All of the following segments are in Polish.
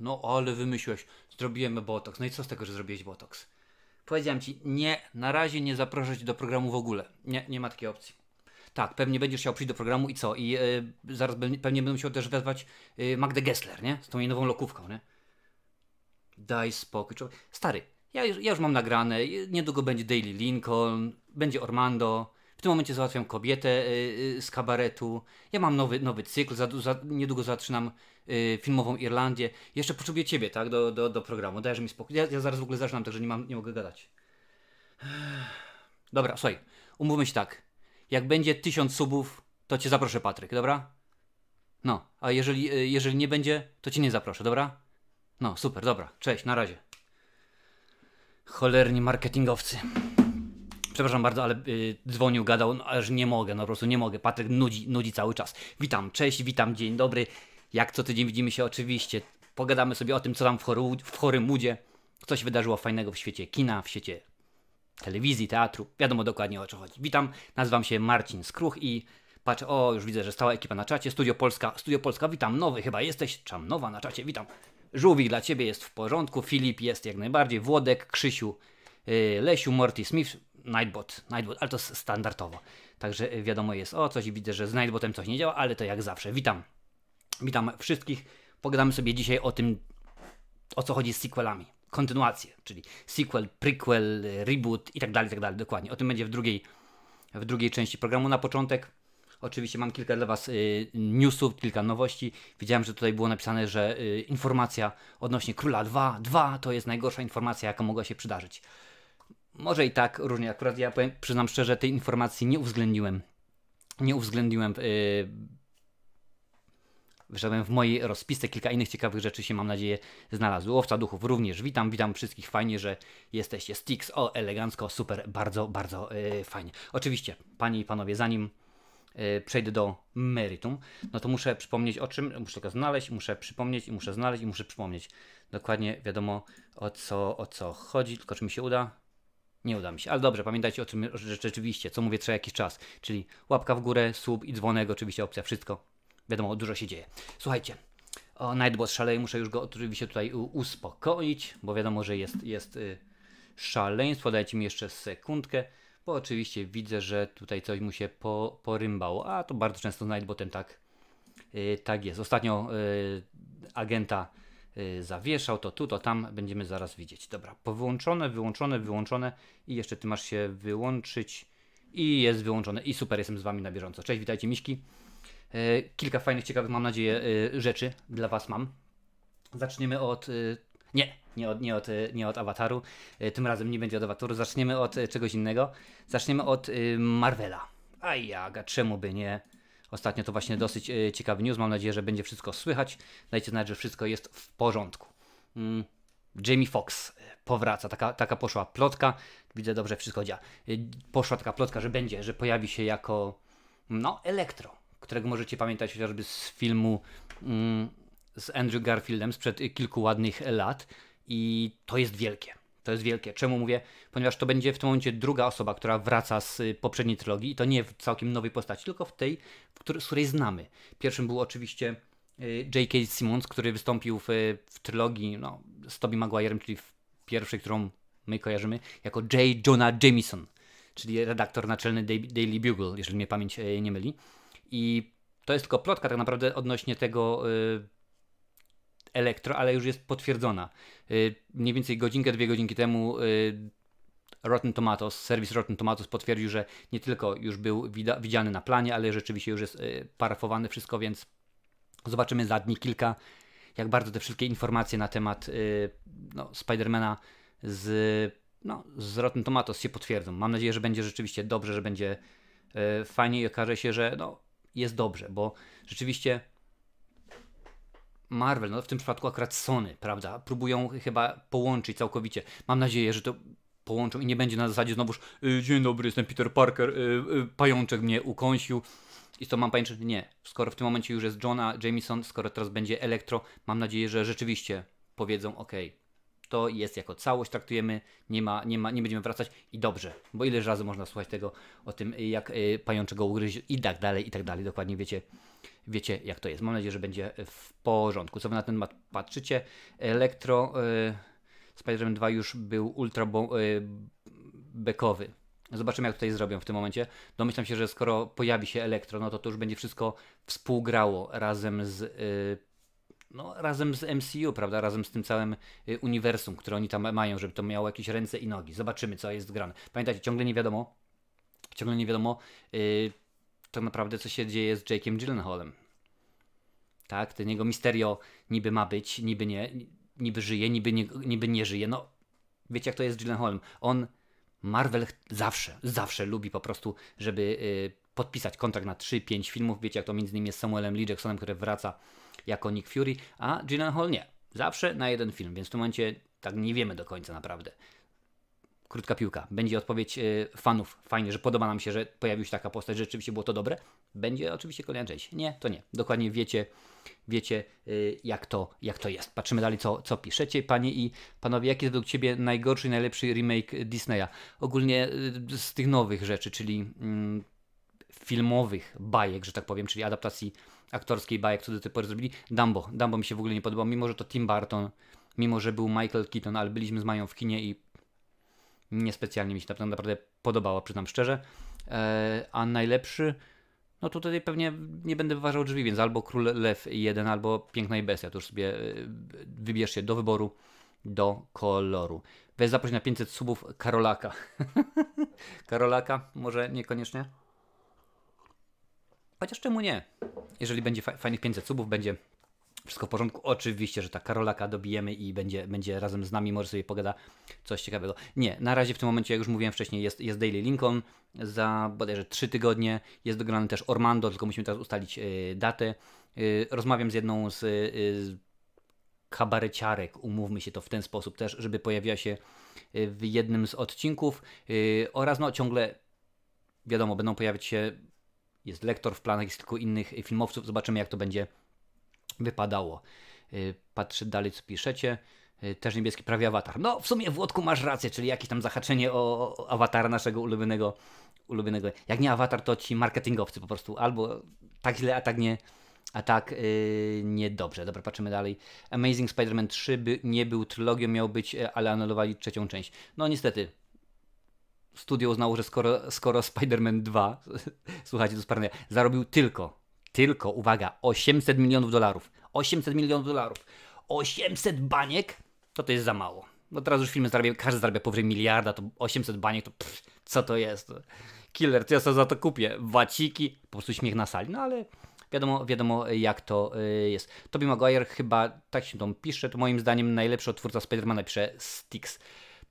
no ale wymyśliłeś, zrobiłem botoks. No i co z tego, że zrobiłeś botoks? Powiedziałem ci, nie, na razie nie zaproszę cię do programu w ogóle. Nie, nie ma takiej opcji. Tak, pewnie będziesz chciał przyjść do programu i co? I zaraz pewnie będę musiał też wezwać Magdę Gessler, nie? Z tą jej nową lokówką, nie? Daj spokój. Stary, ja już mam nagrane, niedługo będzie Daily Lincoln, będzie Ormando. W tym momencie załatwiam kobietę z kabaretu. Ja mam nowy cykl, niedługo zaczynam filmową Irlandię. Jeszcze potrzebuję ciebie, tak, do programu. Dajesz mi spokój. Ja zaraz w ogóle zaczynam, także nie mogę gadać. Dobra, słuchaj, umówmy się tak. Jak będzie 1000 subów, to cię zaproszę, Patryk, dobra? No, a jeżeli nie będzie, to cię nie zaproszę, dobra? No, super, dobra, cześć, na razie. Cholerni marketingowcy. Przepraszam bardzo, ale dzwonił, gadał, no, aż nie mogę, no po prostu nie mogę. Patryk nudzi cały czas. Witam, cześć, witam, dzień dobry. Jak co tydzień widzimy się oczywiście. Pogadamy sobie o tym, co tam w Hollywoodzie, co się wydarzyło fajnego w świecie kina, w świecie telewizji, teatru. Wiadomo dokładnie, o co chodzi. Witam, nazywam się Marcin Skruch i patrzę, już widzę, że stała ekipa na czacie. Studio Polska, witam, nowy chyba jesteś, czam nowa na czacie, witam. Żółwik dla ciebie jest w porządku, Filip jest jak najbardziej, Włodek, Krzysiu, Lesiu, Morty Smith, Nightbot, ale to standardowo. Także wiadomo jest o coś i widzę, że z Nightbotem coś nie działa, ale to jak zawsze. Witam wszystkich. Pogadamy sobie dzisiaj o tym, o co chodzi z sequelami. Kontynuacje, czyli sequel, prequel, reboot i tak dalej, dokładnie. O tym będzie w drugiej części programu. Na początek oczywiście mam kilka dla Was newsów, kilka nowości. Widziałem, że tutaj było napisane, że informacja odnośnie Króla 2 to jest najgorsza informacja, jaka mogła się przydarzyć. Może i tak, różnie. Akurat ja przyznam szczerze, tej informacji nie uwzględniłem. W mojej rozpisce. Kilka innych ciekawych rzeczy się, mam nadzieję, znalazły. Łowca duchów również. Witam wszystkich. Fajnie, że jesteście. Styx, elegancko, super, bardzo, bardzo fajnie. Oczywiście, panie i panowie, zanim przejdę do meritum, no to muszę przypomnieć o czym, muszę to znaleźć, muszę przypomnieć i muszę znaleźć i muszę przypomnieć. Dokładnie wiadomo o co chodzi, tylko czy mi się uda? Nie uda mi się, ale dobrze, pamiętajcie o czym rzeczywiście, co mówię co jakiś czas, czyli łapka w górę, sub i dzwonek, oczywiście opcja, wszystko. Wiadomo, dużo się dzieje. Słuchajcie, Nightbot szaleje, muszę już go oczywiście tutaj uspokoić, bo wiadomo, że jest szaleństwo. Dajcie mi jeszcze sekundkę, bo oczywiście widzę, że tutaj coś mu się porymbało, a to bardzo często z Nightbotem tak jest. Ostatnio agenta zawieszał, to tu, to tam, będziemy zaraz widzieć. Dobra, wyłączone i jeszcze ty masz się wyłączyć i jest wyłączone i super, jestem z wami na bieżąco. Cześć, witajcie miśki. Kilka fajnych, ciekawych, mam nadzieję, rzeczy dla was mam. Zaczniemy od... Nie od Awataru. Tym razem nie będzie od Awataru. Zaczniemy od czegoś innego. Zaczniemy od Marvela. A jaga, czemu by nie? Ostatnio to właśnie dosyć ciekawy news. Mam nadzieję, że będzie wszystko słychać. Dajcie znać, że wszystko jest w porządku. Jamie Foxx powraca. Taka poszła plotka. Widzę dobrze, wszystko działa. Poszła taka plotka, że pojawi się jako Elektro, którego możecie pamiętać chociażby z filmu z Andrew Garfieldem sprzed kilku ładnych lat i to jest wielkie. To jest wielkie. Czemu mówię? Ponieważ to będzie w tym momencie druga osoba, która wraca z poprzedniej trylogii i to nie w całkiem nowej postaci, tylko w tej, z której znamy. Pierwszym był oczywiście J.K. Simmons, który wystąpił w trylogii z Tobey Maguire'em, czyli w pierwszej, którą my kojarzymy, jako J. Jonah Jameson, czyli redaktor naczelny Daily Bugle, jeżeli mnie pamięć nie myli. I to jest tylko plotka tak naprawdę odnośnie tego Elektro, ale już jest potwierdzona. Mniej więcej godzinkę, 2 godzinki temu serwis Rotten Tomatoes potwierdził, że nie tylko już był widziany na planie, ale rzeczywiście już jest parafowane wszystko, więc zobaczymy za dni kilka, jak bardzo te wszystkie informacje na temat Spidermana z Rotten Tomatoes się potwierdzą. Mam nadzieję, że będzie rzeczywiście dobrze, że będzie fajnie i okaże się, że jest dobrze, bo rzeczywiście Marvel, w tym przypadku akurat Sony, prawda, próbują chyba połączyć całkowicie. Mam nadzieję, że to połączą i nie będzie na zasadzie znowuż dzień dobry, jestem Peter Parker, pajączek mnie ukąsił i to mam pamiętać, nie. Skoro w tym momencie już jest Jonah Jameson, skoro teraz będzie Elektro, mam nadzieję, że rzeczywiście powiedzą, to jest jako całość, traktujemy, nie będziemy wracać i dobrze, bo ileż razy można słuchać tego o tym, jak pajączek go ugryźć i tak dalej, dokładnie wiecie wiecie jak to jest. Mam nadzieję, że będzie w porządku. Co wy na ten temat patrzycie? Elektro Spider-Man 2 już był ultra bekowy. Zobaczymy jak tutaj zrobią w tym momencie. Domyślam się, że skoro pojawi się Elektro, no to już będzie wszystko współgrało razem z MCU, prawda? Razem z tym całym uniwersum, które oni tam mają, żeby to miało jakieś ręce i nogi. Zobaczymy, co jest grane. Pamiętajcie, ciągle nie wiadomo tak naprawdę, co się dzieje z Jake'em Gyllenhaalem. Tak? Ten jego Mysterio niby ma być, niby nie, niby żyje, niby nie żyje. No, wiecie jak to jest z Gyllenhaalem. Marvel zawsze lubi po prostu, żeby podpisać kontrakt na 3-5 filmów. Wiecie jak to między innymi jest z Samuelem L. Jacksonem, który wraca jako Nick Fury, a Gyllenhaal nie. Zawsze na jeden film, więc w tym momencie tak nie wiemy do końca naprawdę. Krótka piłka. Będzie odpowiedź fanów. Fajnie, że podoba nam się, że pojawiła się taka postać, że rzeczywiście było to dobre. Będzie oczywiście kolejna część. Nie, to nie. Dokładnie wiecie jak to jest. Patrzymy dalej, co piszecie, panie i panowie. Jaki jest według ciebie najgorszy i najlepszy remake Disneya? Ogólnie z tych nowych rzeczy, czyli filmowych bajek, że tak powiem, czyli adaptacji aktorskiej bajek, co do tej pory zrobili. Dumbo mi się w ogóle nie podobał, mimo że to Tim Burton, mimo że był Michael Keaton, ale byliśmy z Mają w kinie i niespecjalnie mi się to naprawdę podobało, przyznam szczerze. A najlepszy, no to tutaj pewnie nie będę wyważał drzwi, więc albo Król Lew 1, albo Piękna i Bestia. To już sobie wybierzcie do wyboru, do koloru. Weź zaproś na 500 subów Karolaka. Karolaka? Może niekoniecznie? Chociaż czemu nie? Jeżeli będzie fajnych 500 subów, będzie wszystko w porządku. Oczywiście, że tak, Karolaka dobijemy i będzie razem z nami, może sobie pogada coś ciekawego. Nie, na razie w tym momencie, jak już mówiłem wcześniej, jest Daily Lincoln za bodajże 3 tygodnie. Jest dograny też Ormando, tylko musimy teraz ustalić datę. Rozmawiam z jedną z kabareciarek, umówmy się to w ten sposób też, żeby pojawiła się w jednym z odcinków oraz no ciągle wiadomo, będą pojawiać się, jest lektor w planach, jest kilku innych filmowców, zobaczymy jak to będzie wypadało. Patrzę dalej, co piszecie. Też niebieski prawie awatar. No, w sumie Włodku masz rację, czyli jakieś tam zahaczenie o awatara naszego ulubionego. Jak nie awatar, to ci marketingowcy po prostu albo tak źle, a tak nie. A tak nie dobrze. Dobra, patrzymy dalej. Amazing Spider-Man 3 nie był trylogią, miał być, ale anulowali trzecią część. No niestety. Studio uznało, że skoro Spider-Man 2, słuchajcie, to sparnia, zarobił tylko, uwaga, $800 milionów. 800 milionów dolarów. 800 baniek? To jest za mało. No teraz już filmy każdy zarabia powyżej miliarda, to 800 baniek, to co to jest? Killer, to ja sobie za to kupię. Waciki, po prostu śmiech na sali. No ale wiadomo jak to jest. Tobey Maguire chyba, tak się tam pisze, to moim zdaniem najlepszy odtwórca Spidermana, pisze Styx.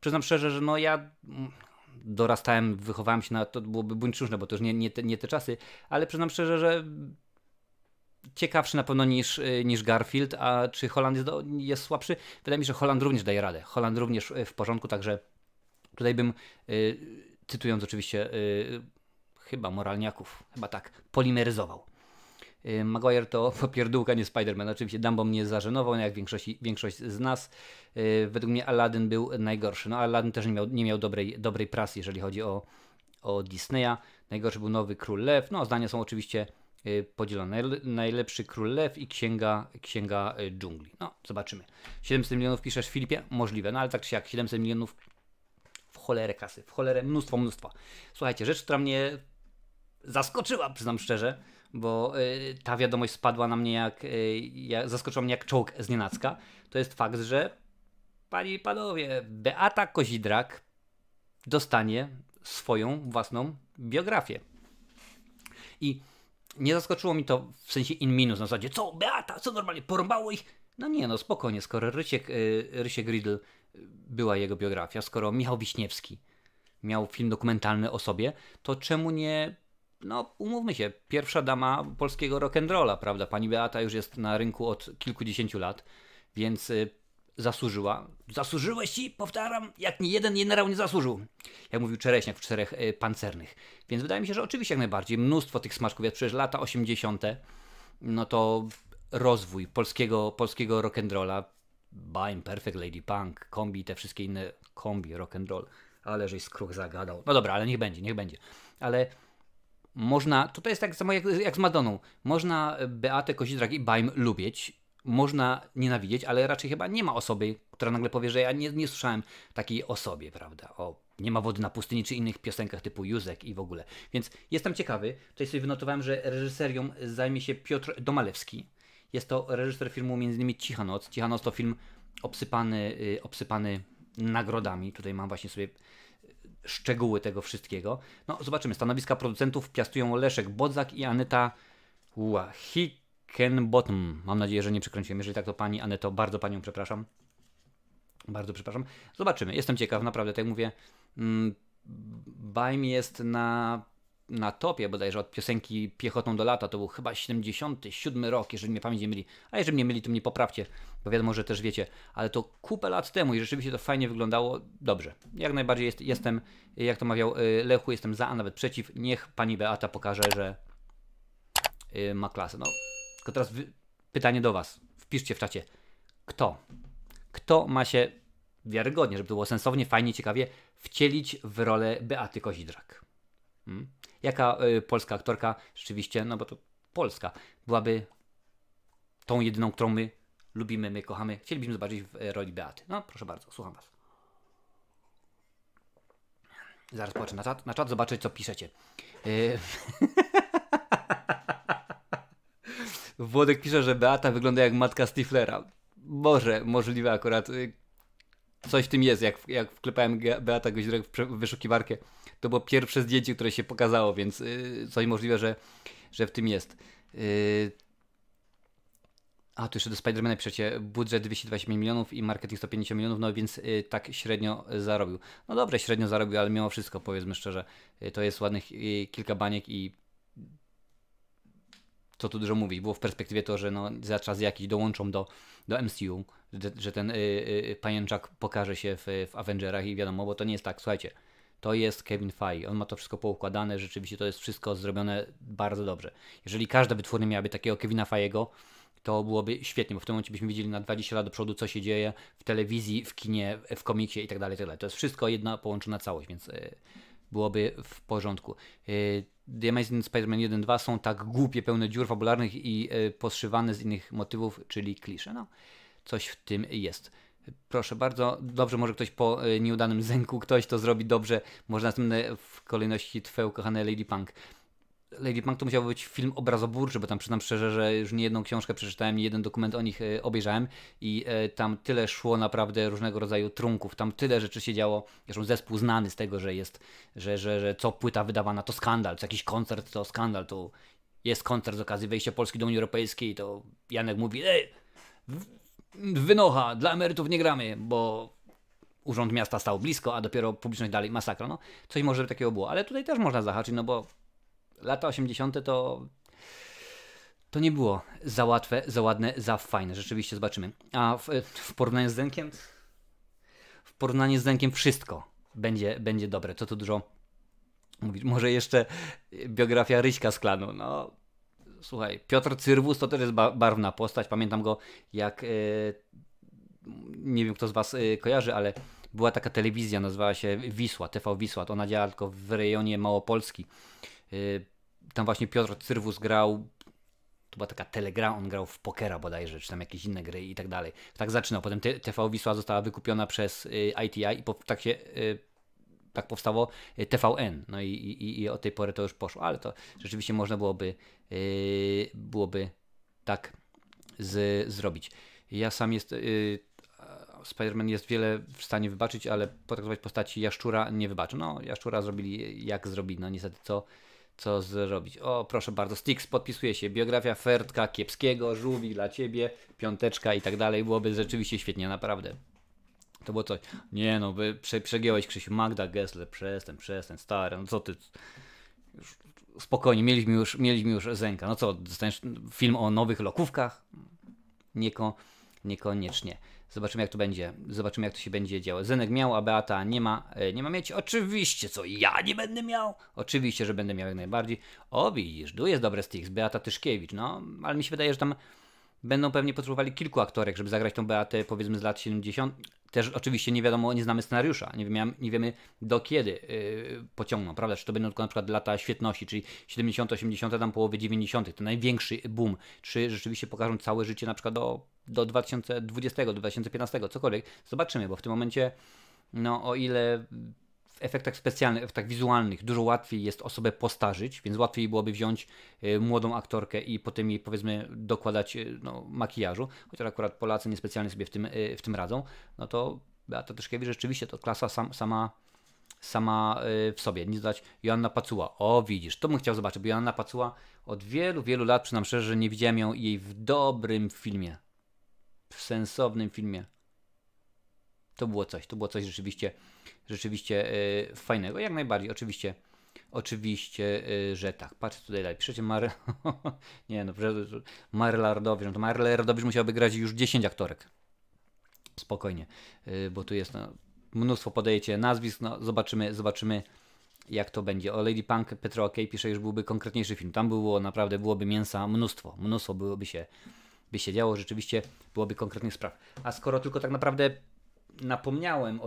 Przyznam szczerze, że no ja dorastałem, wychowałem się to byłoby buńczuszne, bo to już nie te czasy, ale przyznam szczerze, że ciekawszy na pewno niż Garfield, a czy Holland jest słabszy? Wydaje mi się, że Holland również daje radę. Holland również w porządku, także tutaj bym, cytując oczywiście chyba moralniaków, chyba tak, polimeryzował. Maguire to popierdółka, nie Spider-Man. Oczywiście Dumbo mnie zażenował, jak większość z nas. Według mnie Aladdin był najgorszy. No Aladdin też nie miał dobrej prasy, jeżeli chodzi o Disneya. Najgorszy był Nowy Król Lew. No zdania są oczywiście podzielone. Najlepszy Król Lew i Księga Dżungli. No, zobaczymy. 700 milionów piszesz, Filipie? Możliwe, no ale tak czy jak, 700 milionów w cholerę kasy, w cholerę mnóstwo. Słuchajcie, rzecz, która mnie zaskoczyła, przyznam szczerze, bo ta wiadomość spadła na mnie zaskoczyła mnie jak czołg z nienacka, to jest fakt, że panie i panowie, Beata Kozidrak dostanie swoją własną biografię. I nie zaskoczyło mi to w sensie in minus, na zasadzie, co Beata, co normalnie, porąbało ich? No nie, no spokojnie, skoro Rysiek Riddle była jego biografia, skoro Michał Wiśniewski miał film dokumentalny o sobie, to czemu nie, no umówmy się, pierwsza dama polskiego rock'n'rolla, prawda? Pani Beata już jest na rynku od kilkudziesięciu lat, więc zasłużyła. Zasłużyłeś ci, powtarzam, jak nie jeden generał nie zasłużył. Jak mówił Czereśniak w Czterech Pancernych. Więc wydaje mi się, że oczywiście jak najbardziej mnóstwo tych smaczków, jak przecież lata 80., no to rozwój polskiego rock'n'rolla, Baim, Perfect Lady Punk, Kombi, te wszystkie inne Kombi, rock'n'roll, ale żeś skruch zagadał. No dobra, ale niech będzie. Ale Można, to jest tak samo jak z Madoną. Można Beatę Kozidrak i Bajm lubić, można nienawidzieć, ale raczej chyba nie ma osoby, która nagle powie, że ja nie słyszałem takiej osobie, prawda? O, nie ma wody na pustyni, czy innych piosenkach typu Józek i w ogóle. Więc jestem ciekawy. Tutaj sobie wynotowałem, że reżyserią zajmie się Piotr Domalewski. Jest to reżyser filmu m.in. Cicha Noc. Cicha Noc to film obsypany nagrodami. Tutaj mam właśnie sobie szczegóły tego wszystkiego. No, zobaczymy. Stanowiska producentów piastują Leszek Bodzak i Aneta Hickenbottom. Mam nadzieję, że nie przekręciłem. Jeżeli tak, to pani Aneto, bardzo panią przepraszam. Bardzo przepraszam. Zobaczymy. Jestem ciekaw, naprawdę. Tak jak mówię, Bajm jest na topie bodajże od piosenki Piechotą do lata. To był chyba 77 rok, jeżeli mnie pamięć nie myli. A jeżeli mnie myli, to mnie poprawcie, bo wiadomo, że też wiecie. Ale to kupę lat temu i rzeczywiście to fajnie wyglądało. Dobrze. Jak najbardziej jestem, jak to mawiał Lechu, jestem za, a nawet przeciw. Niech pani Beata pokaże, że ma klasę. No, tylko teraz pytanie do was. Wpiszcie w czacie. Kto ma się wiarygodnie, żeby to było sensownie, fajnie, ciekawie wcielić w rolę Beaty Kozidrak? Jaka polska aktorka rzeczywiście, no bo to Polska, byłaby tą jedyną, którą my lubimy, my kochamy, chcielibyśmy zobaczyć w roli Beaty? No proszę bardzo, słucham was. Zaraz patrzę na czat, zobaczyć co piszecie. Włodek pisze, że Beata wygląda jak matka Stiflera. Możliwe akurat. Coś w tym jest, jak wklepałem Beata Kozidrak w wyszukiwarkę. To było pierwsze zdjęcie, które się pokazało, więc coś możliwe, że w tym jest. A, tu jeszcze do Spidermana piszecie, budżet 220 milionów i marketing 150 milionów, no więc tak średnio zarobił. No dobrze, średnio zarobił, ale mimo wszystko, powiedzmy szczerze, to jest ładnych kilka baniek i co tu dużo mówić. Było w perspektywie to, że no, za czas jakiś dołączą do MCU, że ten pajęczak pokaże się w Avengerach i wiadomo, bo to nie jest tak, słuchajcie, to jest Kevin Feige, on ma to wszystko poukładane, rzeczywiście to jest wszystko zrobione bardzo dobrze. Jeżeli każda wytwórnia miałaby takiego Kevina Feige'ego, to byłoby świetnie, bo w tym momencie byśmy widzieli na 20 lat do przodu, co się dzieje w telewizji, w kinie, w komiksie i tak dalej, To jest wszystko jedna połączona całość, więc byłoby w porządku. The Amazing Spider-Man 1-2 są tak głupie, pełne dziur fabularnych i poszywane z innych motywów, czyli klisze. No, coś w tym jest. Proszę bardzo, dobrze, może ktoś po nieudanym Zenku, ktoś to zrobi dobrze, może następne w kolejności twoje ukochane Lady Punk. Lady Punk to musiał być film obrazoburczy, bo tam przyznam szczerze, że już nie jedną książkę przeczytałem, nie jeden dokument o nich obejrzałem i tam tyle szło naprawdę różnego rodzaju trunków, tam tyle rzeczy się działo, zresztą zespół znany z tego, że jest, że co płyta wydawana to skandal, co jakiś koncert to skandal, to jest koncert z okazji wejścia Polski do Unii Europejskiej, to Janek mówi, wynocha, dla emerytów nie gramy, bo urząd miasta stał blisko, a dopiero publiczność dalej, masakra, no coś może takiego było, ale tutaj też można zahaczyć, no bo lata 80. to nie było za łatwe, za ładne, za fajne. Rzeczywiście zobaczymy. A w porównaniu z Zenkiem? W porównaniu z Zenkiem wszystko będzie dobre. Co tu dużo mówić. Może jeszcze biografia Ryśka z klanu. No, słuchaj, Piotr Cyrwus to też jest barwna postać. Pamiętam go jak nie wiem kto z was kojarzy, ale była taka telewizja, nazywała się Wisła, TV Wisła. To ona działa tylko w rejonie Małopolski. Tam właśnie Piotr Cyrwus grał, to była taka telegra, on grał w pokera bodajże, czy tam jakieś inne gry i tak dalej. Tak zaczynał, potem TV Wisła została wykupiona przez ITI i tak powstało TVN. No i od tej pory to już poszło, ale to rzeczywiście można byłoby tak zrobić. Ja sam Spider-Man jest wiele w stanie wybaczyć, ale potraktować postaci Jaszczura nie wybaczę. No, Jaszczura zrobili jak zrobili, no niestety co zrobić. O, proszę bardzo, Stix podpisuje się, biografia Fertka Kiepskiego, Żółwik dla Ciebie, piąteczka i tak dalej, byłoby rzeczywiście świetnie, naprawdę. To było coś, nie no, przegiąłeś Krzysiu, Magda Gessler, przestań, stary, no co ty, już, spokojnie, mieliśmy już Zenka, no co, dostaniesz film o nowych lokówkach? Niekoniecznie. Zobaczymy jak to będzie. Zobaczymy jak to się będzie działo. Zenek miał, a Beata nie ma mieć. Oczywiście, co ja nie będę miał? Oczywiście, że będę miał jak najbardziej. O widzisz, tu jest dobry Stix, Beata Tyszkiewicz. No, ale mi się wydaje, że tam będą pewnie potrzebowali kilku aktorek, żeby zagrać tą Beatę powiedzmy z lat 70. Też oczywiście nie wiadomo, nie znamy scenariusza, nie wiemy do kiedy pociągną, prawda? Czy to będą tylko na przykład lata świetności, czyli 70, 80, tam połowy 90, ten największy boom, czy rzeczywiście pokażą całe życie na przykład do 2020, do 2015, cokolwiek. Zobaczymy, bo w tym momencie, no o ile w efektach specjalnych, efektach wizualnych dużo łatwiej jest osobę postarzyć, więc łatwiej byłoby wziąć młodą aktorkę i potem jej powiedzmy dokładać makijażu, chociaż akurat Polacy niespecjalnie sobie w tym radzą, no to Beata Tyszkiewicz rzeczywiście to klasa sama w sobie. Nie zdać Joanna Pacuła. O, widzisz, to bym chciał zobaczyć, bo Joanna Pacuła od wielu, wielu lat, przynam szczerze, że nie widziałem jej w dobrym filmie, w sensownym filmie. To było coś rzeczywiście fajnego, jak najbardziej, oczywiście, że tak. Patrzę tutaj dalej, piszecie nie no, Marla Erdowicz, no to Marla Erdowicz musiałby grać już 10 aktorek. Spokojnie, bo tu jest mnóstwo podajecie nazwisk, no zobaczymy jak to będzie. O Lady Punk Petro OK pisze, już byłby konkretniejszy film. Tam byłoby mięsa mnóstwo by się działo, rzeczywiście byłoby konkretnych spraw. A skoro tylko tak naprawdę napomniałem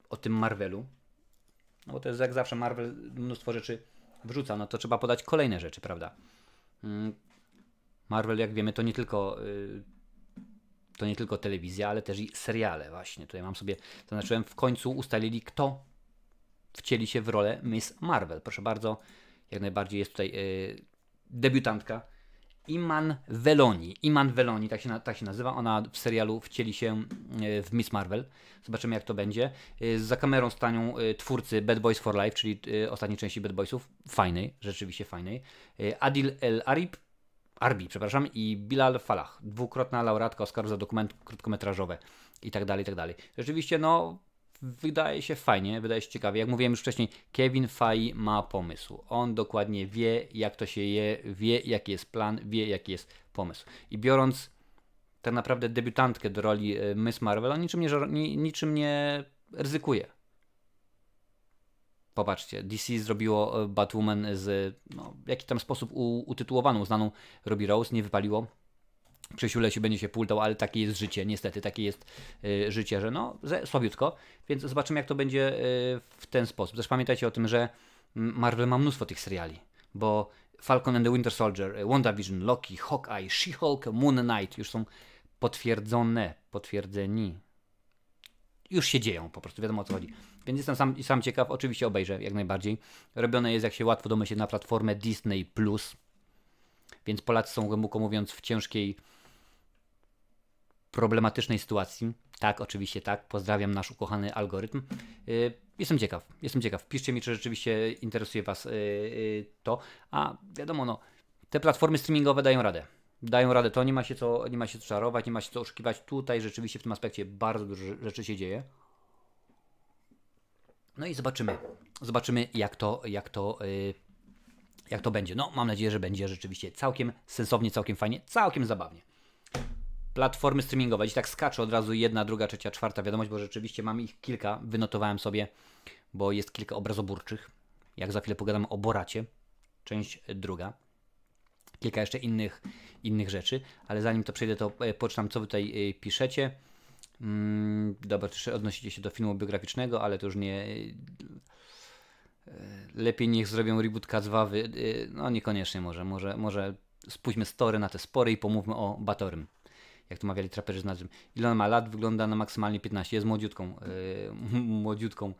o tym Marvelu, no bo to jest jak zawsze Marvel mnóstwo rzeczy wrzuca, no to trzeba podać kolejne rzeczy, prawda? Marvel, jak wiemy, to nie tylko telewizja, ale też i seriale właśnie. Tutaj mam sobie, zaznaczyłem, w końcu ustalili, kto wcieli się w rolę Miss Marvel. Proszę bardzo, jak najbardziej jest tutaj debiutantka Iman Veloni, tak się nazywa. Ona w serialu wcieli się w Miss Marvel. Zobaczymy jak to będzie. Za kamerą stanią twórcy Bad Boys for Life, czyli ostatniej części Bad Boysów. Rzeczywiście fajnej. Adil El Arbi, i Bilal Fallah, dwukrotna laureatka Oscaru za dokumenty krótkometrażowe i tak dalej. Rzeczywiście, no, wydaje się fajnie, wydaje się ciekawie. Jak mówiłem już wcześniej, Kevin Feige ma pomysł. On dokładnie wie, jak to się je, wie, jaki jest plan, wie, jaki jest pomysł. I biorąc tak naprawdę debiutantkę do roli Miss Marvel, on niczym nie ryzykuje. Popatrzcie, DC zrobiło Batwoman w jakiś tam sposób utytułowaną, znaną Ruby Rose, nie wypaliło. Krzysiu Lesiu będzie się pultał, ale takie jest życie, niestety, takie jest życie, że słabiutko, więc zobaczymy jak to będzie w ten sposób. Też pamiętajcie o tym, że Marvel ma mnóstwo tych seriali, bo Falcon and the Winter Soldier, WandaVision, Loki, Hawkeye, She-Hulk, Moon Knight już są potwierdzeni. Już się dzieją, po prostu wiadomo o co chodzi. Więc jestem sam ciekaw, oczywiście obejrzę jak najbardziej. Robione jest, jak się łatwo domyślić, na platformę Disney+. Więc Polacy są, głęboko mówiąc, w ciężkiej, problematycznej sytuacji. Tak, oczywiście tak. Pozdrawiam nasz ukochany algorytm. Jestem ciekaw. Piszcie mi, czy rzeczywiście interesuje Was to. A wiadomo, te platformy streamingowe dają radę. To nie ma się co czarować, nie ma się co oszukiwać. Tutaj rzeczywiście w tym aspekcie bardzo dużo rzeczy się dzieje. No i zobaczymy jak to będzie. No, mam nadzieję, że będzie rzeczywiście całkiem sensownie, całkiem fajnie, całkiem zabawnie. Platformy streamingowe. Dziś tak skaczę od razu jedna, druga, trzecia, czwarta wiadomość, bo rzeczywiście mam ich kilka. Wynotowałem sobie, bo jest kilka obrazoburczych. Jak za chwilę pogadamy o Boracie. Część druga. Kilka jeszcze innych rzeczy, ale zanim to przejdę, to poczytam, co wy tutaj piszecie. Dobra, czy odnosicie się do filmu biograficznego, ale to już nie... Lepiej niech zrobią reboot Cats 2. No niekoniecznie może spójrzmy story na te spory i pomówmy o Batorym. Jak to mawiali traperzy z nazwą. Ile on ma lat? Wygląda na maksymalnie 15. Jest młodziutką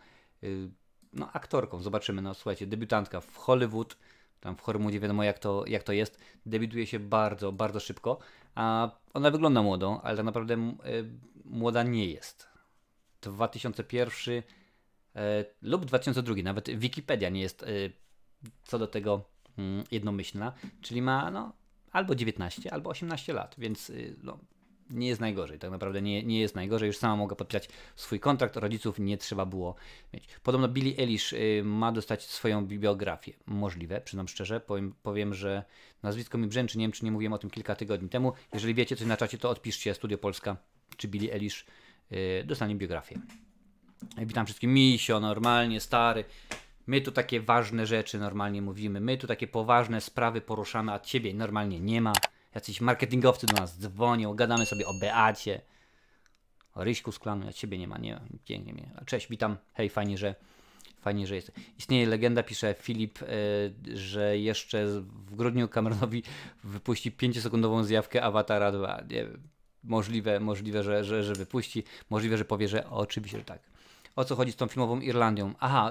aktorką. Zobaczymy. Słuchajcie, debiutantka w Hollywood. Tam w Hollywoodzie wiadomo jak to jest. Debiutuje się bardzo, bardzo szybko. A ona wygląda młodą, ale tak naprawdę młoda nie jest. 2001 lub 2002. Nawet Wikipedia nie jest co do tego jednomyślna. Czyli ma albo 19, albo 18 lat. Więc nie jest najgorzej. Tak naprawdę nie jest najgorzej. Już sama mogła podpisać swój kontrakt. Rodziców nie trzeba było mieć. Podobno Billie Eilish ma dostać swoją biografię. Możliwe, przyznam szczerze. Powiem, że nazwisko mi brzęczy. Nie wiem, czy nie mówiłem o tym kilka tygodni temu. Jeżeli wiecie coś na czacie, to odpiszcie Studio Polska, czy Billie Eilish dostanie biografię. Witam wszystkich. Misio, normalnie, stary. My tu takie ważne rzeczy normalnie mówimy. My tu takie poważne sprawy poruszamy, a ciebie normalnie nie ma. Jacyś marketingowcy do nas dzwonią, gadamy sobie o Beacie. Ryśku Sklanu, ja ciebie nie ma, nie, pięknie mnie. Cześć, witam, hej, fajnie, że jest. Istnieje legenda, pisze Filip, że jeszcze w grudniu Cameronowi wypuści 5-sekundową zjawkę Awatara 2. Nie wiem, możliwe, że wypuści, możliwe, że powie, że oczywiście, że tak. O co chodzi z tą filmową Irlandią? Aha,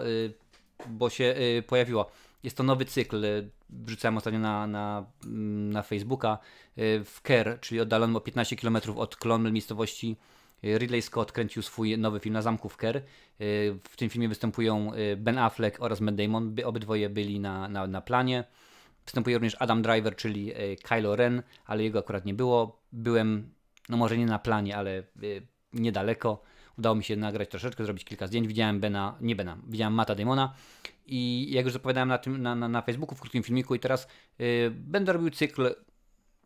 bo się pojawiło. Jest to nowy cykl, wrzucałem ostatnio na Facebooka, w Kerr, czyli oddalonym o 15 km od Clonmel, miejscowości. Ridley Scott kręcił swój nowy film na zamku w Kerr. W tym filmie występują Ben Affleck oraz Matt Damon. Obydwoje byli na planie. Występuje również Adam Driver, czyli Kylo Ren, ale jego akurat nie było. Byłem, no może nie na planie, ale niedaleko. Udało mi się nagrać troszeczkę, zrobić kilka zdjęć. Widziałem widziałem Matta Damona i jak już zapowiadałem na Facebooku w krótkim filmiku i teraz będę robił cykl,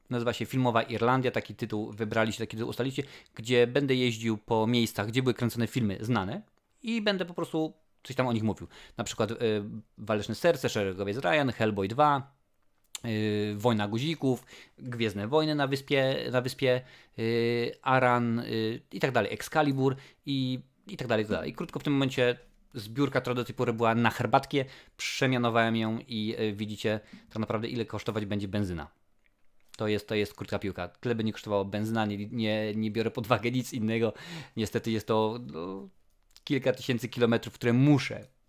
nazywa się Filmowa Irlandia, taki tytuł wybraliście, taki tytuł ustalicie, gdzie będę jeździł po miejscach, gdzie były kręcone filmy znane i będę po prostu coś tam o nich mówił. Na przykład Waleczne Serce, Szeregowiec Ryan, Hellboy 2, Wojna Guzików, Gwiezdne Wojny na wyspie Aran i tak dalej, Excalibur i tak dalej, i tak dalej. I krótko w tym momencie zbiórka, która do tej pory była na herbatkę, przemianowałem ją i widzicie tak naprawdę ile kosztować będzie benzyna. To jest krótka piłka. Tyle by nie kosztowało benzyna, nie biorę pod uwagę nic innego. Niestety jest to kilka tysięcy kilometrów, które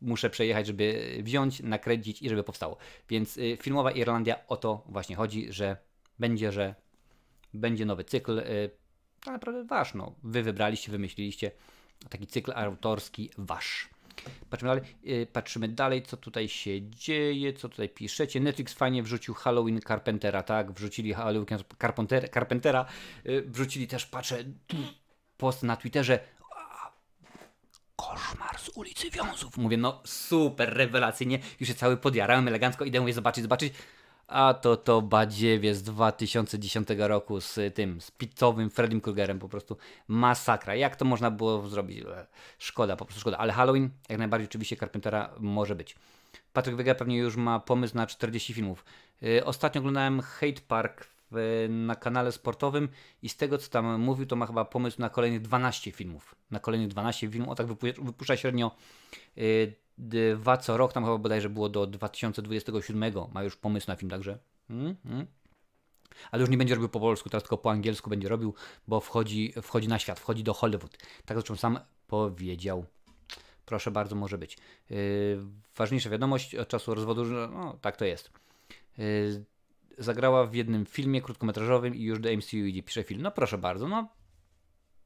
muszę przejechać, żeby wziąć, nakręcić i żeby powstało. Więc Filmowa Irlandia, o to właśnie chodzi, że będzie nowy cykl. Tak naprawdę wasz, no. Wy wybraliście, wymyśliliście taki cykl autorski wasz. Patrzymy dalej, co tutaj się dzieje, co tutaj piszecie. Netflix fajnie wrzucił Halloween Carpentera, tak? Wrzucili Halloween Carpentera. Wrzucili też, patrzę, post na Twitterze. Koszmar z ulicy Wiązów. Mówię, no super, rewelacyjnie. Już się cały podjarałem elegancko, idę mówię zobaczyć. A to badziewie z 2010 roku z pizzowym Freddym Kruegerem. Po prostu masakra. Jak to można było zrobić? Szkoda, po prostu szkoda. Ale Halloween, jak najbardziej oczywiście Carpentera może być. Patryk Wega pewnie już ma pomysł na 40 filmów. Ostatnio oglądałem Hate Park na kanale sportowym i z tego co tam mówił, to ma chyba pomysł na kolejnych 12 filmów. O tak wypuszcza średnio 2 co rok, tam chyba bodajże było do 2027 ma już pomysł na film, także ale już nie będzie robił po polsku, teraz tylko po angielsku będzie robił, bo wchodzi na świat, wchodzi do Hollywood. Tak zresztą sam powiedział. Proszę bardzo, może być. Ważniejsza wiadomość od czasu rozwodu, że no, tak to jest. Zagrała w jednym filmie krótkometrażowym i już do MCU idzie, pisze film. No proszę bardzo, no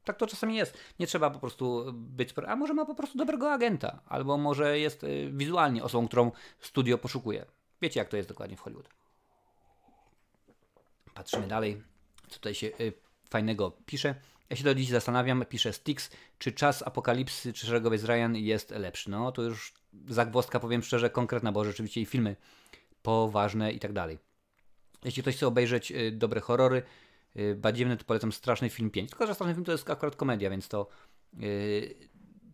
tak to czasami jest. Nie trzeba po prostu być, a może ma po prostu dobrego agenta, albo może jest wizualnie osobą, którą studio poszukuje. Wiecie jak to jest dokładnie w Hollywood. Patrzymy dalej, co tutaj się fajnego pisze. Ja się do dziś zastanawiam, pisze Styx, czy Czas Apokalipsy, czy Szeregowiec Ryan jest lepszy. No to już zagwozdka, powiem szczerze, konkretna, bo rzeczywiście i filmy poważne i tak dalej. Jeśli ktoś chce obejrzeć dobre horrory, badziewne, to polecam Straszny Film 5. Tylko że Straszny Film to jest akurat komedia, więc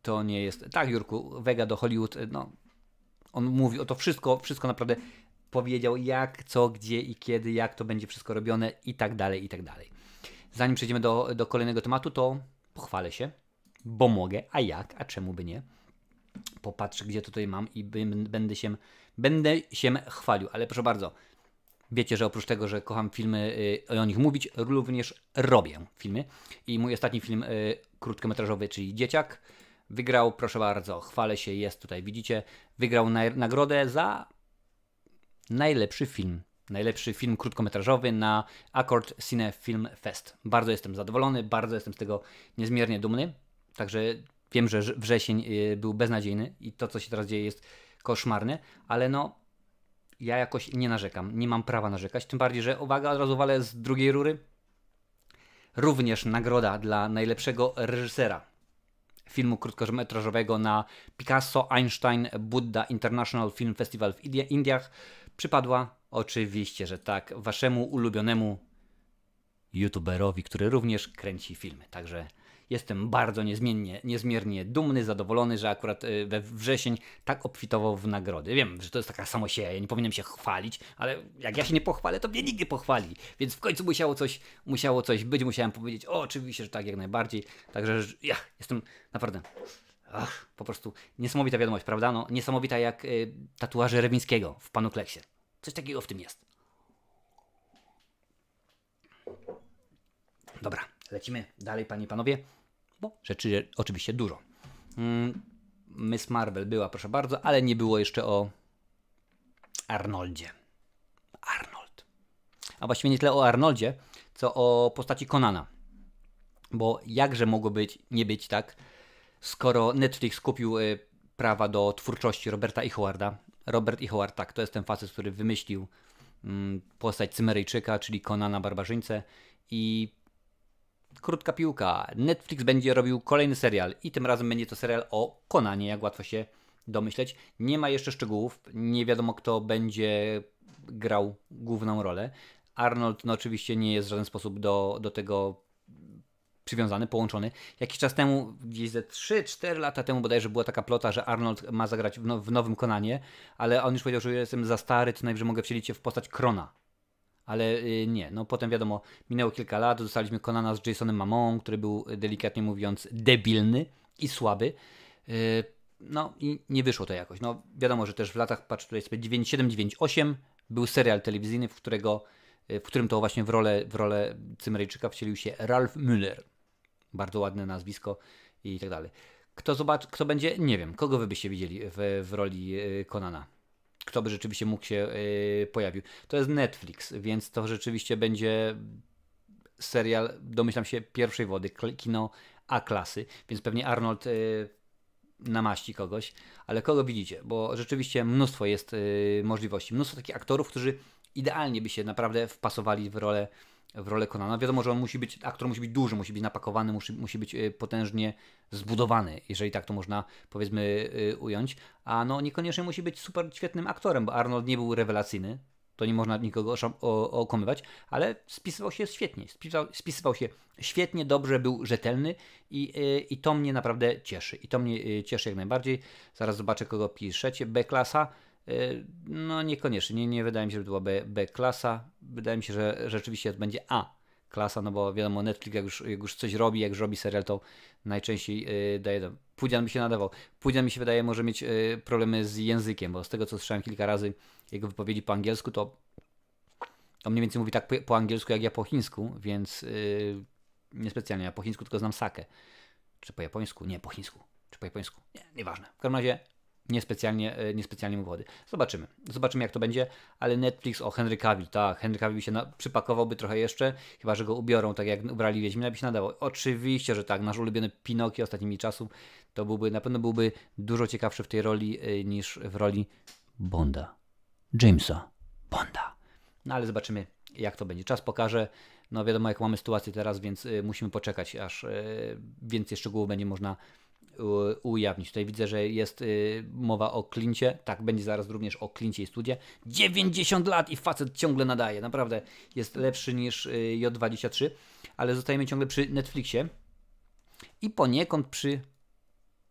to nie jest... Tak, Jurku, Vega do Hollywood, no on mówi o to wszystko naprawdę powiedział jak, co, gdzie i kiedy, jak to będzie wszystko robione i tak dalej, i tak dalej. Zanim przejdziemy do kolejnego tematu, to pochwalę się, bo mogę, a jak, a czemu by nie. Popatrzę, gdzie tutaj mam i będę się chwalił, ale proszę bardzo, wiecie, że oprócz tego, że kocham filmy o nich mówić, również robię filmy. I mój ostatni film krótkometrażowy, czyli Dzieciak, wygrał, proszę bardzo, chwalę się, jest tutaj, widzicie, wygrał nagrodę za najlepszy film. Najlepszy film krótkometrażowy na Accord Cine Film Fest. Bardzo jestem zadowolony, bardzo jestem z tego niezmiernie dumny. Także wiem, że wrzesień był beznadziejny i to, co się teraz dzieje, jest koszmarne, ale no ja jakoś nie narzekam, nie mam prawa narzekać, tym bardziej, że uwaga, od razu walę z drugiej rury. Również nagroda dla najlepszego reżysera filmu krótkometrażowego na Picasso Einstein Buddha International Film Festival w Indiach przypadła oczywiście, że tak, waszemu ulubionemu youtuberowi, który również kręci filmy. Także jestem bardzo niezmiernie dumny, zadowolony, że akurat we wrzesień tak obfitował w nagrody. Wiem, że to jest taka samosieja, ja nie powinienem się chwalić, ale jak ja się nie pochwalę, to mnie nikt nie pochwali. Więc w końcu musiało coś być, musiałem powiedzieć, o oczywiście, że tak, jak najbardziej. Także ja jestem naprawdę... po prostu niesamowita wiadomość, prawda? No, niesamowita jak tatuaże Rewińskiego w Panu Kleksie. Coś takiego w tym jest. Dobra, lecimy dalej, panie i panowie, bo rzeczy oczywiście dużo. Miss Marvel była, proszę bardzo, ale nie było jeszcze o Arnoldzie. Arnold. A właściwie nie tyle o Arnoldzie, co o postaci Conana. Bo jakże mogło nie być tak, skoro Netflix kupił prawa do twórczości Roberta E. Howarda. Robert E. Howard, tak, to jest ten facet, który wymyślił postać Cymeryjczyka, czyli Conana Barbarzyńcę i krótka piłka. Netflix będzie robił kolejny serial i tym razem będzie to serial o Conanie, jak łatwo się domyśleć. Nie ma jeszcze szczegółów, nie wiadomo kto będzie grał główną rolę. Arnold no oczywiście nie jest w żaden sposób do tego przywiązany, połączony. Jakiś czas temu, gdzieś ze 3-4 lata temu bodajże była taka plota, że Arnold ma zagrać w nowym Conanie, ale on już powiedział, że jestem za stary, co najwyżej mogę wcielić się w postać Krona. Ale nie, no potem wiadomo, minęło kilka lat, dostaliśmy Conana z Jasonem Momoą, który był delikatnie mówiąc debilny i słaby. No i nie wyszło to jakoś. No wiadomo, że też w latach, patrz tutaj sobie, 97-98 był serial telewizyjny, w którym to właśnie w rolę Cymeryjczyka wcielił się Ralph Müller. Bardzo ładne nazwisko i tak dalej. Kto będzie? Nie wiem. Kogo wy byście widzieli w roli Conana? Kto by rzeczywiście mógł się pojawił? To jest Netflix, więc to rzeczywiście będzie serial, domyślam się, pierwszej wody, kino A-klasy, więc pewnie Arnold namaści kogoś, ale kogo widzicie? Bo rzeczywiście mnóstwo jest możliwości, mnóstwo takich aktorów, którzy idealnie by się naprawdę wpasowali w rolę Conana. Wiadomo, że aktor musi być duży, musi być napakowany, musi być potężnie zbudowany, jeżeli tak to można powiedzmy ująć, a no niekoniecznie musi być super świetnym aktorem, bo Arnold nie był rewelacyjny, to nie można nikogo okłamywać, ale spisywał się świetnie, spisywał się świetnie, dobrze, był rzetelny i to mnie naprawdę cieszy. I to mnie cieszy jak najbardziej. Zaraz zobaczę, kogo piszecie. B-klasa. No niekoniecznie, nie wydaje mi się, że to była B-klasa. Wydaje mi się, że rzeczywiście będzie A-klasa, no bo wiadomo, Netflix jak już coś robi, jak już robi serial, to najczęściej daje. Pudzian by się nadawał. Pudzian mi się wydaje może mieć problemy z językiem, bo z tego co słyszałem kilka razy jego wypowiedzi po angielsku, to on mniej więcej mówi tak po angielsku jak ja po chińsku, więc niespecjalnie, ja po chińsku tylko znam sakę. Czy po japońsku? Nie, po chińsku. Czy po japońsku? Nie, nieważne. W każdym razie niespecjalnie mu wody. Zobaczymy jak to będzie, ale Netflix, Henry Cavill, tak, Henry Cavill się przypakowałby trochę jeszcze, chyba że go ubiorą, tak jak ubrali Wiedźmina, by się nadawał. Oczywiście, że tak, nasz ulubiony Pinokio ostatnimi czasów, to na pewno byłby dużo ciekawszy w tej roli niż w roli Bonda. Jamesa Bonda. No ale zobaczymy jak to będzie. Czas pokaże. No wiadomo jak mamy sytuację teraz, więc musimy poczekać, aż więcej szczegółów będzie można ujawnić. Tutaj widzę, że jest mowa o Clincie. Tak, będzie zaraz również o Clincie i studzie. 90 lat i facet ciągle nadaje. Naprawdę jest lepszy niż J23, ale zostajemy ciągle przy Netflixie i poniekąd przy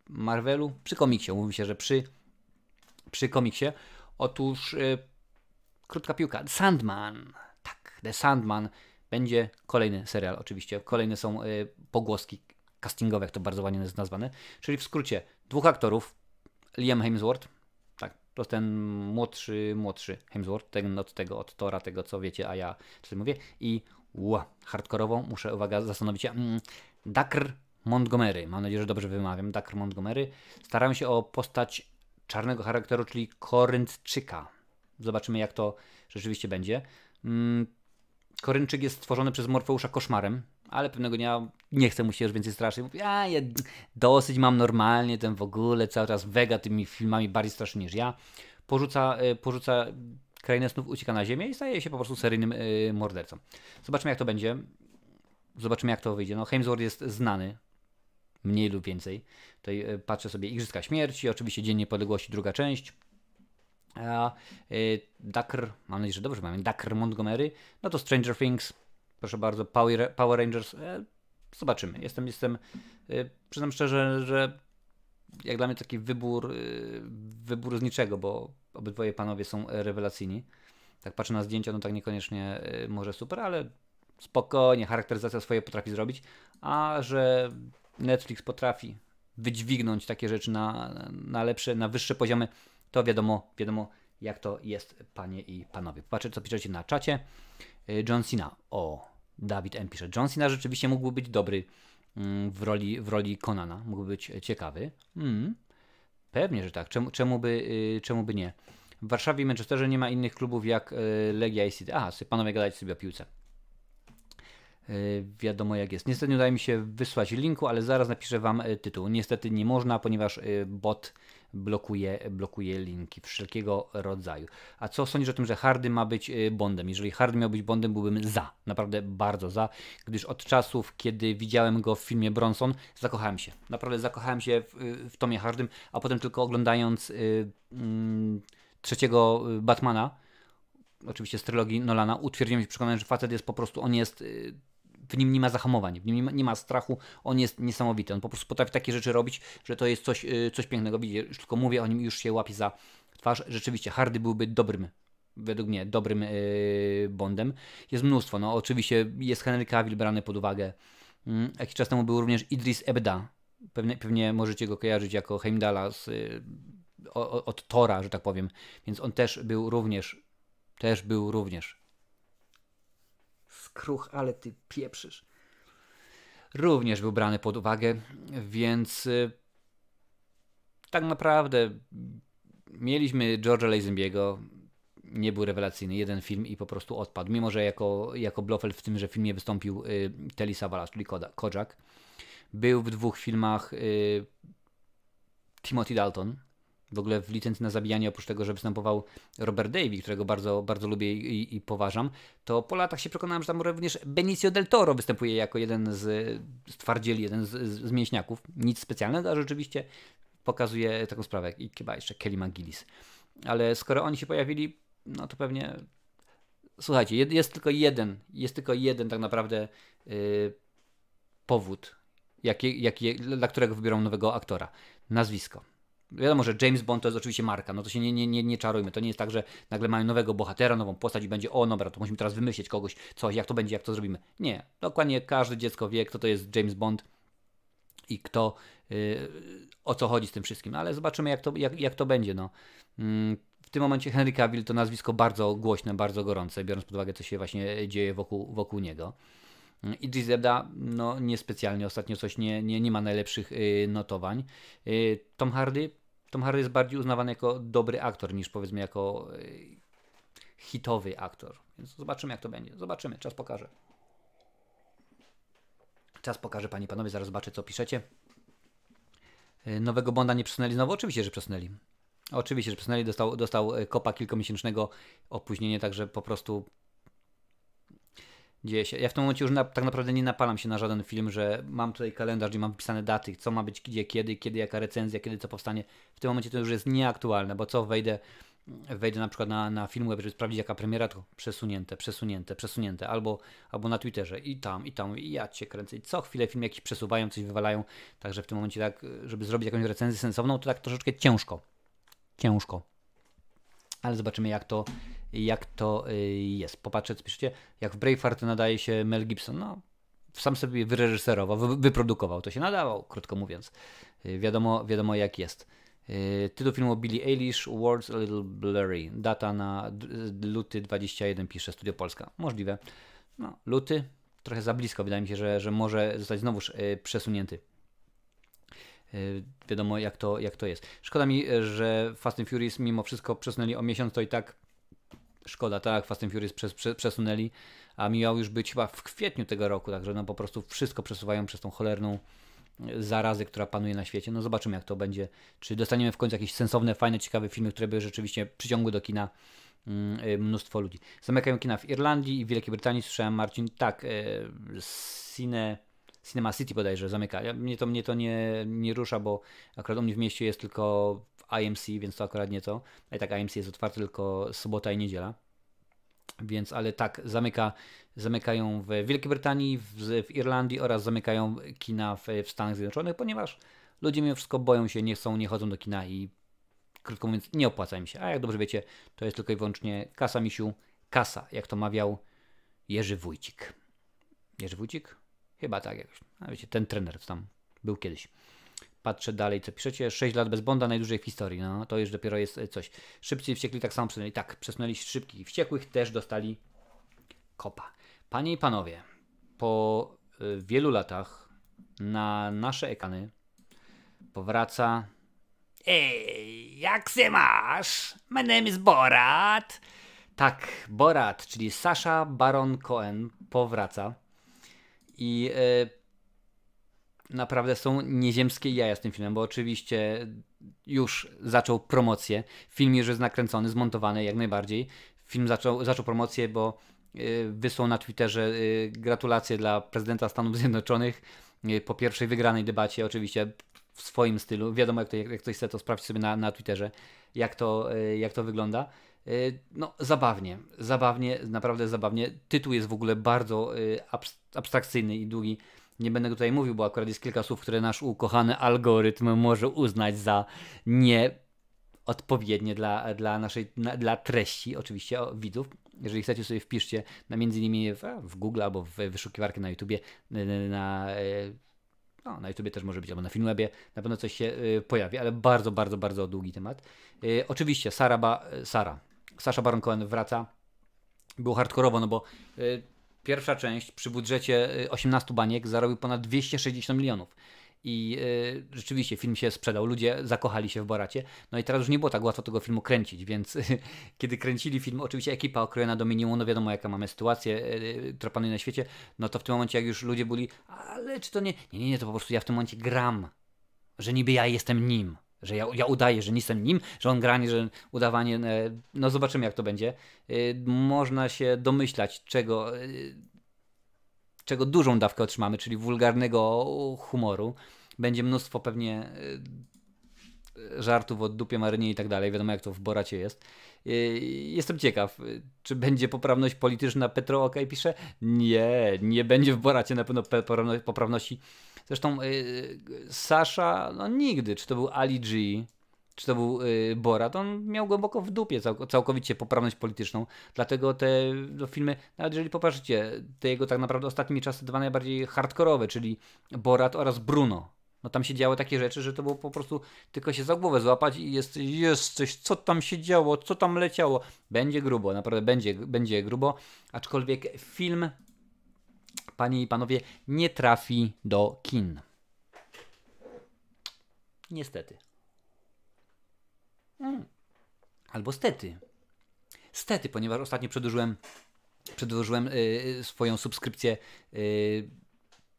Marvelu, przy komiksie. Mówi się, że przy komiksie. Otóż krótka piłka. Sandman. Tak, The Sandman. Będzie kolejny serial oczywiście. Kolejne są pogłoski castingowe, jak to bardzo ładnie jest nazwane. Czyli w skrócie 2 aktorów. Liam Hemsworth. Tak, to jest ten młodszy Hemsworth. Ten od Thora, tego co wiecie, a ja tutaj mówię. I hardkorowo muszę, uwaga, zastanowić się. Dacre Montgomery. Mam nadzieję, że dobrze wymawiam. Dacre Montgomery. Staramy się o postać czarnego charakteru, czyli Koryntczyka. Zobaczymy, jak to rzeczywiście będzie. Koryntczyk jest stworzony przez Morfeusza koszmarem, ale pewnego dnia nie chce mu się już więcej straszyć. Mówi, ja dosyć mam normalnie, ten w ogóle cały czas wega tymi filmami bardziej straszny niż ja. Porzuca krainę snów, ucieka na ziemię i staje się po prostu seryjnym mordercą. Zobaczymy, jak to będzie. Zobaczymy, jak to wyjdzie. No, Hemsworth jest znany, mniej lub więcej. Tutaj patrzę sobie Igrzyska Śmierci, oczywiście Dzień Niepodległości, druga część. Dacre, mam nadzieję, że dobrze mamy, Dacre Montgomery, no to Stranger Things, proszę bardzo, Power Rangers, zobaczymy. Przyznam szczerze, że jak dla mnie taki wybór z niczego, bo obydwoje panowie są rewelacyjni. Tak patrzę na zdjęcia, no tak niekoniecznie może super, ale spokojnie, charakteryzacja swoje potrafi zrobić, a że Netflix potrafi wydźwignąć takie rzeczy na lepsze, na wyższe poziomy, to wiadomo jak to jest, panie i panowie. Patrzę, co piszecie na czacie. John Cena. Dawid M. pisze. John Cena rzeczywiście mógłby być dobry w roli Conana. Mógłby być ciekawy. Pewnie, że tak. Czemu by nie? W Warszawie i Manchesterze nie ma innych klubów jak Legia i City. Panowie gadajcie sobie o piłce. Wiadomo jak jest. Niestety nie udaje mi się wysłać linku, ale zaraz napiszę wam tytuł. Niestety nie można, ponieważ bot blokuje linki wszelkiego rodzaju. A co sądzisz o tym, że Hardy ma być Bondem? Jeżeli Hardy miał być Bondem, byłbym za. Naprawdę bardzo za. Gdyż od czasów, kiedy widziałem go w filmie Bronson, zakochałem się. Naprawdę zakochałem się w Tomie Hardym, a potem tylko oglądając trzeciego Batmana, oczywiście z trylogii Nolana, utwierdziłem się przekonany, że facet jest po prostu, on jest, w nim nie ma zahamowań, w nim nie ma strachu, on jest niesamowity, on po prostu potrafi takie rzeczy robić, że to jest coś pięknego. Widzicie, już tylko mówię o nim i już się łapie za twarz. Rzeczywiście Hardy byłby według mnie dobrym Bondem. Jest mnóstwo, no oczywiście jest Henry Cavill brany pod uwagę. Jakiś czas temu był również Idris Elba. Pewnie możecie go kojarzyć jako Heimdalla od Thora, że tak powiem, więc on też był również. Skruch, ale ty pieprzysz. Również był brany pod uwagę, więc tak naprawdę mieliśmy George'a Lazenby'ego, nie był rewelacyjny, jeden film i po prostu odpadł. Mimo że jako Blofeld w tymże filmie wystąpił Telly Savalas, czyli Kojak. Był w 2 filmach Timothy Dalton. W ogóle w Licencji na zabijanie, oprócz tego, że występował Robert Davi, którego bardzo, bardzo lubię i poważam, to po latach się przekonałem, że tam również Benicio del Toro występuje jako jeden z twardzieli, jeden z mięśniaków. Nic specjalnego, a rzeczywiście pokazuje taką sprawę. I chyba jeszcze Kelly McGillis. Ale skoro oni się pojawili, no to pewnie... Słuchajcie, jest tylko jeden tak naprawdę powód, dla którego wybiorą nowego aktora. Nazwisko. Wiadomo, że James Bond to jest oczywiście marka, no to się nie czarujmy. To nie jest tak, że nagle mają nowego bohatera, nową postać i będzie, dobra, to musimy teraz wymyślić kogoś, coś, jak to będzie, jak to zrobimy. Nie, dokładnie każde dziecko wie, kto to jest James Bond i o co chodzi z tym wszystkim. Ale zobaczymy, jak to będzie. No. W tym momencie Henry Cavill to nazwisko bardzo głośne, bardzo gorące, biorąc pod uwagę, co się właśnie dzieje wokół niego. Idris Elba, no niespecjalnie, ostatnio coś nie ma najlepszych notowań. Tom Hardy jest bardziej uznawany jako dobry aktor niż powiedzmy jako hitowy aktor. Więc zobaczymy jak to będzie. Zobaczymy, czas pokaże. Czas pokaże, panie i panowie, zaraz zobaczę co piszecie. Nowego Bonda nie przesunęli znowu? Oczywiście, że przesunęli. Oczywiście, że przesunęli, dostał kopa kilkumiesięcznego opóźnienie, także po prostu dzieje się. Ja w tym momencie już tak naprawdę nie napalam się na żaden film, że mam tutaj kalendarz, gdzie mam wpisane daty, co ma być gdzie, kiedy jaka recenzja, kiedy co powstanie. W tym momencie to już jest nieaktualne, bo co wejdę na przykład na Filmweb, żeby sprawdzić jaka premiera, to przesunięte, albo na Twitterze i tam, i ja cię kręcę. I co chwilę film jakiś przesuwają, coś wywalają, także w tym momencie tak, żeby zrobić jakąś recenzję sensowną, to tak troszeczkę ciężko. Ale zobaczymy jak to jest. Popatrzę, co piszecie. Jak w Braveheart nadaje się Mel Gibson. No, sam sobie wyreżyserował, wyprodukował. To się nadawał, krótko mówiąc. Wiadomo jak jest. Tytuł filmu Billie Eilish, Words a Little Blurry. Data na luty 21 pisze Studio Polska. Możliwe. No, luty trochę za blisko. Wydaje mi się, że może zostać znowuż przesunięty. Wiadomo jak to jest. Szkoda mi, że Fast and Furious mimo wszystko przesunęli o miesiąc, to i tak szkoda, tak, Fast and Furious przesunęli, a miał już być chyba w kwietniu tego roku, także no po prostu wszystko przesuwają przez tą cholerną zarazę, która panuje na świecie. No zobaczymy jak to będzie, czy dostaniemy w końcu jakieś sensowne, fajne, ciekawe filmy, które by rzeczywiście przyciągły do kina mnóstwo ludzi. Zamykają kina w Irlandii i w Wielkiej Brytanii, słyszałem Marcin, tak, Cinema City bodajże zamyka. Mnie to nie rusza, bo akurat u mnie w mieście jest tylko IMC, więc to akurat nie to. A i tak IMC jest otwarty tylko sobota i niedziela. Więc, ale tak, zamykają w Wielkiej Brytanii, w Irlandii oraz zamykają kina w Stanach Zjednoczonych, ponieważ ludzie mimo wszystko boją się, nie chcą, nie chodzą do kina i krótko mówiąc nie opłaca im się. A jak dobrze wiecie, to jest tylko i wyłącznie kasa, misiu, kasa, jak to mawiał Jerzy Wójcik. Jerzy Wójcik? Chyba tak jakoś. A wiecie, ten trener, co tam był kiedyś. Patrzę dalej, co piszecie. 6 lat bez Bonda, najdłużej w historii. No, to już dopiero jest coś. Szybcy i wściekli tak samo przesunęli. Tak, przesunęli szybkich i wściekłych, też dostali kopa. Panie i panowie, po wielu latach na nasze ekrany powraca... Ej, jak się masz? My name is Borat. Tak, Borat, czyli Sacha Baron Cohen powraca. I naprawdę są nieziemskie jaja z tym filmem, bo oczywiście już zaczął promocję. Film już jest nakręcony, zmontowany jak najbardziej. Film zaczął promocję, bo wysłał na Twitterze gratulacje dla prezydenta Stanów Zjednoczonych po pierwszej wygranej debacie, oczywiście w swoim stylu. Wiadomo, jak ktoś chce, to sprawdź sobie na Twitterze, jak to wygląda. No, zabawnie, naprawdę zabawnie. Tytuł jest w ogóle bardzo abstrakcyjny i długi. Nie będę go tutaj mówił, bo akurat jest kilka słów, które nasz ukochany algorytm może uznać za nieodpowiednie dla treści, oczywiście widzów. Jeżeli chcecie, sobie wpiszcie między innymi w Google albo w wyszukiwarkę na YouTubie, na YouTubie też może być, albo na Filmwebie, na pewno coś się pojawi, ale bardzo, bardzo, bardzo długi temat. Oczywiście Sacha Baron Cohen wraca. Było hardkorowo, no bo pierwsza część przy budżecie 18 baniek zarobił ponad 260 milionów. I rzeczywiście film się sprzedał, ludzie zakochali się w Boracie. No i teraz już nie było tak łatwo tego filmu kręcić, więc kiedy kręcili film, oczywiście ekipa okrojona do minimum, no wiadomo jaka mamy sytuację, która panuje na świecie, no to w tym momencie jak już ludzie byli, ale czy to nie, to po prostu ja w tym momencie gram, że niby ja jestem nim. Że ja udaję, że nie jestem nim, że on gra, że udawanie, no zobaczymy jak to będzie. Można się domyślać, czego dużą dawkę otrzymamy, czyli wulgarnego humoru. Będzie mnóstwo pewnie żartów o dupie Marynie i tak dalej. Wiadomo jak to w Boracie jest. Jestem ciekaw, czy będzie poprawność polityczna. Petro OK pisze? Nie będzie w Boracie na pewno poprawności. Zresztą Sasha, no nigdy, czy to był Ali G, czy to był Borat, on miał głęboko w dupie całkowicie poprawność polityczną. Dlatego te filmy, nawet jeżeli popatrzycie, te jego tak naprawdę ostatnimi czasy dwa najbardziej hardkorowe, czyli Borat oraz Bruno. No tam się działy takie rzeczy, że to było po prostu tylko się za głowę złapać i jesteś, co tam się działo, co tam leciało. Będzie grubo, naprawdę będzie grubo, aczkolwiek film, panie i panowie, nie trafi do kin. Niestety. Albo stety. Stety, ponieważ ostatnio przedłużyłem swoją subskrypcję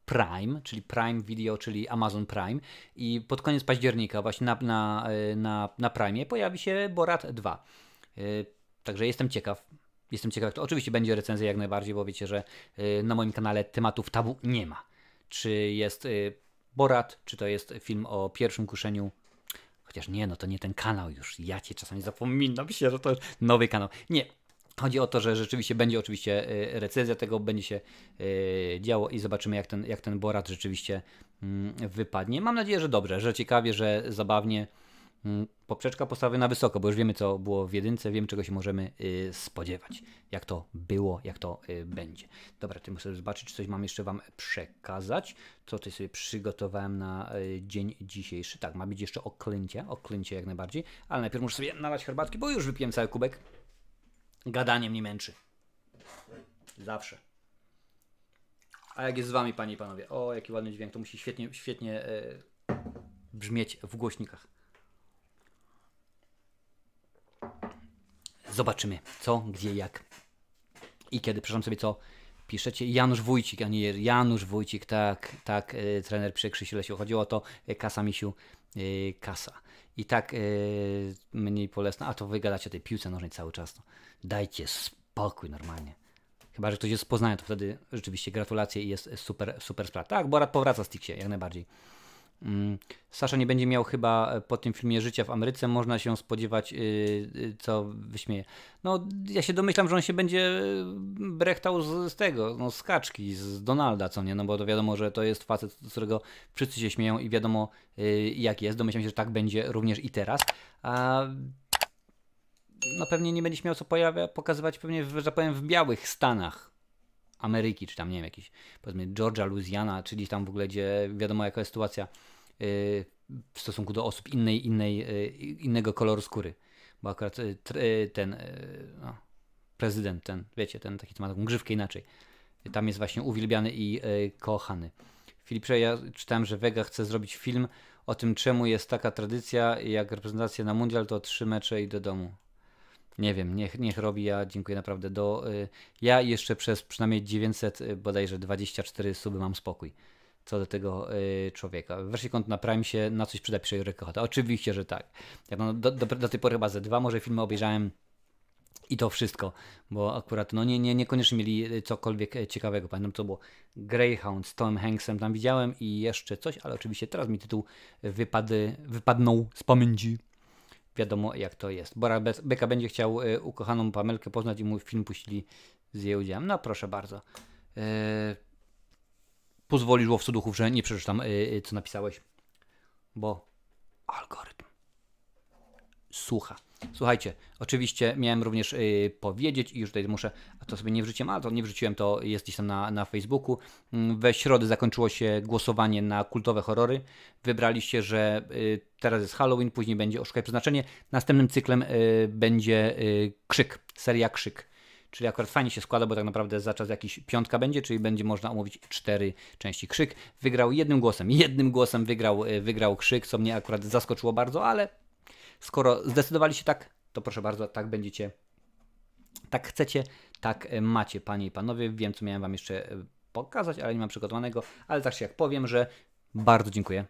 Prime, czyli Prime Video, czyli Amazon Prime i pod koniec października właśnie na Prime pojawi się Borat 2. Także jestem ciekaw. To oczywiście będzie recenzja jak najbardziej, bo wiecie, że na moim kanale tematów tabu nie ma. Czy jest Borat, czy to jest film o pierwszym kuszeniu. Chociaż nie, no to nie ten kanał już. Ja cię czasami zapominam się, że to jest nowy kanał. Nie. Chodzi o to, że rzeczywiście będzie recenzja tego, będzie się działo i zobaczymy jak ten Borat rzeczywiście wypadnie. Mam nadzieję, że dobrze, że ciekawie, że zabawnie. Poprzeczka postawy na wysoko, bo już wiemy co było w jedynce, wiemy czego się możemy spodziewać. Jak to było, jak to będzie. Dobra, ty muszę sobie zobaczyć, czy coś mam jeszcze wam przekazać. Co tutaj sobie przygotowałem na dzień dzisiejszy. Tak, ma być jeszcze o Clincie jak najbardziej, ale najpierw muszę sobie nalać herbatki, bo już wypiłem cały kubek. Gadanie mnie męczy. Zawsze. A jak jest z wami, panie i panowie? O, jaki ładny dźwięk, to musi świetnie brzmieć w głośnikach. Zobaczymy co, gdzie, jak i kiedy. Przepraszam sobie, co piszecie. Janusz Wójcik, a nie Janusz Wójcik, tak, trener przy Krzysiu Lesiu. Chodziło o to, kasa misiu, kasa. I tak mniej bolesna. A to wy gadacie o tej piłce nożnej cały czas. No. Dajcie spokój normalnie. Chyba, że ktoś jest z Poznania, to wtedy rzeczywiście gratulacje i jest super sprawa. Tak, Borat powraca z Tixie, jak najbardziej. Sasza nie będzie miał chyba po tym filmie życia w Ameryce, można się spodziewać, co wyśmieje. No, ja się domyślam, że on się będzie brechtał z tego, no, z kaczki, z Donalda, co nie, no bo to wiadomo, że to jest facet, z którego wszyscy się śmieją i wiadomo jak jest. Domyślam się, że tak będzie również i teraz. A no pewnie nie będzie miał co pokazywać pewnie, że tak powiem, w białych Stanach Ameryki, czy tam, nie wiem, jakiś, powiedzmy, Georgia, Louisiana, czyli tam w ogóle, gdzie wiadomo jaka jest sytuacja w stosunku do osób innego koloru skóry. Bo akurat ten no, prezydent, ten, wiecie, ten taki, co ma taką grzywkę inaczej, tam jest właśnie uwielbiany i kochany. Filipcze, ja czytałem, że Vega chce zrobić film o tym, czemu jest taka tradycja, jak reprezentacja na mundial, to 3 mecze i do domu. Nie wiem, niech robi, ja dziękuję naprawdę. Ja jeszcze przez przynajmniej 900, bodajże 24 suby mam spokój co do tego człowieka. Wersji kont na Prime się na coś przyda, pisze Jurek Kochota. Oczywiście, że tak. Ja no, do tej pory chyba ze 2 może filmy obejrzałem i to wszystko, bo akurat no niekoniecznie mieli cokolwiek ciekawego. Pamiętam, co było Greyhound z Tomem Hanksem tam widziałem i jeszcze coś, ale oczywiście teraz mi tytuł wypadnął z pamięci. Wiadomo jak to jest. Bora Beka będzie chciał ukochaną Pamelkę poznać i mu film puścili z jej udziałem. No proszę bardzo. Pozwolisz, łowcu duchów, że nie przeczytam co napisałeś, bo algorytm słucha. Słuchajcie, oczywiście miałem również powiedzieć i już tutaj muszę, a to sobie nie wrzuciłem, ale to nie wrzuciłem, to jest gdzieś tam na Facebooku. We środę zakończyło się głosowanie na kultowe horrory. Wybraliście, że teraz jest Halloween, później będzie Oszukaj Przeznaczenie. Następnym cyklem będzie Krzyk, seria Krzyk. Czyli akurat fajnie się składa, bo tak naprawdę za czas jakiś 5 będzie, czyli będzie można omówić 4 części. Krzyk wygrał jednym głosem wygrał Krzyk, co mnie akurat zaskoczyło bardzo, ale skoro zdecydowaliście tak, to proszę bardzo, tak będziecie, tak chcecie, tak macie, panie i panowie. Wiem, co miałem wam jeszcze pokazać, ale nie mam przygotowanego, ale tak się jak powiem, że bardzo dziękuję.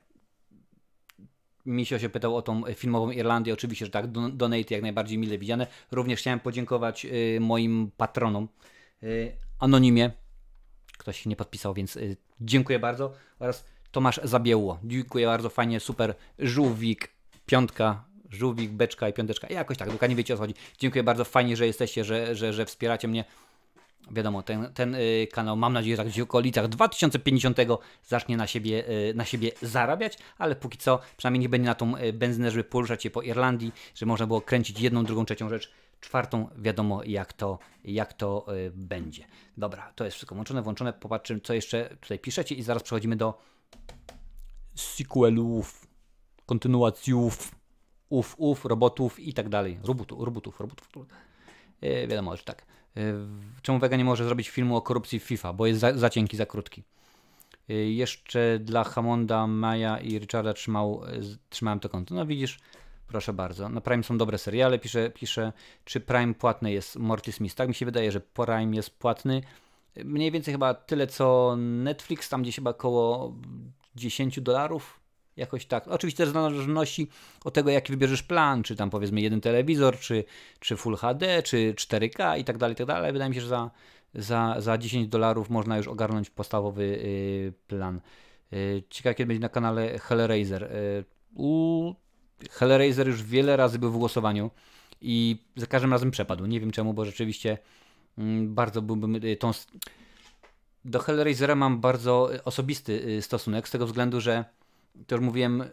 Misio się pytał o tą filmową Irlandię, oczywiście, że tak, donate jak najbardziej mile widziane. Również chciałem podziękować moim patronom, Anonimie, ktoś się nie podpisał, więc dziękuję bardzo, oraz Tomasz Zabiełło, dziękuję bardzo, fajnie, super, Żółwik, 5, Żółwik, Beczka i 5, jakoś tak, dokładnie wiecie o co chodzi. Dziękuję bardzo, fajnie, że jesteście, że wspieracie mnie. Wiadomo, ten kanał, mam nadzieję, że tak w okolicach 2050 zacznie na siebie zarabiać, ale póki co, przynajmniej nie będzie na tą benzynę, żeby poruszać się po Irlandii, żeby można było kręcić jedną, drugą, trzecią rzecz, 4, wiadomo jak to będzie. Dobra, to jest wszystko włączone, popatrzymy co jeszcze tutaj piszecie i zaraz przechodzimy do sequelów, kontynuacjów, robotów i tak dalej. Robotów. Wiadomo, że tak. Czemu Vega nie może zrobić filmu o korupcji w FIFA? Bo jest za cienki, za krótki. Jeszcze dla Hammonda, Maja i Richarda trzymałem to konto. No widzisz, proszę bardzo. Na Prime są dobre seriale. Pisze, czy Prime płatny jest Morty Smith. Tak mi się wydaje, że Prime jest płatny. Mniej więcej chyba tyle co Netflix, tam gdzieś chyba około $10. Jakoś tak. Oczywiście też w zależności od tego, jaki wybierzesz plan, czy tam powiedzmy jeden telewizor, czy Full HD, czy 4K i tak dalej, ale wydaje mi się, że za $10 można już ogarnąć podstawowy plan. Ciekawe, kiedy będzie na kanale Hellraiser. Hellraiser już wiele razy był w głosowaniu i za każdym razem przepadł. Nie wiem czemu, bo rzeczywiście bardzo byłbym do Hellraisera mam bardzo osobisty stosunek, z tego względu, że to już mówiłem,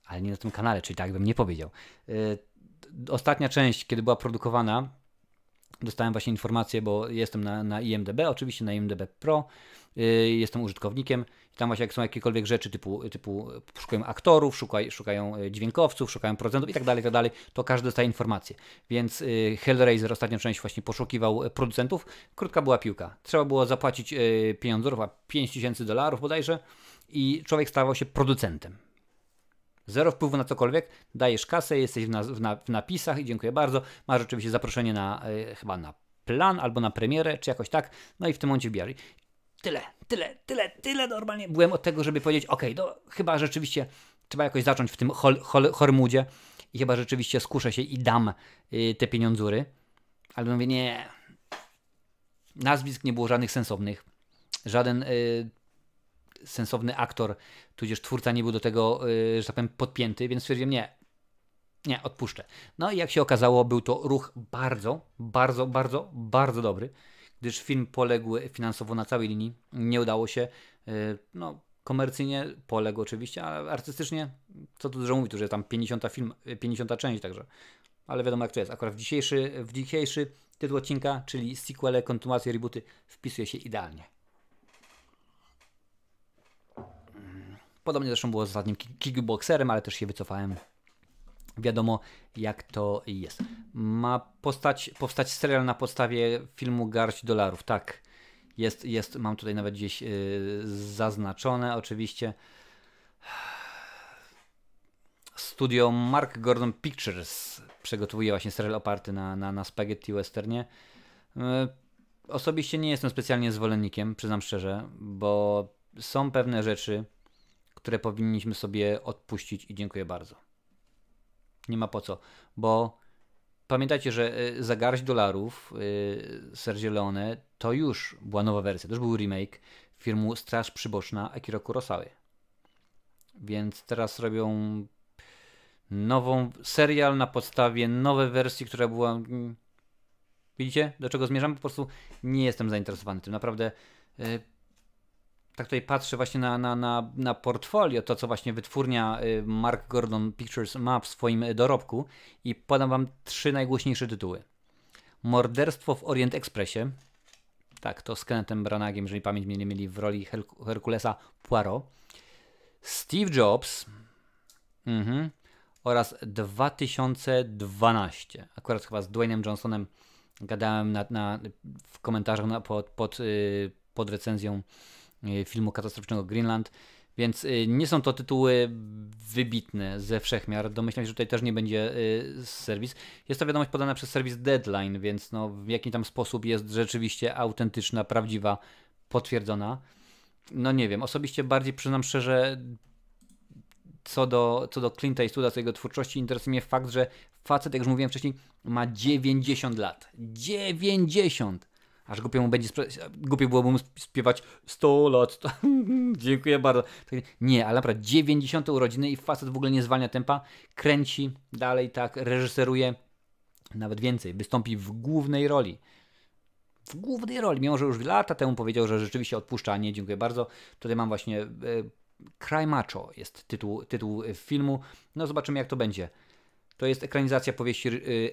ale nie na tym kanale, czyli tak bym nie powiedział. Ostatnia część, kiedy była produkowana, dostałem właśnie informację, bo jestem na IMDb, oczywiście na IMDb Pro, jestem użytkownikiem i tam właśnie jak są jakiekolwiek rzeczy typu szukają aktorów, szukają dźwiękowców, szukają producentów i tak dalej, to każdy dostaje informację. Więc Hellraiser, ostatnia część właśnie poszukiwał producentów, krótka była piłka. Trzeba było zapłacić pieniądzów, a $5000 bodajże, i człowiek stawał się producentem. Zero wpływu na cokolwiek, dajesz kasę, jesteś w napisach i dziękuję bardzo. Masz oczywiście zaproszenie chyba na plan albo na premierę, czy jakoś tak. No i w tym momencie wbijasz. Tyle normalnie. Byłem od tego, żeby powiedzieć, no chyba rzeczywiście trzeba jakoś zacząć w tym Hormudzie i chyba rzeczywiście skuszę się i dam te pieniądzury. Ale mówię, nie. Nazwisk nie było żadnych sensownych. Żaden sensowny aktor, tudzież twórca nie był do tego, że tak powiem, podpięty, więc stwierdziłem, nie, odpuszczę. No i jak się okazało, był to ruch bardzo, bardzo, bardzo, bardzo dobry, gdyż film poległ finansowo na całej linii. Nie udało się, no komercyjnie poległ oczywiście, a artystycznie, co tu dużo mówić, to że tam 50 część, także. Ale wiadomo jak to jest. Akurat w dzisiejszy tytuł odcinka, czyli sequele, kontynuacje, rebooty, wpisuje się idealnie. Podobnie zresztą było z ostatnim Kickboxerem, ale też się wycofałem. Wiadomo jak to jest. Ma powstać serial na podstawie filmu Garść dolarów. Tak, jest, mam tutaj nawet gdzieś zaznaczone oczywiście. Studio Mark Gordon Pictures przygotowuje właśnie serial oparty na spaghetti westernie. Osobiście nie jestem specjalnie zwolennikiem, przyznam szczerze, bo są pewne rzeczy, które powinniśmy sobie odpuścić i dziękuję bardzo. Nie ma po co, bo pamiętajcie, że za garść dolarów Sergio Leone to już była nowa wersja, to już był remake filmu Straż Przyboczna Akira Kurosawy. Więc teraz robią nową serial na podstawie nowej wersji, która była... Widzicie, do czego zmierzam? Po prostu nie jestem zainteresowany tym. Naprawdę tak tutaj patrzę właśnie na portfolio, to co właśnie wytwórnia Mark Gordon Pictures ma w swoim dorobku i podam wam 3 najgłośniejsze tytuły. Morderstwo w Orient Expressie. Tak, to z Kennethem Branaghem, jeżeli pamięć mnie nie myli, w roli Herkulesa Poirot. Steve Jobs. Oraz 2012. Akurat chyba z Dwaynem Johnsonem gadałem w komentarzach pod recenzją filmu katastroficznego Greenland, więc nie są to tytuły wybitne ze wszechmiar. Domyślam się, że tutaj też nie będzie serwis. Jest to wiadomość podana przez serwis Deadline, więc no, w jaki tam sposób jest rzeczywiście autentyczna, prawdziwa, potwierdzona. No nie wiem, osobiście bardziej przyznam szczerze, co do Clint'a Eastwooda, co jego twórczości, interesuje mnie fakt, że facet, jak już mówiłem wcześniej, ma 90 lat. 90! Aż głupio byłoby mu śpiewać 100 lat. Dziękuję bardzo. Nie, ale naprawdę 90 urodziny i facet w ogóle nie zwalnia tempa. Kręci dalej, tak, reżyseruje. Nawet więcej, wystąpi w głównej roli. W głównej roli, mimo że już lata temu powiedział, że rzeczywiście odpuszcza, nie, dziękuję bardzo. Tutaj mam właśnie Cry Macho jest tytuł filmu. No zobaczymy jak to będzie. To jest ekranizacja powieści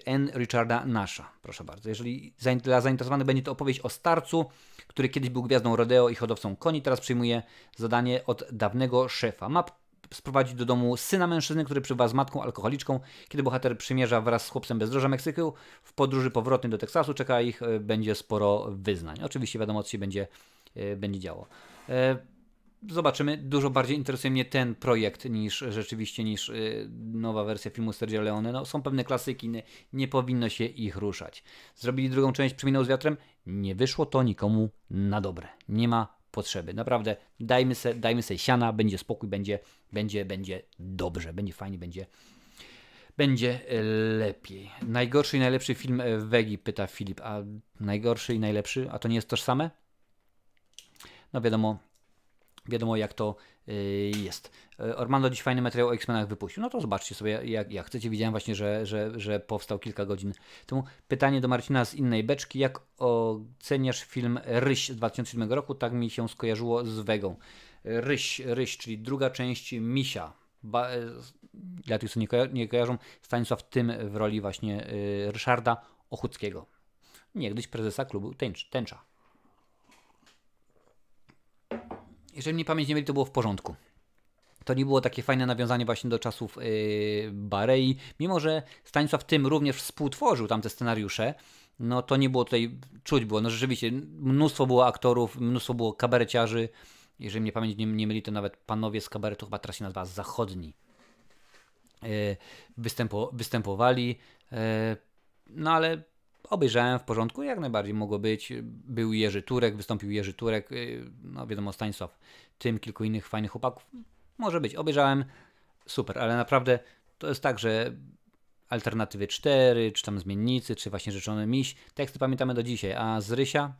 N. Richarda Nasha. Proszę bardzo. Jeżeli dla zainteresowanych będzie to opowieść o starcu, który kiedyś był gwiazdą rodeo i hodowcą koni, teraz przyjmuje zadanie od dawnego szefa. Ma sprowadzić do domu syna mężczyzny, który przybywa z matką alkoholiczką. Kiedy bohater przymierza wraz z chłopcem bezdroża Meksyku, w podróży powrotnej do Teksasu czeka ich, będzie sporo wyznań. Oczywiście wiadomo, co się będzie działo. Zobaczymy. Dużo bardziej interesuje mnie ten projekt niż nowa wersja filmu Sergio Leone. No, są pewne klasyki, nie powinno się ich ruszać. Zrobili drugą część Przyminął z wiatrem. Nie wyszło to nikomu na dobre. Nie ma potrzeby. Naprawdę dajmy se siana, będzie spokój, będzie dobrze, będzie fajnie, będzie lepiej. Najgorszy i najlepszy film Wegi, pyta Filip. A najgorszy i najlepszy? A to nie jest tożsame? No wiadomo jak to jest. Ormando dziś fajny materiał o X-Menach wypuścił. No to zobaczcie sobie jak chcecie. Widziałem właśnie, że powstał kilka godzin temu. Pytanie do Marcina z innej beczki. Jak oceniasz film Ryś z 2007 roku? Tak mi się skojarzyło z Wegą. Ryś, czyli druga część Misia. Dla tych, co nie kojarzą, Stanisław Tym w roli właśnie Ryszarda Ochódzkiego. Niegdyś prezesa klubu Tęcza. Jeżeli mnie pamięć nie myli, to było w porządku. To nie było takie fajne nawiązanie właśnie do czasów Barei. Mimo że Stanisław Tym również współtworzył tamte scenariusze, no to nie było tutaj, czuć było, no rzeczywiście mnóstwo było aktorów, mnóstwo było kabareciarzy. Jeżeli mnie pamięć nie myli, to nawet panowie z kabaretu, chyba teraz się nazywa Zachodni, występowali. No ale obejrzałem w porządku, jak najbardziej mogło być. Był Jerzy Turek, wystąpił Jerzy Turek, no wiadomo Stanisław Tym, kilku innych fajnych chłopaków. Może być, obejrzałem, super, ale naprawdę to jest tak, że Alternatywy 4, czy tam Zmiennicy, czy właśnie Rzeczony Miś, teksty pamiętamy do dzisiaj, a z Rysia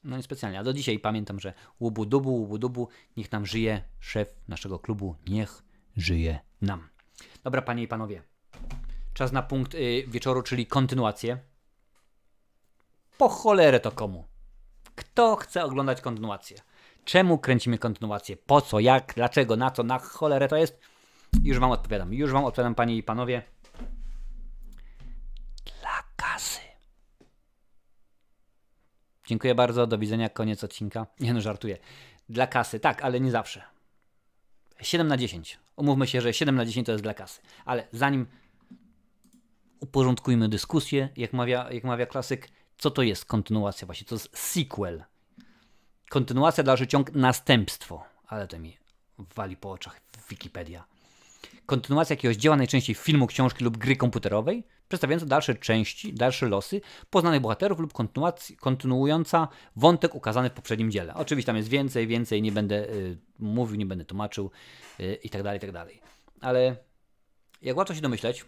No i specjalnie. A do dzisiaj pamiętam, że łubu dubu, niech nam żyje szef naszego klubu, niech żyje nam. Dobra, panie i panowie. Czas na punkt wieczoru, czyli kontynuację. Po cholerę to komu? Kto chce oglądać kontynuację? Czemu kręcimy kontynuację? Po co? Jak? Dlaczego? Na co? Na cholerę to jest? Już wam odpowiadam, panie i panowie. Dla kasy. Dziękuję bardzo, do widzenia, koniec odcinka. Nie no, żartuję. Dla kasy, tak, ale nie zawsze. 7/10. Umówmy się, że 7/10 to jest dla kasy. Ale zanim uporządkujmy dyskusję, jak mawia klasyk, co to jest kontynuacja właśnie? To jest sequel. Kontynuacja, dalszy ciąg, następstwo. Ale to mi wali po oczach Wikipedia. Kontynuacja jakiegoś dzieła, najczęściej filmu, książki lub gry komputerowej, przedstawiająca dalsze części, dalsze losy poznanych bohaterów lub kontynuująca wątek ukazany w poprzednim dziele. Oczywiście tam jest więcej, nie będę mówił, nie będę tłumaczył i tak dalej. Ale jak łatwo się domyśleć,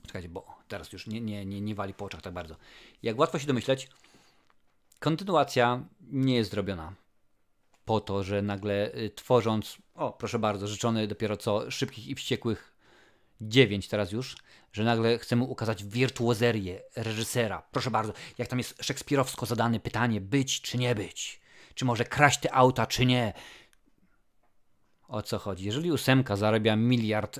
czekajcie, bo teraz już nie wali po oczach tak bardzo. Jak łatwo się domyśleć, kontynuacja nie jest zrobiona po to, że nagle tworząc, proszę bardzo, życzony dopiero co Szybkich i Wściekłych 9 teraz już, że nagle chcemy ukazać wirtuozerię reżysera. Proszę bardzo, jak tam jest szekspirowsko zadane pytanie, być czy nie być? Czy może kraść te auta, czy nie? O co chodzi? Jeżeli 8 zarabia $1 miliard,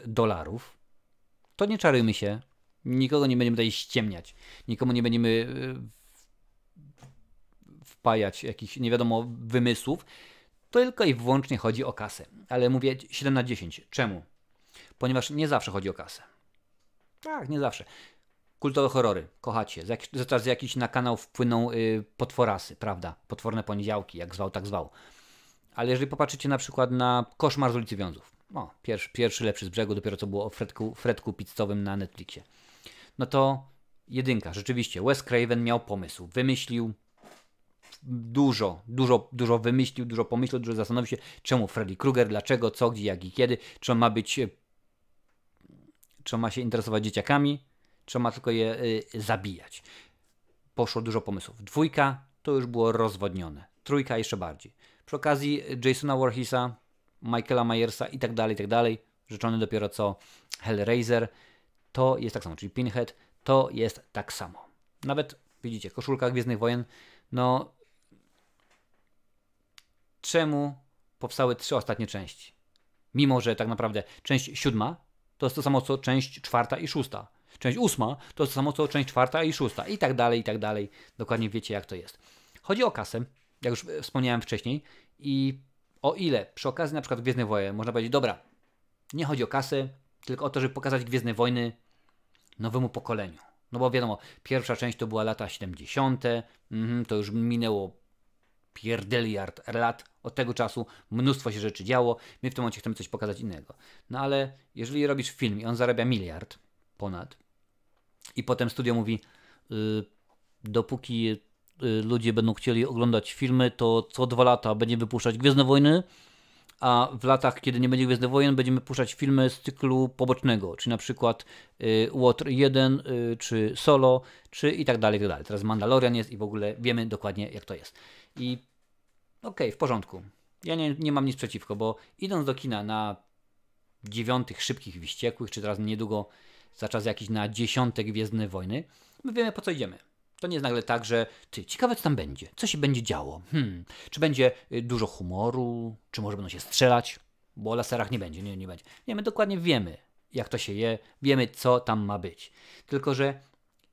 to nie czarujmy się, nikogo nie będziemy tutaj ściemniać, nikomu nie będziemy wpajać jakichś nie wiadomo wymysłów, tylko i wyłącznie chodzi o kasę. Ale mówię 7/10. Czemu? Ponieważ nie zawsze chodzi o kasę. Tak, nie zawsze. Kultowe horrory, kochacie. Z jakiś na kanał wpłyną potworasy, prawda? Potworne poniedziałki, jak zwał, tak zwał. Ale jeżeli popatrzycie na przykład na Koszmar z ulicy Wiązów. Pierwszy lepszy z brzegu, dopiero co było o Fredku pizzowym na Netflixie. No to jedynka, rzeczywiście. Wes Craven miał pomysł. Wymyślił dużo wymyślił, dużo pomyślał, dużo zastanowił się, czemu Freddy Krueger, dlaczego, co, gdzie, jak i kiedy, czy on ma się interesować dzieciakami, czy on ma tylko je zabijać. Poszło dużo pomysłów. 2 to już było rozwodnione. 3 jeszcze bardziej. Przy okazji Jasona Voorheesa, Michaela Myersa i tak dalej, rzeczony dopiero co Hellraiser, to jest tak samo, czyli Pinhead, to jest tak samo. Nawet, widzicie, koszulka Gwiezdnych Wojen, no czemu powstały 3 ostatnie części? Mimo, że tak naprawdę część 7 to jest to samo co część 4 i 6. Część 8 to jest to samo co część 4 i 6. I tak dalej. Dokładnie wiecie jak to jest. Chodzi o kasę, jak już wspomniałem wcześniej. I o ile przy okazji na przykład Gwiezdnych Wojen można powiedzieć, dobra, nie chodzi o kasę, tylko o to, żeby pokazać Gwiezdne Wojny nowemu pokoleniu. No bo wiadomo, pierwsza część to była lata 70. To już minęło pierdeliard lat. Od tego czasu mnóstwo się rzeczy działo. My w tym momencie chcemy coś pokazać innego. No ale jeżeli robisz film i on zarabia $1 miliard ponad i potem studio mówi dopóki ludzie będą chcieli oglądać filmy, to co 2 lata będziemy wypuszczać Gwiezdne Wojny, a w latach, kiedy nie będzie Gwiezdnych Wojen, będziemy puszczać filmy z cyklu pobocznego, czyli na przykład Łotr 1, czy Solo, czy i tak dalej. Teraz Mandalorian jest i w ogóle wiemy dokładnie jak to jest. I okej, w porządku. Ja nie mam nic przeciwko, bo idąc do kina na 9 Szybkich i Wściekłych, czy teraz niedługo za czas jakiś na 10 Gwiezdne Wojny, my wiemy po co idziemy. To nie jest nagle tak, że ciekawe co tam będzie, co się będzie działo. Czy będzie dużo humoru, czy może będą się strzelać, bo o laserach nie będzie, nie będzie. Nie, my dokładnie wiemy jak to się je, wiemy co tam ma być. Tylko, że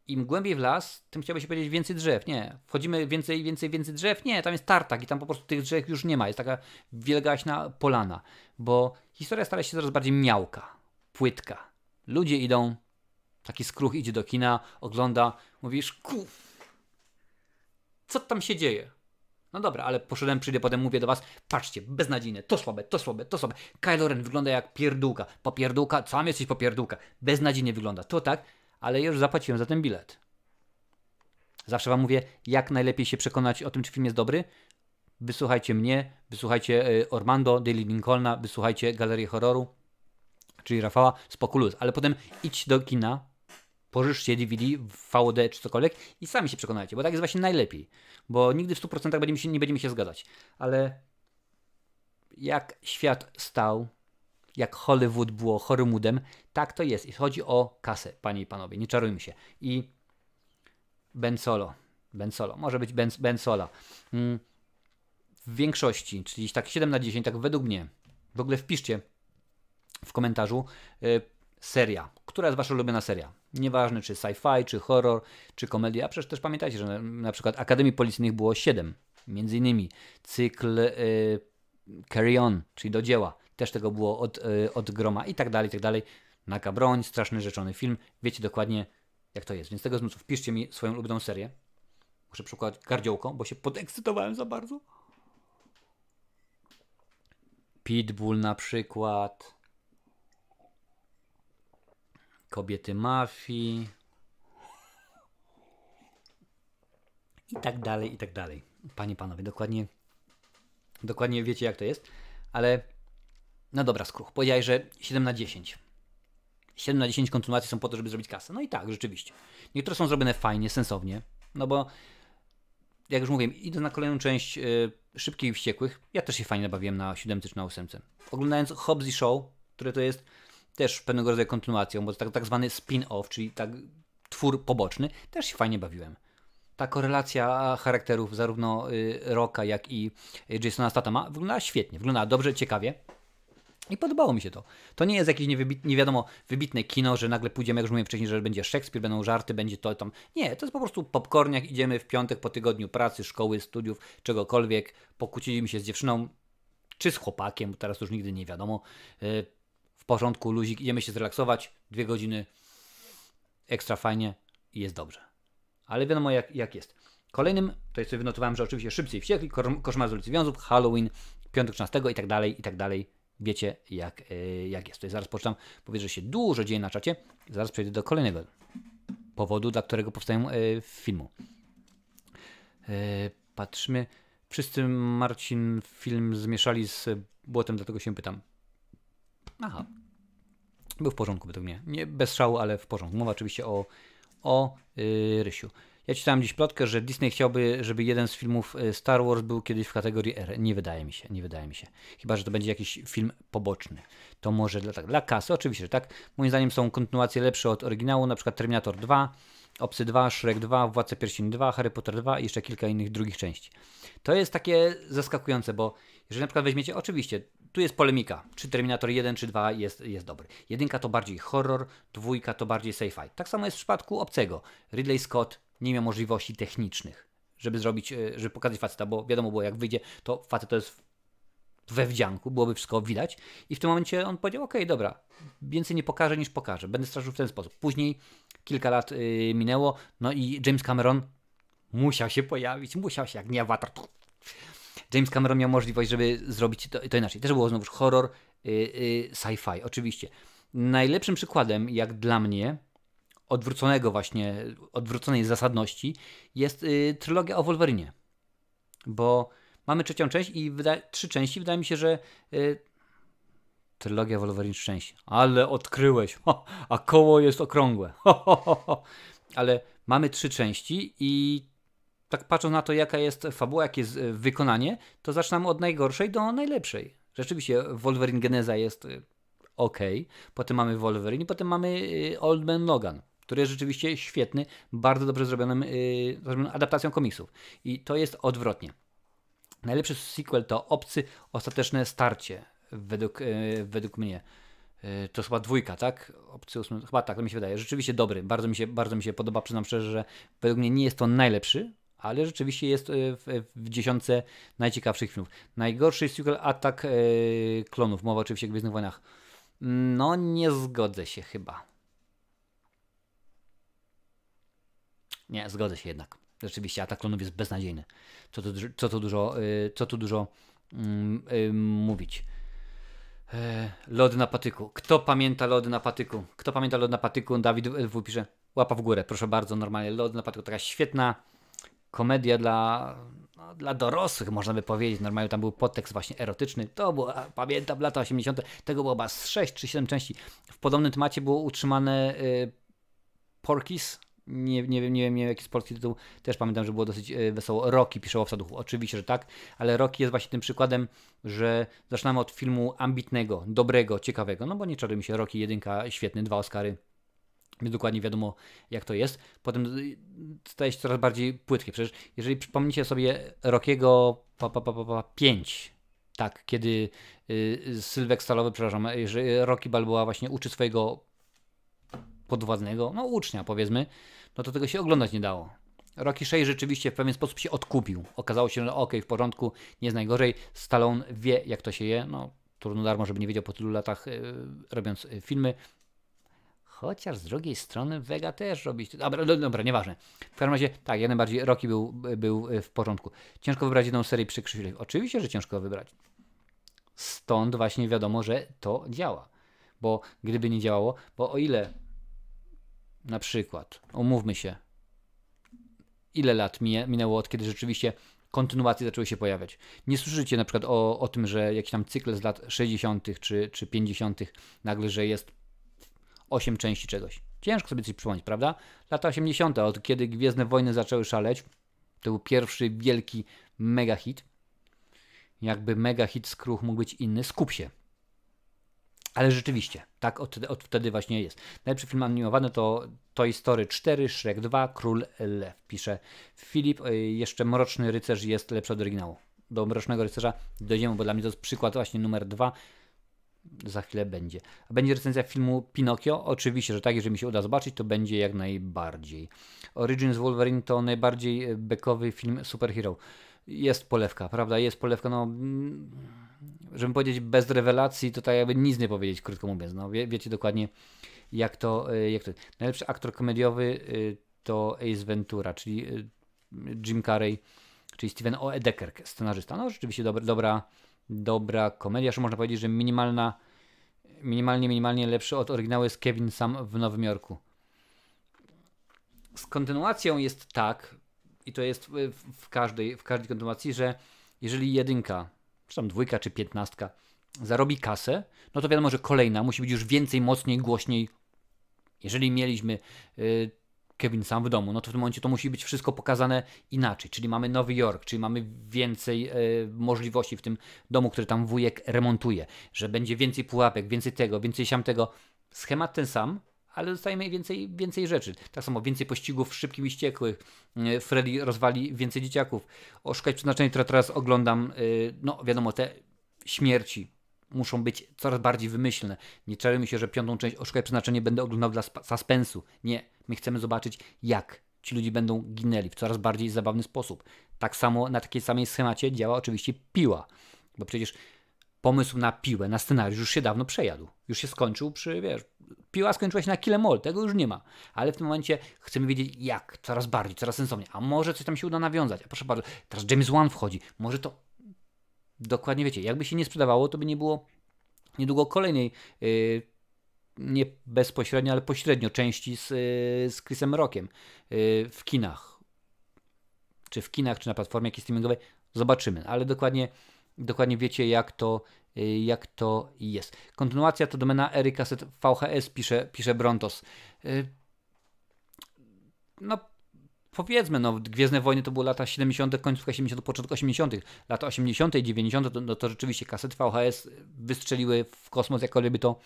im głębiej w las, tym chciałby się powiedzieć więcej drzew. Nie, wchodzimy więcej drzew. Nie, tam jest tartak i tam po prostu tych drzew już nie ma. Jest taka wielgaśna polana, bo historia stara się coraz bardziej miałka, płytka. Ludzie idą, taki skruch idzie do kina, ogląda, mówisz, co tam się dzieje? No dobra, ale przyjdę potem, mówię do was, patrzcie, beznadziejne, to słabe. Kylo Ren wygląda jak pierdółka. Popierdółka, sam jesteś popierdółka. Beznadziejnie wygląda, to tak, ale już zapłaciłem za ten bilet. Zawsze wam mówię, jak najlepiej się przekonać o tym, czy film jest dobry. Wysłuchajcie mnie, wysłuchajcie Ormando, Daily Lincolna, wysłuchajcie Galerii Horroru, czyli Rafała, spoko luz. Ale potem idź do kina pożyczcie DVD, VOD czy cokolwiek i sami się przekonajcie, bo tak jest właśnie najlepiej. Bo nigdy w 100% nie będziemy się zgadzać. Ale jak świat stał, jak Hollywood było Hollywoodem, tak to jest. I chodzi o kasę, panie i panowie, nie czarujmy się. I Ben Solo, może być Ben Solo. W większości, czyli tak 7 na 10, tak według mnie, w ogóle wpiszcie w komentarzu seria. Która jest wasza ulubiona seria? Nieważne czy sci-fi, czy horror, czy komedia. A przecież też pamiętajcie, że na przykład Akademii Policyjnych było 7. Między innymi cykl Carry On, czyli Do dzieła. Też tego było od groma i tak dalej. Naka broń, straszny rzeczony film. Wiecie dokładnie jak to jest. Więc tego znowu wpiszcie mi swoją ulubioną serię. Muszę przykład gardziołko, bo się podekscytowałem za bardzo. Pitbull na przykład. Kobiety mafii. I tak dalej. Panie, panowie, dokładnie wiecie jak to jest. Ale no dobra, skruch. Powiedziałeś, że 7 na 10. 7 na 10 kontynuacji są po to, żeby zrobić kasę. No i tak, rzeczywiście. Niektóre są zrobione fajnie, sensownie. No bo jak już mówiłem, idę na kolejną część Szybkich i Wściekłych. Ja też się fajnie bawiłem na 7 czy na 8. Oglądając Hobbs Show, które to jest też pewnego rodzaju kontynuacją, bo to tak zwany spin-off, czyli tak twór poboczny, też się fajnie bawiłem. Ta korelacja charakterów zarówno Rocka, jak i Jasona Stathama wyglądała świetnie, wyglądała dobrze, ciekawie. I podobało mi się to. To nie jest jakieś nie wiadomo wybitne kino, że nagle pójdziemy, jak już mówiłem wcześniej, że będzie Szekspir, będą żarty, będzie to tam. Nie, to jest po prostu popcorn, jak idziemy w piątek po tygodniu pracy, szkoły, studiów, czegokolwiek. Pokłóciliśmy się z dziewczyną, czy z chłopakiem, bo teraz już nigdy nie wiadomo. W porządku, luzik, idziemy się zrelaksować, 2 godziny, ekstra fajnie i jest dobrze. Ale wiadomo jak jest. Kolejnym, to jest sobie wynotowałem, że oczywiście Szybcy i Wściekli, Koszmar z ulicy Wiązów, Halloween, Piątek 13 i tak dalej. Wiecie jak jest. Tutaj zaraz poczytam, powiedz, że się dużo dzieje na czacie. Zaraz przejdę do kolejnego powodu, dla którego powstają filmu. Patrzmy. Wszyscy Marcin film zmieszali z błotem, dlatego się pytam. Aha. Był w porządku według mnie. Nie bez szału, ale w porządku. Mowa oczywiście o Rysiu. Ja czytałem dziś plotkę, że Disney chciałby, żeby jeden z filmów Star Wars był kiedyś w kategorii R. Nie wydaje mi się. Chyba, że to będzie jakiś film poboczny. To może dla kasy, oczywiście, że tak. Moim zdaniem są kontynuacje lepsze od oryginału, na przykład Terminator 2, Obcy 2, Shrek 2, Władca Pierścieni 2, Harry Potter 2 i jeszcze kilka innych drugich części. To jest takie zaskakujące, bo jeżeli na przykład weźmiecie, oczywiście, tu jest polemika, czy Terminator 1 czy 2 jest dobry. 1 to bardziej horror, 2 to bardziej sci-fi. Tak samo jest w przypadku Obcego. Ridley Scott nie miał możliwości technicznych, żeby pokazać faceta, bo wiadomo było jak wyjdzie, to facet to jest we wdzianku, byłoby wszystko widać i w tym momencie on powiedział, okej, dobra, więcej nie pokażę niż pokażę, będę straszył w ten sposób. Później kilka lat minęło, no i James Cameron musiał się pojawić, jak nie Avatar. James Cameron miał możliwość, żeby zrobić to inaczej. Też było znowuż horror, sci-fi, oczywiście. Najlepszym przykładem, jak dla mnie, odwróconej zasadności jest trylogia o Wolverinie. Bo mamy 3. część i 3 części. Wydaje mi się, że trylogia Wolverine 3 części. Ale odkryłeś. A koło jest okrągłe. Ale mamy 3 części i tak patrząc na to, jaka jest fabuła, jakie jest wykonanie, to zaczynamy od najgorszej do najlepszej. Rzeczywiście Wolverine Geneza jest ok. Potem mamy Wolverine i potem mamy Old Man Logan, który jest rzeczywiście świetny, bardzo dobrze zrobioną adaptacją komiksów. I to jest odwrotnie. Najlepszy sequel to Obcy, Ostateczne Starcie, według mnie. To chyba 2, tak? Obcy 8, chyba tak, to mi się wydaje. Rzeczywiście dobry, bardzo mi się podoba, przyznam szczerze, że według mnie nie jest to najlepszy, ale rzeczywiście jest w 10 najciekawszych filmów. Najgorszy sequel Atak Klonów, mowa oczywiście o Gwiezdnych Wojnach. No nie zgodzę się chyba. Nie, zgodzę się jednak. Rzeczywiście Atak Klonów jest beznadziejny. Co tu dużo mówić. Lody na patyku. Kto pamięta Lody na patyku? Dawid W. pisze. Łapa w górę, proszę bardzo, normalnie. Lody na patyku. Taka świetna komedia dla dorosłych, można by powiedzieć. Normalnie tam był podtekst właśnie erotyczny. To było, pamiętam, lata 80. Tego było chyba z 6 czy 7 części. W podobnym temacie było utrzymane Porky's. Nie wiem jaki jest polski tytuł. Też pamiętam, że było dosyć wesoło. Rocky pisze Łowca Duchów. Oczywiście, że tak, ale Rocky jest właśnie tym przykładem, że zaczynamy od filmu ambitnego, dobrego, ciekawego. No bo nie czarujmy się, Rocky 1 świetny, 2 Oscary. Więc dokładnie wiadomo, jak to jest. Potem staje się coraz bardziej płytkie. Przecież jeżeli przypomnicie sobie Rockiego 5, tak, kiedy Sylwek Stalowy, przepraszam, że Rocky Balboa właśnie uczy swojego podwładnego, no ucznia powiedzmy, no to tego się oglądać nie dało. Rocky 6 rzeczywiście w pewien sposób się odkupił. Okazało się, że okej, w porządku, nie jest najgorzej. Stallone wie, jak to się je. No, trudno darmo, żeby nie wiedział po tylu latach robiąc filmy. Chociaż z drugiej strony Vega też robi. Dobra, nieważne. W każdym razie, tak, jak najbardziej Rocky był w porządku. Ciężko wybrać jedną serię przy Krzysiu. Oczywiście, że ciężko wybrać. Stąd właśnie wiadomo, że to działa. Bo gdyby nie działało, bo o ile na przykład, umówmy się, ile lat minęło od kiedy rzeczywiście kontynuacje zaczęły się pojawiać. Nie słyszycie na przykład o tym, że jakiś tam cykl z lat 60. czy 50. nagle, że jest 8 części czegoś. Ciężko sobie coś przypomnieć, prawda? Lata 80. od kiedy Gwiezdne Wojny zaczęły szaleć, to był pierwszy wielki mega hit. Jakby mega hit Skruch mógł być inny, skup się. Ale rzeczywiście, tak od wtedy właśnie jest. Najlepszy film animowany to Toy Story 4, Shrek 2, Król Lew. Pisze Filip, jeszcze Mroczny Rycerz jest lepszy od oryginału. Do Mrocznego Rycerza dojdziemy, bo dla mnie to jest przykład właśnie numer 2. Za chwilę będzie. A będzie recenzja filmu Pinokio? Oczywiście, że tak, jeżeli mi się uda zobaczyć, to będzie jak najbardziej. Origins Wolverine to najbardziej bekowy film superhero. Jest polewka, prawda? Jest polewka, no... Żeby powiedzieć bez rewelacji, to tak jakby nic nie powiedzieć, krótko mówiąc. No, wiecie dokładnie, jak to jest. Najlepszy aktor komediowy to Ace Ventura, czyli Jim Carrey, czyli Steven O. Deckard, scenarzysta. No rzeczywiście dobra komedia. Jeszcze można powiedzieć, że minimalnie lepszy od oryginału jest Kevin Sam w Nowym Jorku. Z kontynuacją jest tak, i to jest w każdej kontynuacji, że jeżeli jedynka, czy tam 2 czy 15 zarobi kasę, no to wiadomo, że kolejna musi być już więcej, mocniej, głośniej. Jeżeli mieliśmy Kevin Sam w domu, no to w tym momencie to musi być wszystko pokazane inaczej, czyli mamy Nowy Jork, czyli mamy więcej możliwości w tym domu, który tam wujek remontuje, że będzie więcej pułapek, więcej tego, więcej siamtego. Schemat ten sam, ale dostajemy więcej rzeczy. Tak samo więcej pościgów szybkich i wściekłych. Freddy rozwali więcej dzieciaków. Oszukać Przeznaczenie, które teraz oglądam, no wiadomo, te śmierci muszą być coraz bardziej wymyślne. Nie czarujmy się, że 5. część Oszukaj Przeznaczenie będę oglądał dla suspensu. Nie, my chcemy zobaczyć, jak ci ludzie będą ginęli w coraz bardziej zabawny sposób. Tak samo na takiej samej schemacie działa oczywiście Piła. Bo przecież pomysł na piłę, na scenariusz już się dawno przejadł. Już się skończył Piła skończyła się na Kill 'Em All, tego już nie ma. Ale w tym momencie chcemy wiedzieć jak, coraz bardziej, coraz sensowniej. A może coś tam się uda nawiązać. A proszę bardzo, teraz James Wan wchodzi. Może to dokładnie wiecie, jakby się nie sprzedawało, to by nie było niedługo kolejnej nie bezpośrednio, ale pośrednio części z Chrisem Rockiem w kinach. Czy na platformie jakiejś streamingowej. Zobaczymy, ale dokładnie wiecie, jak to jest. Kontynuacja to domena ery kaset VHS, pisze Brontos. No, powiedzmy, Gwiezdne Wojny to były lata 70., końcówka 70., początek 80., lata 80. i 90. To rzeczywiście kasety VHS wystrzeliły w kosmos, jakkolwiek by to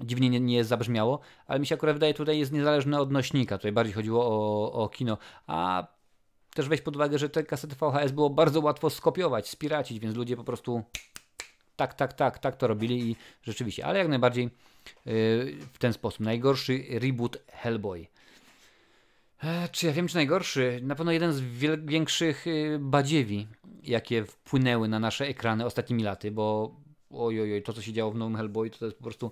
dziwnie nie zabrzmiało, ale mi się akurat wydaje, tutaj jest niezależne od nośnika. Tutaj bardziej chodziło o kino, a też weź pod uwagę, że te kasety VHS było bardzo łatwo skopiować, spiracić, więc ludzie po prostu tak to robili i rzeczywiście, ale jak najbardziej w ten sposób. Najgorszy reboot Hellboy. Czy ja wiem, czy najgorszy? Na pewno jeden z większych badziewi, jakie wpłynęły na nasze ekrany ostatnimi laty, bo ojojoj, to co się działo w nowym Hellboy, to jest po prostu,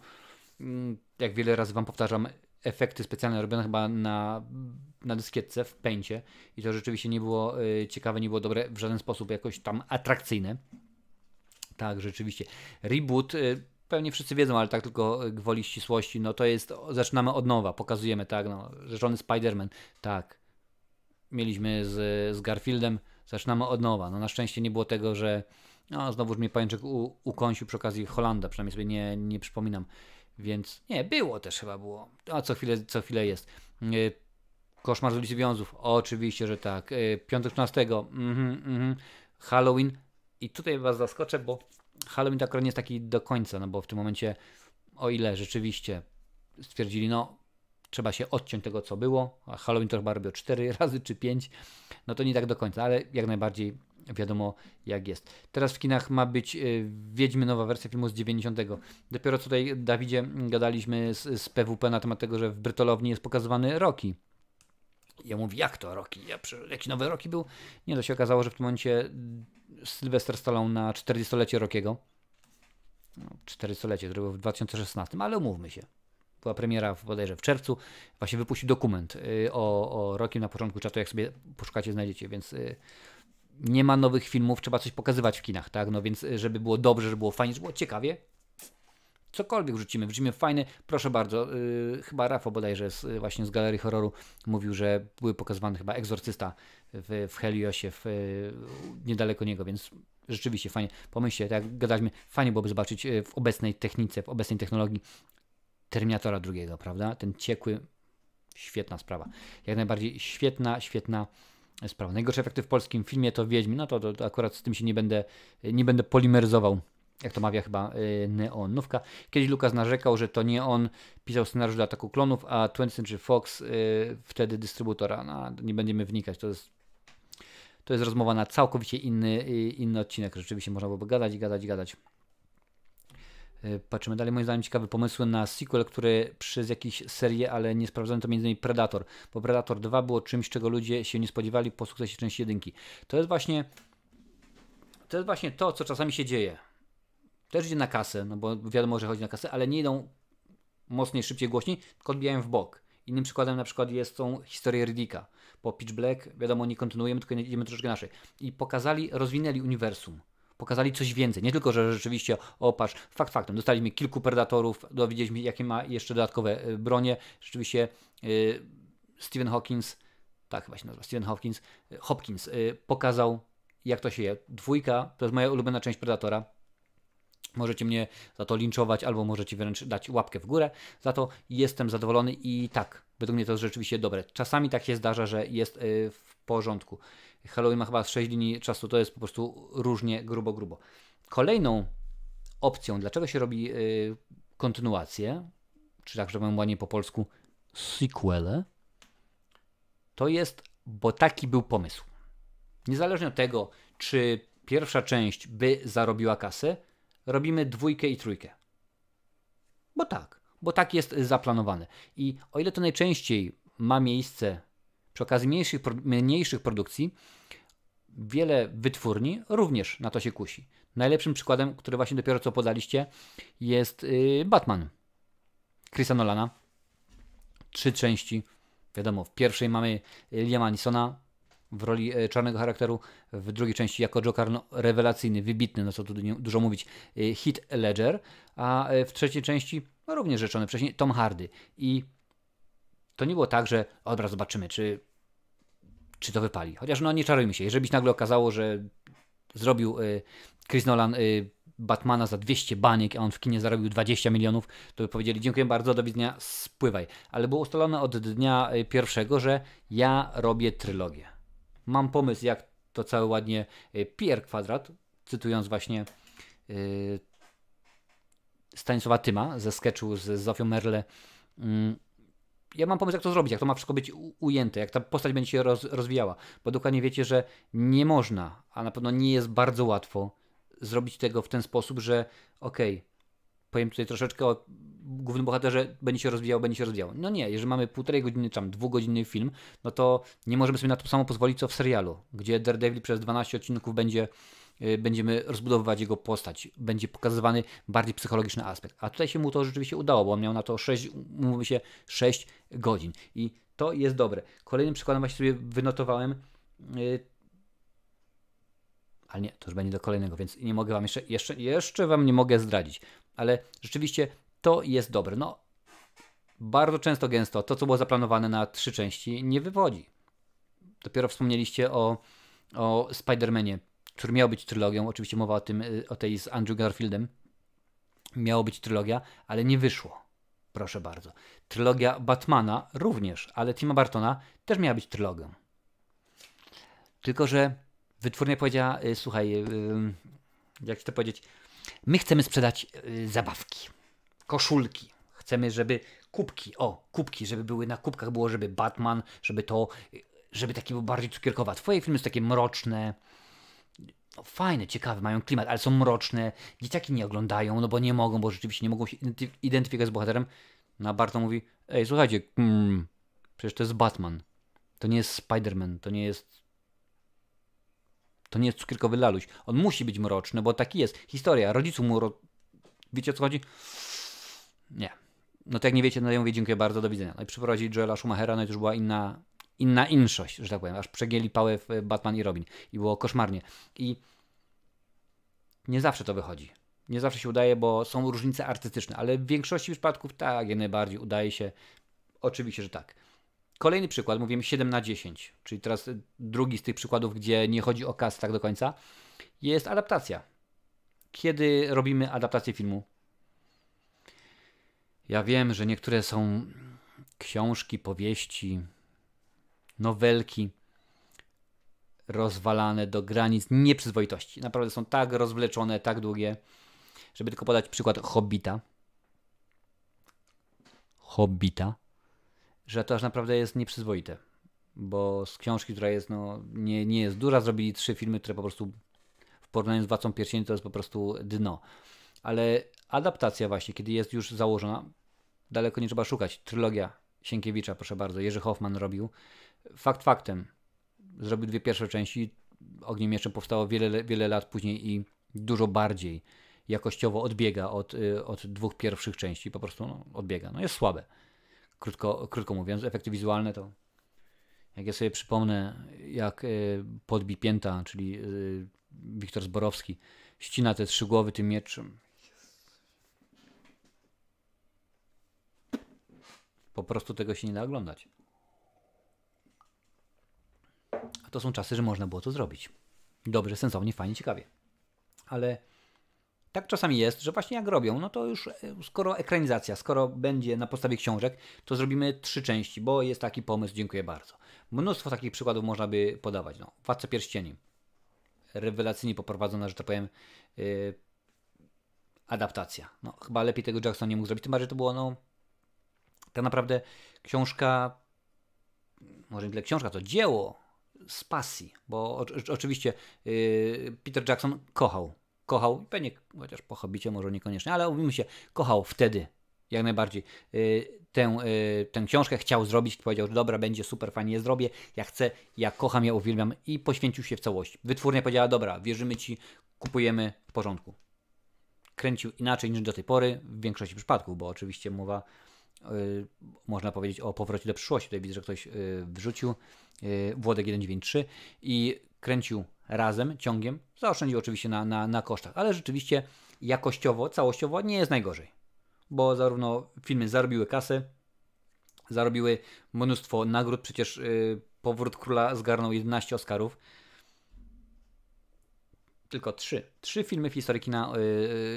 jak wiele razy wam powtarzam, efekty specjalne robione chyba na dyskietce, w Paincie i to rzeczywiście nie było ciekawe, nie było dobre w żaden sposób jakoś tam atrakcyjne. Tak, rzeczywiście. Reboot, pewnie wszyscy wiedzą, ale tak tylko gwoli ścisłości, no to jest, zaczynamy od nowa, pokazujemy, tak, no, rzeczony Spider-Man, tak, mieliśmy z Garfieldem, zaczynamy od nowa, no na szczęście nie było tego, że no znowuż mnie pajączek ukąsił przy okazji Hollanda, przynajmniej sobie nie przypominam. Więc nie, było też chyba było. A co chwilę jest. Koszmar z ulicy Wiązów. Oczywiście, że tak. Piątek 13. Halloween. I tutaj was zaskoczę, bo Halloween to akurat nie jest taki do końca, no bo w tym momencie, o ile rzeczywiście stwierdzili, no trzeba się odciąć tego, co było, a Halloween to chyba robią 4 razy czy 5, no to nie tak do końca, ale jak najbardziej wiadomo jak jest. Teraz w kinach ma być Wiedźmy nowa wersja filmu z 90. Dopiero tutaj, Dawidzie, gadaliśmy z PWP na temat tego, że w Brytolowni jest pokazywany Rocky. Ja mówię, jak to Rocky? Jaki nowy Rocky był? Nie, to się okazało, że w tym momencie Sylwester Stallone na 40-lecie Rockiego. No, 40-lecie, które było w 2016, ale umówmy się. Była premiera bodajże w czerwcu. Właśnie wypuścił dokument o Rockim na początku czatu. Jak sobie poszukacie, znajdziecie, więc nie ma nowych filmów, trzeba coś pokazywać w kinach, tak? No więc żeby było dobrze, żeby było fajnie, żeby było ciekawie, cokolwiek wrzucimy fajny, proszę bardzo, chyba Rafał bodajże właśnie z Galerii Horroru mówił, że były pokazywane chyba Egzorcysta w Heliosie, niedaleko niego, więc rzeczywiście fajnie. Pomyślcie, tak jak gadaliśmy, fajnie byłoby zobaczyć w obecnej technice, w obecnej technologii Terminatora drugiego, prawda? Ten ciekły, świetna sprawa. Jak najbardziej świetna sprawa. Najgorsze efekty w polskim filmie to Wiedźmin, no to akurat z tym się nie będę polimeryzował, jak to mawia chyba Neonówka. Kiedyś Lukas narzekał, że to nie on pisał scenariusz do Ataku Klonów, a 20th Century Fox wtedy dystrybutora. No, nie będziemy wnikać, to jest rozmowa na całkowicie inny odcinek. Rzeczywiście można byłoby gadać. Patrzymy dalej. Moim zdaniem ciekawe pomysły na sequel, który przez jakieś serie, ale nie sprawdzony, to m.in. Predator. Bo Predator 2 było czymś, czego ludzie się nie spodziewali po sukcesie części 1. To jest właśnie to, co czasami się dzieje. Też idzie na kasę, no bo wiadomo, że chodzi na kasę, ale nie idą mocniej, szybciej, głośniej, tylko odbijają w bok. Innym przykładem na przykład są historie Riddicka. Po Pitch Black, wiadomo, nie kontynuujemy, tylko idziemy troszeczkę naszej. I rozwinęli uniwersum. Pokazali coś więcej. Nie tylko, że rzeczywiście, patrz, faktem, dostaliśmy kilku Predatorów, dowiedzieliśmy, jakie ma jeszcze dodatkowe bronie. Rzeczywiście Stephen Hawkins, tak chyba się nazywa, Hopkins pokazał, jak to się je. 2 to jest moja ulubiona część Predatora. Możecie mnie za to linczować, albo możecie wręcz dać łapkę w górę. Za to jestem zadowolony i tak, według mnie to jest rzeczywiście dobre. Czasami tak się zdarza, że jest w porządku. Halloween ma chyba 6 linii czasu, to jest po prostu różnie, grubo. Kolejną opcją, dlaczego się robi kontynuację, czy tak, że powiem ładnie po polsku, sequele, to jest, bo taki był pomysł. Niezależnie od tego, czy pierwsza część by zarobiła kasę, robimy 2 i 3. Bo tak jest zaplanowane. I o ile to najczęściej ma miejsce przy okazji mniejszych produkcji, wiele wytwórni również na to się kusi. Najlepszym przykładem, który właśnie dopiero co podaliście, jest Batman Chrisa Nolana. 3 części. Wiadomo, w pierwszej mamy Liama Neesona w roli czarnego charakteru, w drugiej części jako Joker, no, rewelacyjny, wybitny, no co tu dużo mówić, Heath Ledger, a w trzeciej części no, również rzeczony wcześniej Tom Hardy. I to nie było tak, że dobra, zobaczymy, czy to wypali. Chociaż no nie czarujmy się, jeżeli by się nagle okazało, że zrobił Chris Nolan Batmana za 200 baniek, a on w kinie zarobił 20 milionów, to by powiedzieli dziękuję bardzo, do widzenia, spływaj. Ale było ustalone od dnia pierwszego, że ja robię trylogię. Mam pomysł, jak to całe ładnie Pierre Kwadrat, cytując właśnie Stanisława Tyma ze sketchu z Zofią Merle. Ja mam pomysł, jak to zrobić, jak to ma wszystko być ujęte, jak ta postać będzie się rozwijała. Bo dokładnie wiecie, że nie można, a na pewno nie jest bardzo łatwo zrobić tego w ten sposób, że powiem tutaj troszeczkę o głównym bohaterze, będzie się rozwijał. No nie, jeżeli mamy 1,5 godziny, czy 2-godzinny film, no to nie możemy sobie na to samo pozwolić, co w serialu, gdzie Daredevil przez 12 odcinków będziemy rozbudowywać jego postać, będzie pokazywany bardziej psychologiczny aspekt. A tutaj się mu to rzeczywiście udało, bo on miał na to 6 godzin. I to jest dobre. Kolejnym przykładem właśnie sobie wynotowałem, ale nie, to już będzie do kolejnego, więc nie mogę wam jeszcze wam nie mogę zdradzić. Ale rzeczywiście to jest dobre. No, bardzo często, gęsto to, co było zaplanowane na 3 części, nie wychodzi. Dopiero wspomnieliście o Spider-Manie, który miał być trylogią. Oczywiście mowa o tej z Andrew Garfieldem. Miało być trylogia, ale nie wyszło. Proszę bardzo. Trylogia Batmana również, ale Tima Burtona też miała być trylogią. Tylko że wytwórnia powiedziała, słuchaj, jak ci to powiedzieć, my chcemy sprzedać zabawki, koszulki. Chcemy, żeby kubki, żeby były na kubkach, było, żeby Batman, żeby taki był bardziej cukierkowy. Twoje filmy są takie mroczne, no, fajne, ciekawe, mają klimat, ale są mroczne. Dzieciaki nie oglądają, no bo nie mogą, bo rzeczywiście nie mogą się identyfikować z bohaterem. No a Barton mówi, ej, słuchajcie, przecież to jest Batman. To nie jest Spider-Man, to nie jest cukierkowy laluś. On musi być mroczny, bo taki jest. Historia, rodziców mu... Wiecie, o co chodzi? Nie. No to jak nie wiecie, no ja mówię dziękuję bardzo, do widzenia. No i przyprowadzili Joela Schumachera, no i to już była inna inszość, że tak powiem. Aż przegięli pałę w Batman i Robin. I było koszmarnie. I nie zawsze to wychodzi. Nie zawsze się udaje, bo są różnice artystyczne, ale w większości przypadków tak, jak najbardziej udaje się. Oczywiście, że tak. Kolejny przykład, mówimy 7/10, czyli teraz drugi z tych przykładów, gdzie nie chodzi o cast tak do końca, jest adaptacja. Kiedy robimy adaptację filmu? Ja wiem, że niektóre są książki, powieści, nowelki rozwalane do granic nieprzyzwoitości. Naprawdę są tak rozwleczone, tak długie, żeby tylko podać przykład Hobbita, że to aż naprawdę jest nieprzyzwoite. Bo z książki, która jest, no, nie jest duża, zrobili 3 filmy, które po prostu w porównaniu z Władcą Pierścieni to jest po prostu dno. Ale adaptacja właśnie, kiedy jest już założona, daleko nie trzeba szukać. Trylogia Sienkiewicza, proszę bardzo, Jerzy Hoffman robił. Fakt faktem, zrobił 2 pierwsze części, Ogniem Mieczem powstało wiele lat później i dużo bardziej jakościowo odbiega od 2 pierwszych części, po prostu no, odbiega. No jest słabe. Krótko mówiąc, efekty wizualne to, jak ja sobie przypomnę, jak podbi pięta, czyli Wiktor Zborowski, ścina te 3 głowy tym mieczem. Po prostu tego się nie da oglądać. A to są czasy, że można było to zrobić. Dobrze, sensownie, fajnie, ciekawie. Ale tak czasami jest, że właśnie jak robią, no to już skoro ekranizacja, skoro będzie na podstawie książek, to zrobimy 3 części, bo jest taki pomysł, dziękuję bardzo. Mnóstwo takich przykładów można by podawać. No, Władca Pierścieni. Rewelacyjnie poprowadzona, że tak powiem, adaptacja. No, chyba lepiej tego Jackson nie mógł zrobić, tym bardziej to było, no, tak naprawdę książka, może nie tyle książka, to dzieło z pasji, bo oczywiście Peter Jackson kochał, pewnie chociaż po Hobbicie może niekoniecznie, ale mówimy się, kochał wtedy jak najbardziej tę książkę, chciał zrobić, powiedział, że dobra, będzie super, fajnie je zrobię, ja chcę, ja kocham, ja uwielbiam i poświęcił się w całości. Wytwórnia powiedziała, dobra, wierzymy Ci, kupujemy, w porządku. Kręcił inaczej niż do tej pory, w większości przypadków, bo oczywiście mowa, można powiedzieć o powrocie do przyszłości. Tutaj widzę, że ktoś wrzucił Włodek 193 i kręcił razem, ciągiem. Zaoszczędził oczywiście na kosztach, ale rzeczywiście jakościowo, całościowo nie jest najgorzej. Bo zarówno filmy zarobiły kasę, zarobiły mnóstwo nagród. Przecież Powrót Króla zgarnął 11 Oscarów. Tylko 3. 3 filmy w historii kina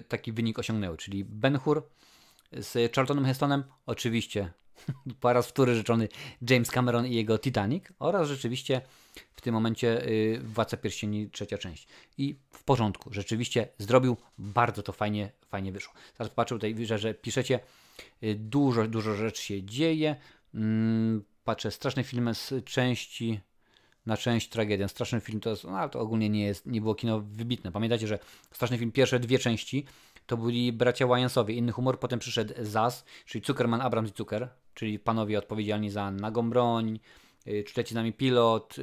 taki wynik osiągnęły, czyli Ben-Hur z Charltonem Hestonem, oczywiście po raz wtóry rzeczony James Cameron i jego Titanic, oraz rzeczywiście w tym momencie Władca Pierścieni 3. część. I w porządku, rzeczywiście zrobił, bardzo to fajnie wyszło. Teraz popatrzę tutaj, widzę, że piszecie, dużo rzeczy się dzieje. Patrzę, straszne filmy z części na część tragedia. Straszny film to jest, no ale to ogólnie nie było kino wybitne. Pamiętacie, że straszny film, pierwsze 2 części to byli bracia Wyansowie, inny humor, potem przyszedł Zaz, czyli Zuckerman, Abrams i Zucker, czyli panowie odpowiedzialni za Nagą broń, Czy z nami pilot,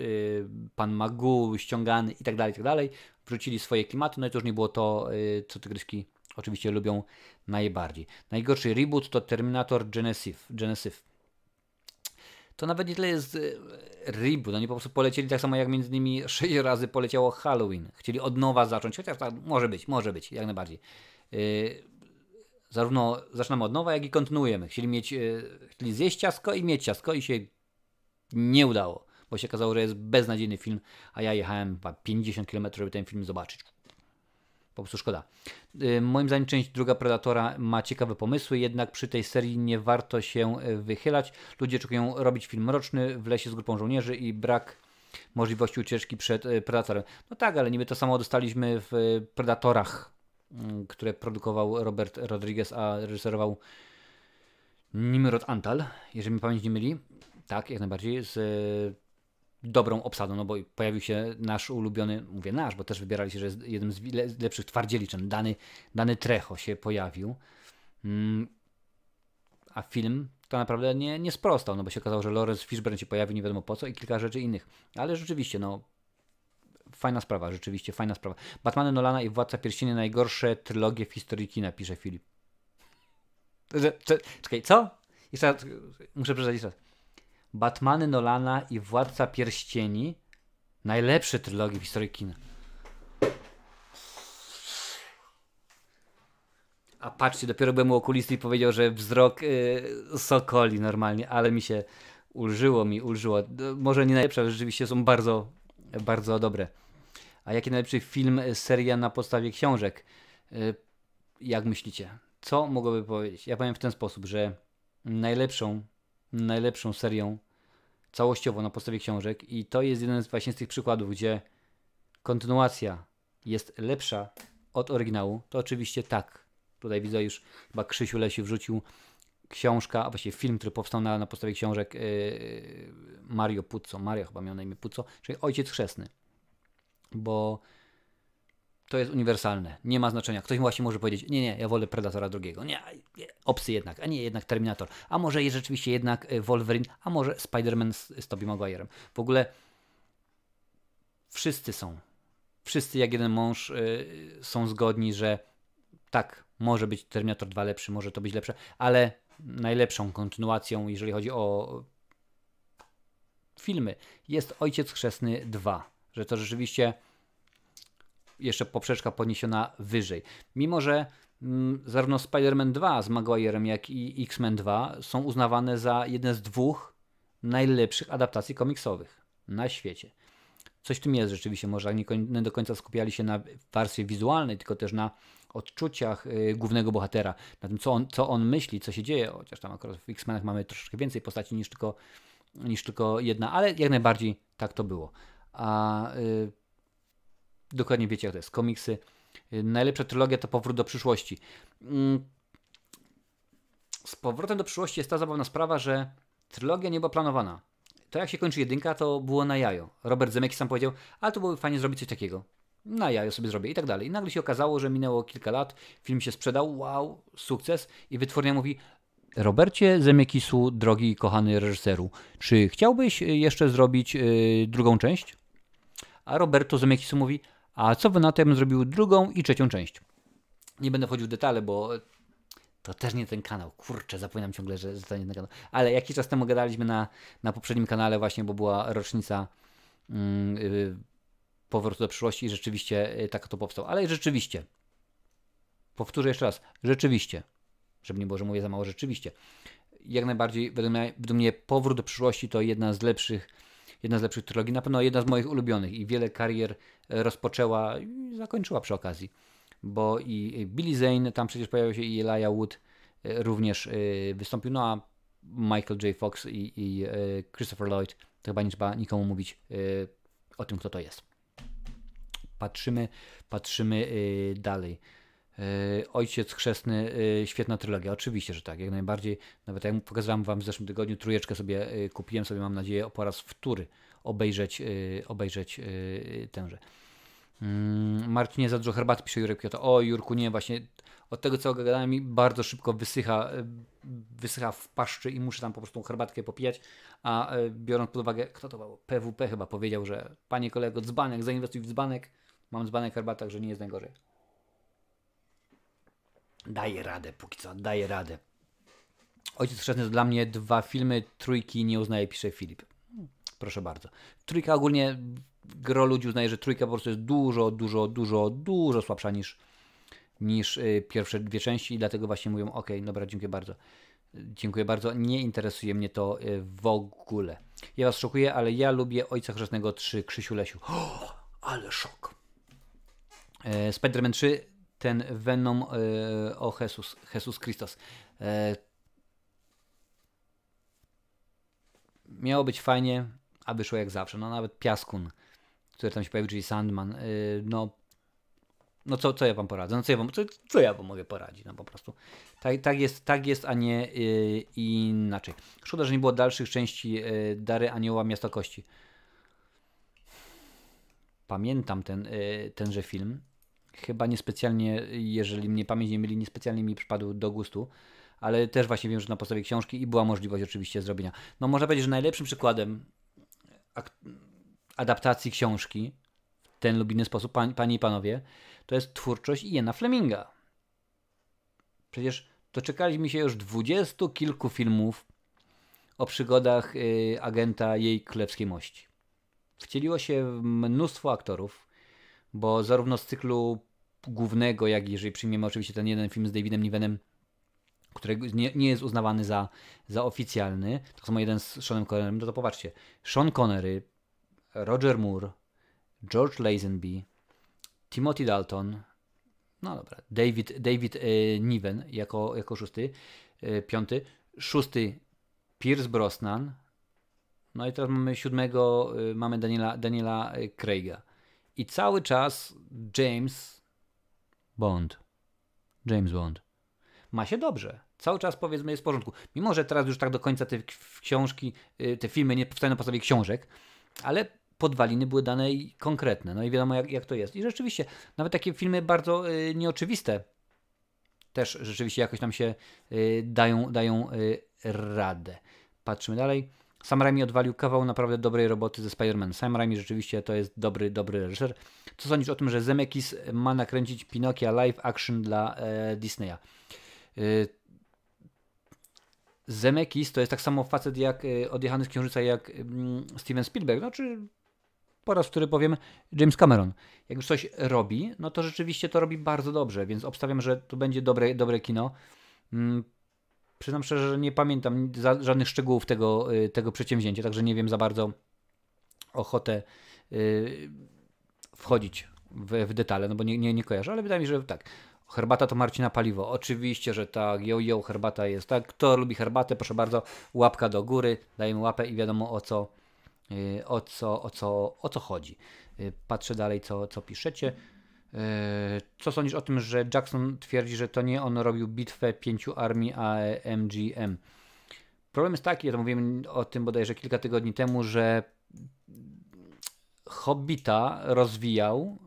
pan Magoo, ściągany i tak dalej. Wrzucili swoje klimaty, no i to już nie było to, co tygryski oczywiście lubią najbardziej. Najgorszy reboot to Terminator Genesis. To nawet nie tyle jest reboot, oni po prostu polecieli tak samo jak między innymi 6 razy poleciało Halloween. Chcieli od nowa zacząć, chociaż tak może być, jak najbardziej. Zarówno zaczynamy od nowa, jak i kontynuujemy. Chcieli zjeść ciastko i mieć ciastko i się nie udało, bo się okazało, że jest beznadziejny film, a ja jechałem 50 km, żeby ten film zobaczyć. Po prostu szkoda. Moim zdaniem część druga Predatora ma ciekawe pomysły, jednak przy tej serii nie warto się wychylać. Ludzie oczekują robić film mroczny w lesie z grupą żołnierzy i brak możliwości ucieczki przed Predatorem. No tak, ale niby to samo dostaliśmy w Predatorach, które produkował Robert Rodriguez, a reżyserował Nimrod Antal, jeżeli mi pamięć nie myli. Tak, jak najbardziej, z dobrą obsadą, no bo pojawił się nasz ulubiony, mówię nasz, bo też wybierali się, że jest jednym z lepszych twardzieliczyn, dany Trejo się pojawił. A film to naprawdę nie sprostał, no bo się okazało, że Lawrence Fishburne się pojawił nie wiadomo po co i kilka rzeczy innych. Ale rzeczywiście, no fajna sprawa, rzeczywiście fajna sprawa. Batmany Nolana i Władca Pierścieni najgorsze trylogie w historii kina, pisze Filip. Czekaj, co? Jeszcze raz, muszę przeczytać jeszcze raz. Batmany Nolana i Władca Pierścieni najlepsze trylogie w historii kina. A patrzcie, dopiero byłem u okulisty i powiedział, że wzrok sokoli normalnie, ale mi się ulżyło. Może nie najlepsze, ale rzeczywiście są bardzo, bardzo dobre. A jaki najlepszy film, seria na podstawie książek? Jak myślicie? Co mogłoby powiedzieć? Ja powiem w ten sposób, że najlepszą serią całościowo na podstawie książek i to jest jeden właśnie z tych przykładów, gdzie kontynuacja jest lepsza od oryginału, to oczywiście tak. Tutaj widzę już chyba Krzysiu Lesiu wrzucił książka, a właściwie film, który powstał na podstawie książek Mario Puzo. Mario chyba miał na imię Puzo, czyli Ojciec Chrzestny. Bo to jest uniwersalne. Nie ma znaczenia. Ktoś właśnie może powiedzieć, nie, ja wolę Predatora drugiego. Nie, Obcy jednak, a nie jednak Terminator. A może jest rzeczywiście jednak Wolverine, a może Spider-Man z Tobey Maguire'em. W ogóle wszyscy jak jeden mąż są zgodni, że tak, może być Terminator 2 lepszy, może to być lepsze, ale najlepszą kontynuacją, jeżeli chodzi o filmy, jest Ojciec Chrzestny 2. Że to rzeczywiście jeszcze poprzeczka podniesiona wyżej. Mimo, że zarówno Spider-Man 2 z Maguire'em, jak i X-Men 2 są uznawane za jedne z dwóch najlepszych adaptacji komiksowych na świecie. Coś w tym jest rzeczywiście, może nie do końca skupiali się na warstwie wizualnej, tylko też na odczuciach głównego bohatera, na tym, co on myśli, co się dzieje, chociaż tam akurat w X-Menach mamy troszeczkę więcej postaci niż tylko jedna, ale jak najbardziej tak to było. A dokładnie wiecie, jak to jest. Komiksy. Najlepsza trylogia to Powrót do przyszłości. Z Powrotem do przyszłości jest ta zabawna sprawa, że trylogia nie była planowana. To jak się kończy jedynka, to było na jajo. Robert Zemeckis sam powiedział, ale to byłoby fajnie zrobić coś takiego. Na jajo sobie zrobię i tak dalej. I nagle się okazało, że minęło kilka lat, film się sprzedał, wow, sukces i wytwórnia mówi: Robercie Zemekisu, drogi i kochany reżyseru, czy chciałbyś jeszcze zrobić drugą część? A Roberto Zemekisu mówi: a co wy na to, ja bym zrobił drugą i trzecią część? Nie będę wchodził w detale, bo to też nie ten kanał. Kurczę, zapominam ciągle, że to nie ten kanał. Ale jakiś czas temu gadaliśmy na poprzednim kanale właśnie, bo była rocznica Powrotu do przyszłości i rzeczywiście tak to powstał. Ale rzeczywiście, powtórzę jeszcze raz, rzeczywiście, żeby nie było, że mówię za mało, rzeczywiście, jak najbardziej według mnie Powrót do przyszłości to jedna z lepszych trylogii, na pewno jedna z moich ulubionych i wiele karier rozpoczęła i zakończyła przy okazji, bo i Billy Zane tam przecież pojawił się i Elijah Wood również wystąpił, no a Michael J. Fox i Christopher Lloyd, to chyba nie trzeba nikomu mówić o tym, kto to jest. Patrzymy dalej. Ojciec Chrzestny, świetna trylogia. Oczywiście, że tak, jak najbardziej. Nawet jak pokazałem wam w zeszłym tygodniu, trójeczkę sobie kupiłem, sobie mam nadzieję po raz wtóry obejrzeć tenże. Marcinie, za dużo herbaty, pisze Jurek Kyoto. O Jurku, nie, właśnie od tego co gadałem mi bardzo szybko wysycha w paszczy i muszę tam po prostu herbatkę popijać, a biorąc pod uwagę, kto to był? PWP chyba powiedział, że panie kolego, dzbanek, zainwestuj w dzbanek, mam dzbanek herbatach, że nie jest najgorzej. Daję radę, póki co, daję radę. Ojciec Chrzestny to dla mnie 2 filmy, trójki nie uznaje, pisze Filip. Proszę bardzo. Trójka ogólnie, gro ludzi uznaje, że trójka po prostu jest dużo słabsza niż pierwsze 2 części i dlatego właśnie mówią, ok, dobra, dziękuję bardzo. Dziękuję bardzo, nie interesuje mnie to w ogóle. Ja was szokuję, ale ja lubię Ojca Chrzestnego 3, Krzysiu Lesiu. Ale szok. Spider-Man 3, ten Venom, o Jesus Christos. Miało być fajnie, a wyszło jak zawsze. No nawet Piaskun, który tam się pojawił, czyli Sandman. No co ja wam poradzę? No co ja wam mogę poradzić? No po prostu. Tak jest, a nie inaczej. Szkoda, że nie było dalszych części Dary Anioła Miasto Kości. Pamiętam tenże film. Chyba niespecjalnie, jeżeli mnie pamięć nie myli, niespecjalnie mi przypadł do gustu. Ale też właśnie wiem, że na podstawie książki i była możliwość oczywiście zrobienia. No można powiedzieć, że najlepszym przykładem adaptacji książki w ten lub inny sposób, panie i panowie, to jest twórczość Iana Fleminga. Przecież doczekaliśmy się już 20 kilku filmów o przygodach agenta Jej Królewskiej Mości. Wcieliło się mnóstwo aktorów, bo zarówno z cyklu głównego, jak i jeżeli przyjmiemy oczywiście ten jeden film z Davidem Nivenem, który nie jest uznawany za oficjalny, tak samo jeden z Seanem Connerym, to popatrzcie, Sean Connery, Roger Moore, George Lazenby, Timothy Dalton, no dobra, David Niven jako szósty, piąty, szósty Pierce Brosnan, no i teraz mamy siódmego, mamy Daniela Craiga. I cały czas James Bond. Ma się dobrze. Cały czas powiedzmy jest w porządku. Mimo, że teraz już tak do końca te książki, te filmy nie powstają na podstawie książek, ale podwaliny były dane i konkretne. No i wiadomo jak to jest. I rzeczywiście nawet takie filmy bardzo nieoczywiste też rzeczywiście jakoś nam się dają radę. Patrzymy dalej. Sam Raimi odwalił kawał naprawdę dobrej roboty ze Spider-Man. Sam Raimi rzeczywiście to jest dobry reżyser. Co sądzisz o tym, że Zemeckis ma nakręcić Pinokia live action dla Disneya? Zemeckis to jest tak samo facet jak odjechany z Księżyca jak Steven Spielberg. Znaczy po raz, który powiem James Cameron. Jak już coś robi, no to rzeczywiście to robi bardzo dobrze, więc obstawiam, że tu będzie dobre kino. Przyznam szczerze, że nie pamiętam żadnych szczegółów tego przedsięwzięcia, także nie wiem za bardzo ochotę wchodzić w detale, no bo nie kojarzę, ale wydaje mi się, że tak. Herbata to Marcina paliwo. Oczywiście, że tak. Herbata jest tak. Kto lubi herbatę, proszę bardzo, łapka do góry, dajemy łapę i wiadomo o co chodzi. Patrzę dalej, co piszecie. Co sądzisz o tym, że Jackson twierdzi, że to nie on robił bitwę 5 armii, a MGM? Problem jest taki, ja to mówiłem o tym bodajże kilka tygodni temu, że Hobbita rozwijał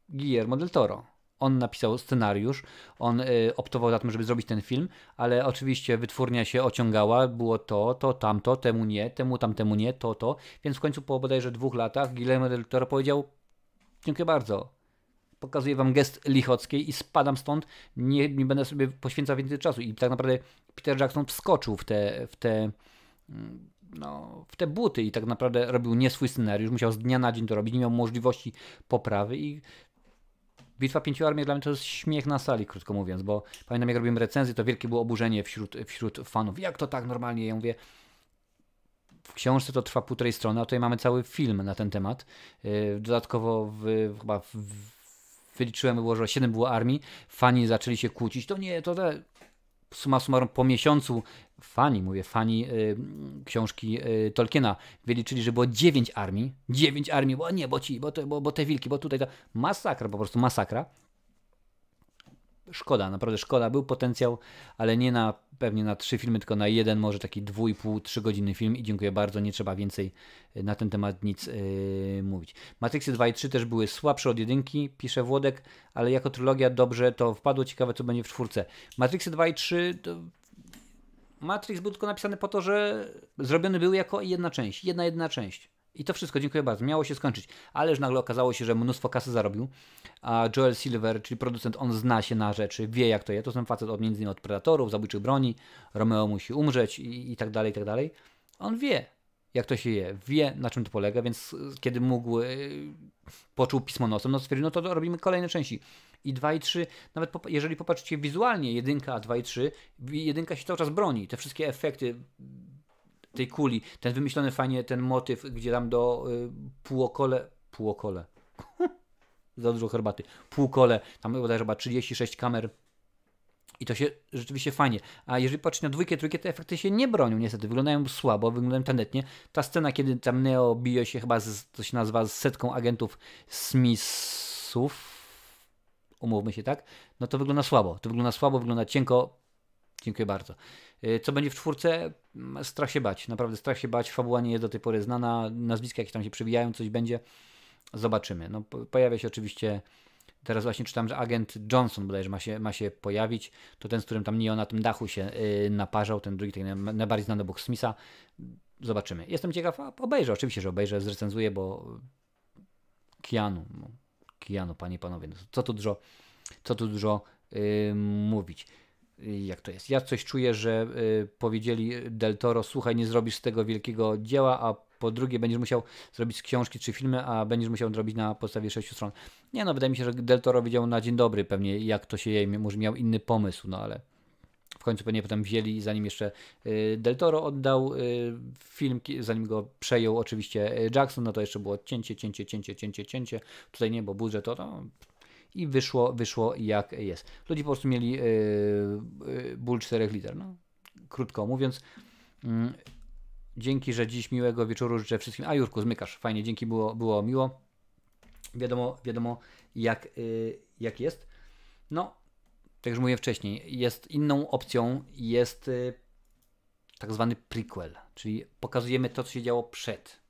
Guillermo del Toro. On napisał scenariusz, on optował za tym, żeby zrobić ten film, ale oczywiście wytwórnia się ociągała, było to, tamto, temu nie, tamtemu nie, to. Więc w końcu po bodajże 2 latach Guillermo del Toro powiedział: dziękuję bardzo, pokazuję wam gest lichockiej i spadam stąd, nie będę sobie poświęcał więcej czasu. I tak naprawdę Peter Jackson wskoczył w te buty i tak naprawdę robił nie swój scenariusz, musiał z dnia na dzień to robić, nie miał możliwości poprawy i Bitwa 5 armii dla mnie to jest śmiech na sali, krótko mówiąc, bo pamiętam jak robiłem recenzję, to wielkie było oburzenie wśród fanów. Jak to tak normalnie? Ja mówię, w książce to trwa 1,5 strony, a tutaj mamy cały film na ten temat. Dodatkowo chyba wyliczyłem, było, że 7 było armii, fani zaczęli się kłócić, to nie, to summa summarum po miesiącu fani książki Tolkiena wyliczyli, że było 9 armii, bo nie, bo te wilki, bo tutaj ta masakra, po prostu masakra. Szkoda, naprawdę szkoda, był potencjał, ale nie pewnie na 3 filmy, tylko na jeden, może taki 2,5-3 godziny film i dziękuję bardzo, nie trzeba więcej na ten temat nic mówić. Matrixy 2 i 3 też były słabsze od jedynki, pisze Włodek, ale jako trylogia dobrze to wpadło, ciekawe co będzie w 4. Matrixy 2 i 3 to... Matrix był tylko napisany po to, że zrobiony był jako jedna część. I to wszystko, dziękuję bardzo. Miało się skończyć. Ależ nagle okazało się, że mnóstwo kasy zarobił. A Joel Silver, czyli producent, on zna się na rzeczy, wie jak to jest. To są facet między innymi od Predatorów, Zabójczych broni, Romeo musi umrzeć i tak dalej, i tak dalej. On wie, jak to się je, wie na czym to polega, więc kiedy mógł, poczuł pismo nosem, no stwierdził, no to robimy kolejne części. I 2 i 3, nawet jeżeli popatrzycie wizualnie, 1, 2 i 3, 1 się cały czas broni. Te wszystkie efekty tej kuli, ten wymyślony fajnie ten motyw, gdzie tam do półokole za dużo herbaty. Półkole, tam bodajże chyba 36 kamer. I to się rzeczywiście fajnie. A jeżeli patrzeć na dwójkę, trójkę, te efekty się nie bronią niestety. Wyglądają słabo, wyglądają tandetnie. Ta scena, kiedy tam Neo bije się chyba, to się nazywa, z setką agentów Smithsów, umówmy się, tak? No to wygląda słabo. To wygląda słabo, wygląda cienko. Dziękuję bardzo. Co będzie w czwórce? Strach się bać. Naprawdę strach się bać. Fabuła nie jest do tej pory znana. Nazwiska jakieś tam się przewijają, coś będzie. Zobaczymy. No, pojawia się oczywiście... Teraz właśnie czytam, że agent Johnson bodajże ma się pojawić. To ten, z którym tam Neo na tym dachu się naparzał. Ten drugi, ten najbardziej znany obok Smitha. Zobaczymy. Jestem ciekaw. Obejrzę. Oczywiście, że obejrzę. Zrecenzuję, bo Keanu. No, Keanu, panie i panowie. No, co tu dużo mówić. Jak to jest? Ja coś czuję, że powiedzieli Del Toro, słuchaj, nie zrobisz z tego wielkiego dzieła, a po drugie będziesz musiał zrobić książki czy filmy, a będziesz musiał zrobić na podstawie 6 stron. Nie no, wydaje mi się, że Del Toro wiedział na dzień dobry pewnie, jak to się je, może miał inny pomysł, no ale w końcu pewnie potem wzięli, zanim jeszcze Del Toro oddał film, zanim go przejął oczywiście Jackson, no to jeszcze było cięcie. Tutaj nie, bo budżet to i wyszło jak jest. Ludzie po prostu mieli ból 4 liter. No. Krótko mówiąc, dzięki, że dziś miłego wieczoru życzę wszystkim. A Jurku, zmykasz. Fajnie, dzięki, było miło. Wiadomo jak jest. No, tak jak mówiłem wcześniej, jest inną opcją, jest tak zwany prequel, czyli pokazujemy to, co się działo przed.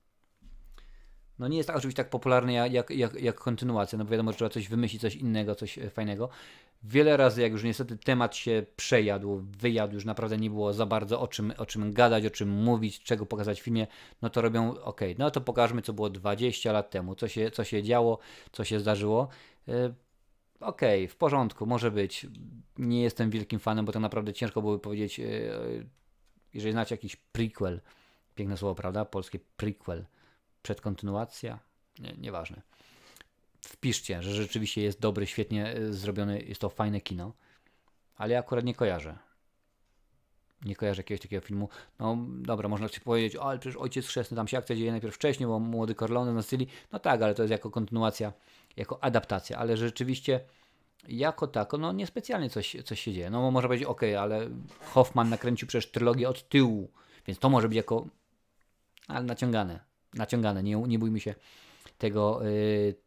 No nie jest tak oczywiście tak popularny jak kontynuacja, no bo wiadomo, że trzeba coś wymyślić, coś innego, coś fajnego. Wiele razy, jak już niestety temat się przejadł, wyjadł, już naprawdę nie było za bardzo o czym gadać, o czym mówić, czego pokazać w filmie, no to robią, no to pokażmy, co było 20 lat temu, co się działo, co się zdarzyło. W porządku, może być. Nie jestem wielkim fanem, bo to naprawdę ciężko byłoby powiedzieć, jeżeli znacie jakiś prequel, piękne słowo, prawda? Polskie prequel. Przedkontynuacja? Nieważne. Wpiszcie, że rzeczywiście jest dobry, świetnie zrobiony, jest to fajne kino, ale ja akurat nie kojarzę. Nie kojarzę jakiegoś takiego filmu. No dobra, można sobie powiedzieć, ale przecież Ojciec Chrzestny, tam się akcja dzieje najpierw wcześniej, bo młody Corleone na Sycylii. No tak, ale to jest jako kontynuacja, jako adaptacja, ale rzeczywiście jako tako, no niespecjalnie coś się dzieje. No może powiedzieć, ale Hoffman nakręcił przecież trylogię od tyłu, więc to może być jako, ale naciągane, nie bójmy się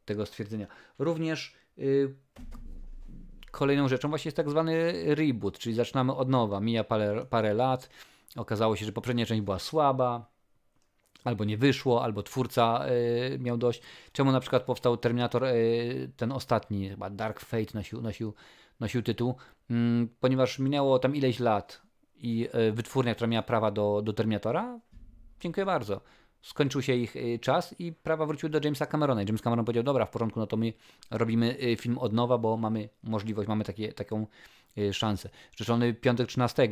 tego stwierdzenia. Również kolejną rzeczą właśnie jest tak zwany reboot, czyli zaczynamy od nowa. Mija parę lat, okazało się, że poprzednia część była słaba, albo nie wyszło, albo twórca miał dość. Czemu na przykład powstał Terminator, ten ostatni, chyba Dark Fate nosił tytuł, ponieważ minęło tam ileś lat i wytwórnia, która miała prawa do Terminatora, dziękuję bardzo. Skończył się ich czas i prawa wróciły do Jamesa Camerona. I James Cameron powiedział, dobra, w porządku, no to my robimy film od nowa, bo mamy możliwość, mamy taką szansę. Rzeczony Piątek 13,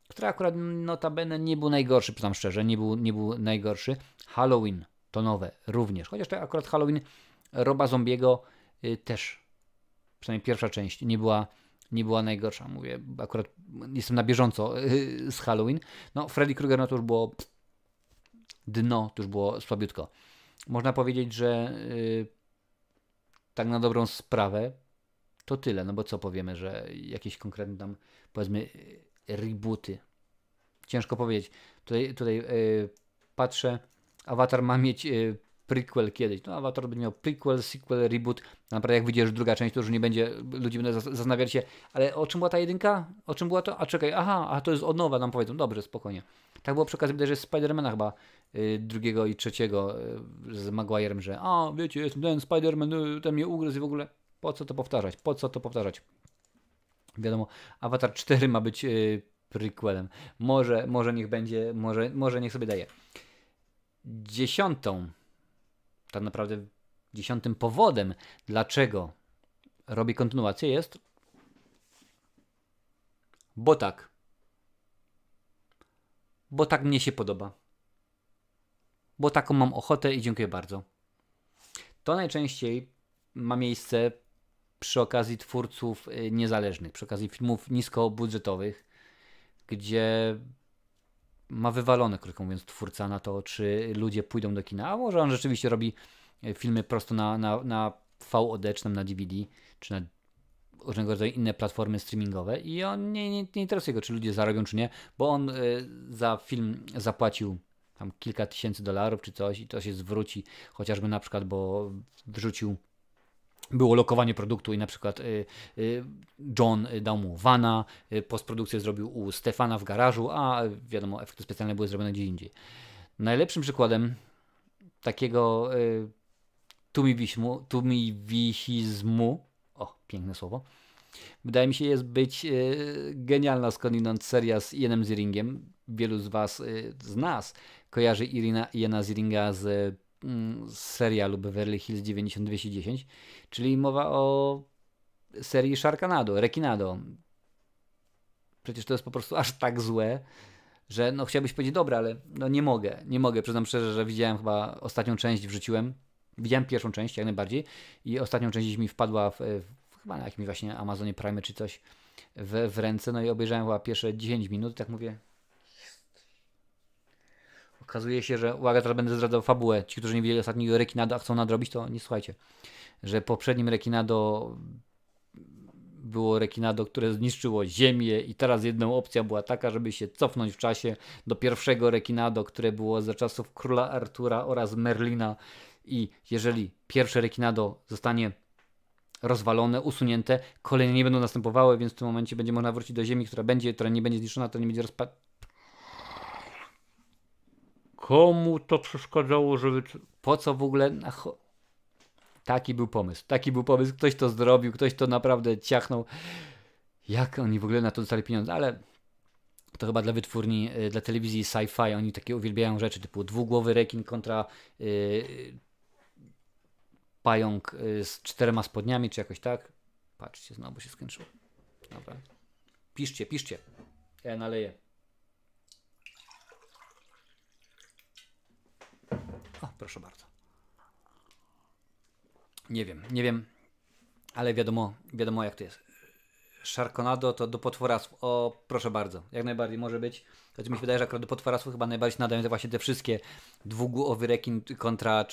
który akurat notabene nie był najgorszy, przyznam szczerze, nie był najgorszy. Halloween to nowe również. Chociaż to akurat Halloween Roba Zombiego też, przynajmniej pierwsza część, nie była najgorsza. Mówię, akurat jestem na bieżąco z Halloween. No, Freddy Krueger, no to już było dno, to już było słabiutko. Można powiedzieć, że tak na dobrą sprawę to tyle, no bo co powiemy, że jakieś konkretne tam, powiedzmy, rebooty. Ciężko powiedzieć. Tutaj patrzę, Avatar ma mieć prequel kiedyś. No Avatar będzie miał prequel, sequel, reboot. Naprawdę jak wyjdzie już druga część, to już nie będzie, ludzie będą zastanawiać się, ale o czym była ta jedynka? O czym była to? A czekaj, a to jest od nowa, nam powiedzą. Dobrze, spokojnie. Tak było przy okazji, że Spidermana chyba drugiego i trzeciego z Maguirem, że wiecie, jestem ten Spiderman, ten mnie ugryzł i w ogóle po co to powtarzać? Wiadomo, Avatar 4 ma być prequelem. Może niech będzie, może niech sobie daje. 10. Tak naprawdę 10. powodem, dlaczego robię kontynuację jest bo tak. Bo tak mnie się podoba. Bo taką mam ochotę i dziękuję bardzo. To najczęściej ma miejsce przy okazji twórców niezależnych, przy okazji filmów niskobudżetowych, gdzie ma wywalone, krótko mówiąc, twórca na to, czy ludzie pójdą do kina. A może on rzeczywiście robi filmy prosto na VOD, czy tam na DVD, czy na różnego rodzaju inne platformy streamingowe i on nie interesuje go, czy ludzie zarobią, czy nie, bo on za film zapłacił tam kilka tysięcy dolarów, czy coś i to się zwróci, chociażby na przykład, bo wrzucił było lokowanie produktu i na przykład John dał mu vana, postprodukcję zrobił u Stefana w garażu, a wiadomo, efekty specjalne były zrobione gdzie indziej. Najlepszym przykładem takiego tumiwihizmu, o, piękne słowo, wydaje mi się jest być genialna skądinąd seria z Ianem Zieringiem. Wielu z Was, z nas kojarzy Iana Zieringa z serialu Beverly Hills 90210, czyli mowa o serii Sharknado, Rekinado. Przecież to jest po prostu aż tak złe, że no chciałbyś powiedzieć, dobra, ale no nie mogę, przyznam szczerze, że widziałem chyba ostatnią część, widziałem pierwszą część jak najbardziej i ostatnią część mi wpadła chyba na jakimś właśnie Amazonie Prime czy coś w ręce, no i obejrzałem chyba pierwsze 10 minut, tak mówię. Okazuje się, że, uwaga, teraz będę zdradzał fabułę. Ci, którzy nie widzieli ostatniego Rekinado, a chcą nadrobić, to nie słuchajcie. Że poprzednim Rekinado było Rekinado, które zniszczyło Ziemię i teraz jedna opcja była taka, żeby się cofnąć w czasie do pierwszego Rekinado, które było za czasów króla Artura oraz Merlina i jeżeli pierwsze Rekinado zostanie rozwalone, usunięte, kolejne nie będą następowały, więc w tym momencie będzie można wrócić do Ziemi, która nie będzie zniszczona, która nie będzie Komu to przeszkadzało, żeby... Po co w ogóle... Taki był pomysł. Ktoś to zrobił, ktoś to naprawdę ciachnął. Jak oni w ogóle na to dostali pieniądze? Ale to chyba dla wytwórni, dla telewizji sci-fi. Oni takie uwielbiają rzeczy typu dwugłowy rekin kontra pająk z 4 spodniami, czy jakoś tak. Patrzcie, znowu się skończyło. Dobra. Piszcie. Ja naleję. O, proszę bardzo. Nie wiem, ale wiadomo jak to jest. Sharknado to do potworasów. O, proszę bardzo, jak najbardziej może być. Choć mi się wydaje, że akurat do potworasów chyba najbardziej nadają te właśnie te wszystkie dwugłowy rekin kontra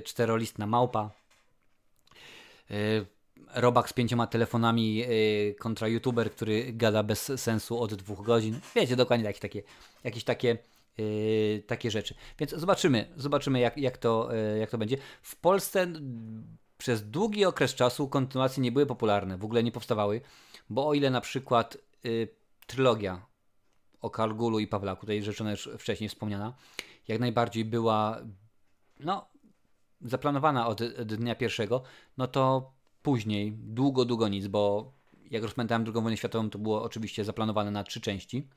czterolistna małpa. Robak z 5 telefonami kontra youtuber, który gada bez sensu od 2 godzin. Wiecie, dokładnie jakieś takie rzeczy. Więc zobaczymy jak to będzie. W Polsce przez długi okres czasu kontynuacje nie były popularne, w ogóle nie powstawały, bo o ile na przykład trylogia o Kargulu i Pawlaku, tutaj rzeczona już wcześniej wspomniana, jak najbardziej była zaplanowana od dnia pierwszego, no to później długo nic, bo jak rozpętałem II wojnę światową, to było oczywiście zaplanowane na 3 części,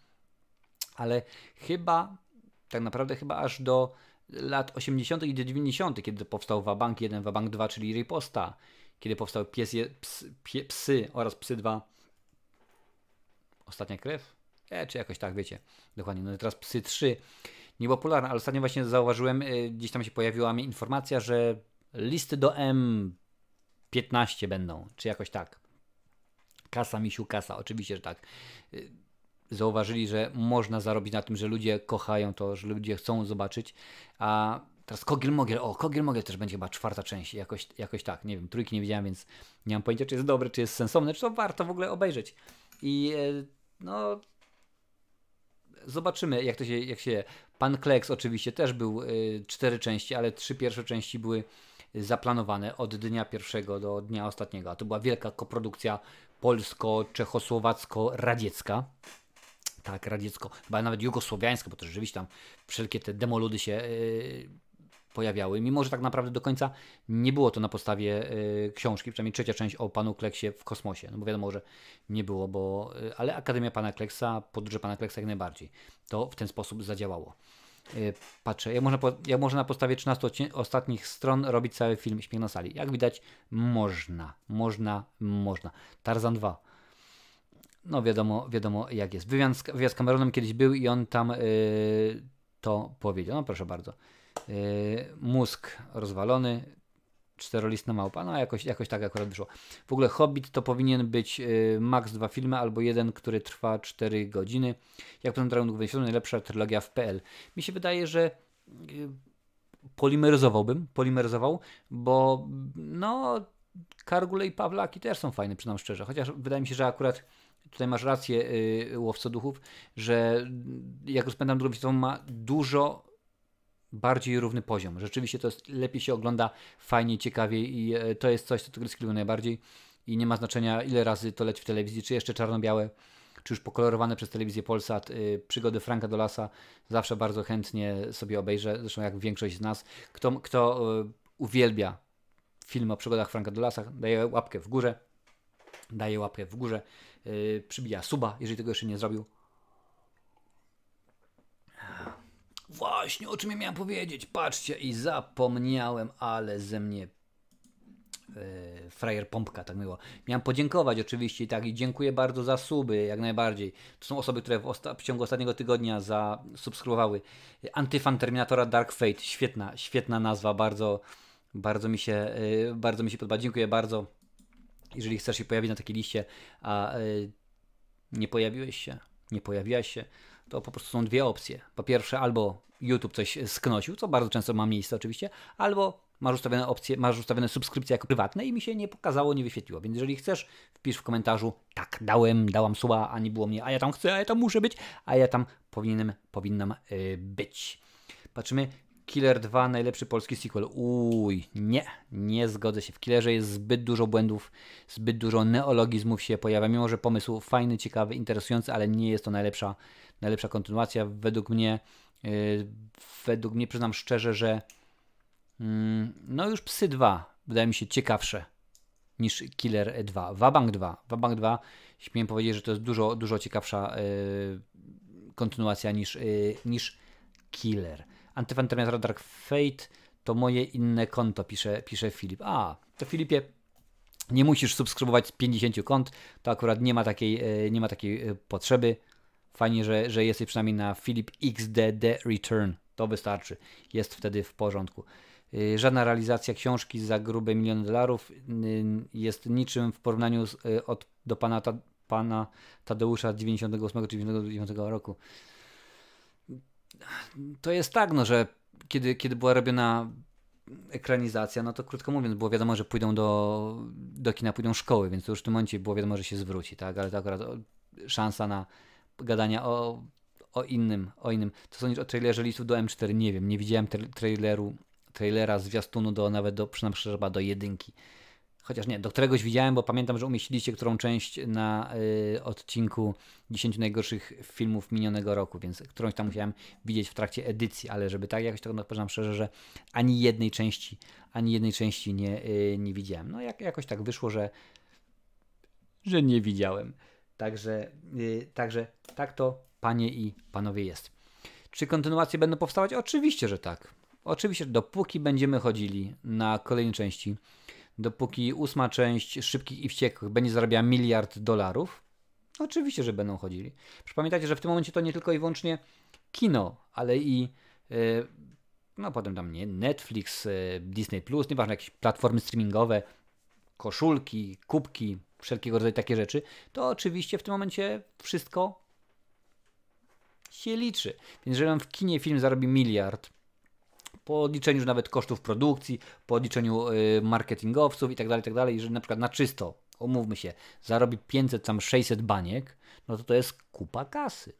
ale tak naprawdę aż do lat 80. i 90., kiedy powstał Wabank 1, Wabank 2, czyli Riposta, kiedy powstał Psy oraz Psy 2. Ostatnia krew? Czy jakoś tak, wiecie. Dokładnie. No i teraz Psy 3 nie było popularne, ale ostatnio właśnie zauważyłem, gdzieś tam się pojawiła mi informacja, że listy do M15 będą, czy jakoś tak. Kasa, misiu, kasa. Oczywiście, że tak. Zauważyli, że można zarobić na tym, że ludzie kochają to, że ludzie chcą zobaczyć, a teraz Kogel-Mogel też będzie chyba 4. część, jakoś tak, nie wiem, 3 nie widziałem, więc nie mam pojęcia, czy jest dobre, czy jest sensowne, czy to warto w ogóle obejrzeć i zobaczymy, jak się Pan Kleks oczywiście też był 4 części, ale 3 pierwsze części były zaplanowane od dnia pierwszego do dnia ostatniego, a to była wielka koprodukcja polsko-czechosłowacko-radziecka. Tak, radziecko, chyba nawet jugosłowiańska, bo to rzeczywiście tam wszelkie te demoludy się pojawiały, mimo że tak naprawdę do końca nie było to na podstawie książki, przynajmniej 3. część o Panu Kleksie w kosmosie, no bo wiadomo, że nie było, ale Akademia Pana Kleksa, Podróże Pana Kleksa jak najbardziej, to w ten sposób zadziałało. Patrzę, jak można na podstawie 13 ostatnich stron robić cały film Śmiech na sali? Jak widać, można. Tarzan 2. No wiadomo jak jest. Wywiad z Cameronem kiedyś był i on tam to powiedział. No proszę bardzo. Mózg rozwalony, 4-listna małpa. No jakoś tak akurat wyszło. W ogóle Hobbit to powinien być max 2 filmy albo jeden, który trwa 4 godziny. Jak potem Dragon Ball najlepsza trylogia w PL. Mi się wydaje, że polimeryzował, bo Kargule i Pawlaki też są fajne, przyznam szczerze. Chociaż wydaje mi się, że akurat tutaj masz rację, Łowco Duchów, że jak rozpędzam drugą światową, ma dużo bardziej równy poziom. Rzeczywiście to jest, lepiej się ogląda, fajniej, ciekawiej i to jest coś, co Tygryskie lubią najbardziej i nie ma znaczenia, ile razy to leci w telewizji, czy jeszcze czarno-białe, czy już pokolorowane przez telewizję Polsat, przygody Franka Dolasa, zawsze bardzo chętnie sobie obejrzę, zresztą jak większość z nas. Kto uwielbia film o przygodach Franka Dolasa, daje łapkę w górę, przybija suba, jeżeli tego jeszcze nie zrobił. Właśnie, o czym ja miałem powiedzieć, patrzcie, i zapomniałem, ale ze mnie frajer pompka, tak było. Miałem podziękować oczywiście i tak, i dziękuję bardzo za suby, jak najbardziej. To są osoby, które w ciągu ostatniego tygodnia zasubskrybowały. Antyfan Terminatora Dark Fate, świetna nazwa, bardzo mi się podoba. Dziękuję bardzo. Jeżeli chcesz się pojawić na takiej liście, a nie pojawiłaś się, to po prostu są dwie opcje. Po pierwsze, albo YouTube coś sknosił, co bardzo często ma miejsce oczywiście, albo masz ustawione opcje, masz ustawione subskrypcje jako prywatne i mi się nie pokazało, nie wyświetliło. Więc jeżeli chcesz, wpisz w komentarzu, tak, dałam suba, a nie było mnie, a ja tam chcę, a ja tam muszę być, a ja tam powinnam być. Patrzymy. Killer 2, najlepszy polski sequel. Nie zgodzę się. W Killerze jest zbyt dużo błędów, zbyt dużo neologizmów się pojawia, mimo że pomysł fajny, ciekawy, interesujący, ale nie jest to najlepsza kontynuacja. Według mnie przyznam szczerze, że no już Psy 2 wydaje mi się ciekawsze niż Killer 2. Wabank 2, śmiem powiedzieć, że to jest dużo ciekawsza kontynuacja niż Killer. Antyfan Terminator Dark Fate to moje inne konto, pisze Filip. To Filipie, nie musisz subskrybować z 50 kont, to akurat nie ma takiej potrzeby. Fajnie, że jesteś przynajmniej na Filip XDD Return. To wystarczy. Jest wtedy w porządku. Żadna realizacja książki za grube $1 milion jest niczym w porównaniu do pana Tadeusza 98 czy 99 roku. To jest tak, no, że kiedy była robiona ekranizacja, no to krótko mówiąc, było wiadomo, że pójdą do kina, pójdą szkoły, więc to już w tym momencie było wiadomo, że się zwróci, tak? Ale to akurat szansa na gadania o innym. To sądzisz o trailerze Listów do M4? Nie wiem, nie widziałem trailera, zwiastunu nawet przynajmniej do 1. Chociaż nie, do któregoś widziałem, bo pamiętam, że umieściliście którą część na odcinku 10 najgorszych filmów minionego roku, więc którąś tam musiałem widzieć w trakcie edycji, ale żeby tak jakoś, to powiem szczerze, że ani jednej części nie widziałem. No jakoś tak wyszło, że nie widziałem. Także tak to, panie i panowie, jest. Czy kontynuacje będą powstawać? Oczywiście, że tak. Oczywiście, dopóki będziemy chodzili na kolejne części, dopóki 8. część Szybkich i Wściekłych będzie zarabiała $1 miliard, oczywiście, że będą chodzili. Pamiętajcie, że w tym momencie to nie tylko i wyłącznie kino, ale i no potem tam Netflix, Disney+, nieważne, jakieś platformy streamingowe, koszulki, kubki, wszelkiego rodzaju takie rzeczy, to oczywiście w tym momencie wszystko się liczy. Więc jeżeli w kinie film zarobi $1 miliard, po odliczeniu już nawet kosztów produkcji, po odliczeniu marketingowców i tak dalej, jeżeli na przykład na czysto, umówmy się, zarobi 500, tam 600 baniek, no to jest kupa kasy.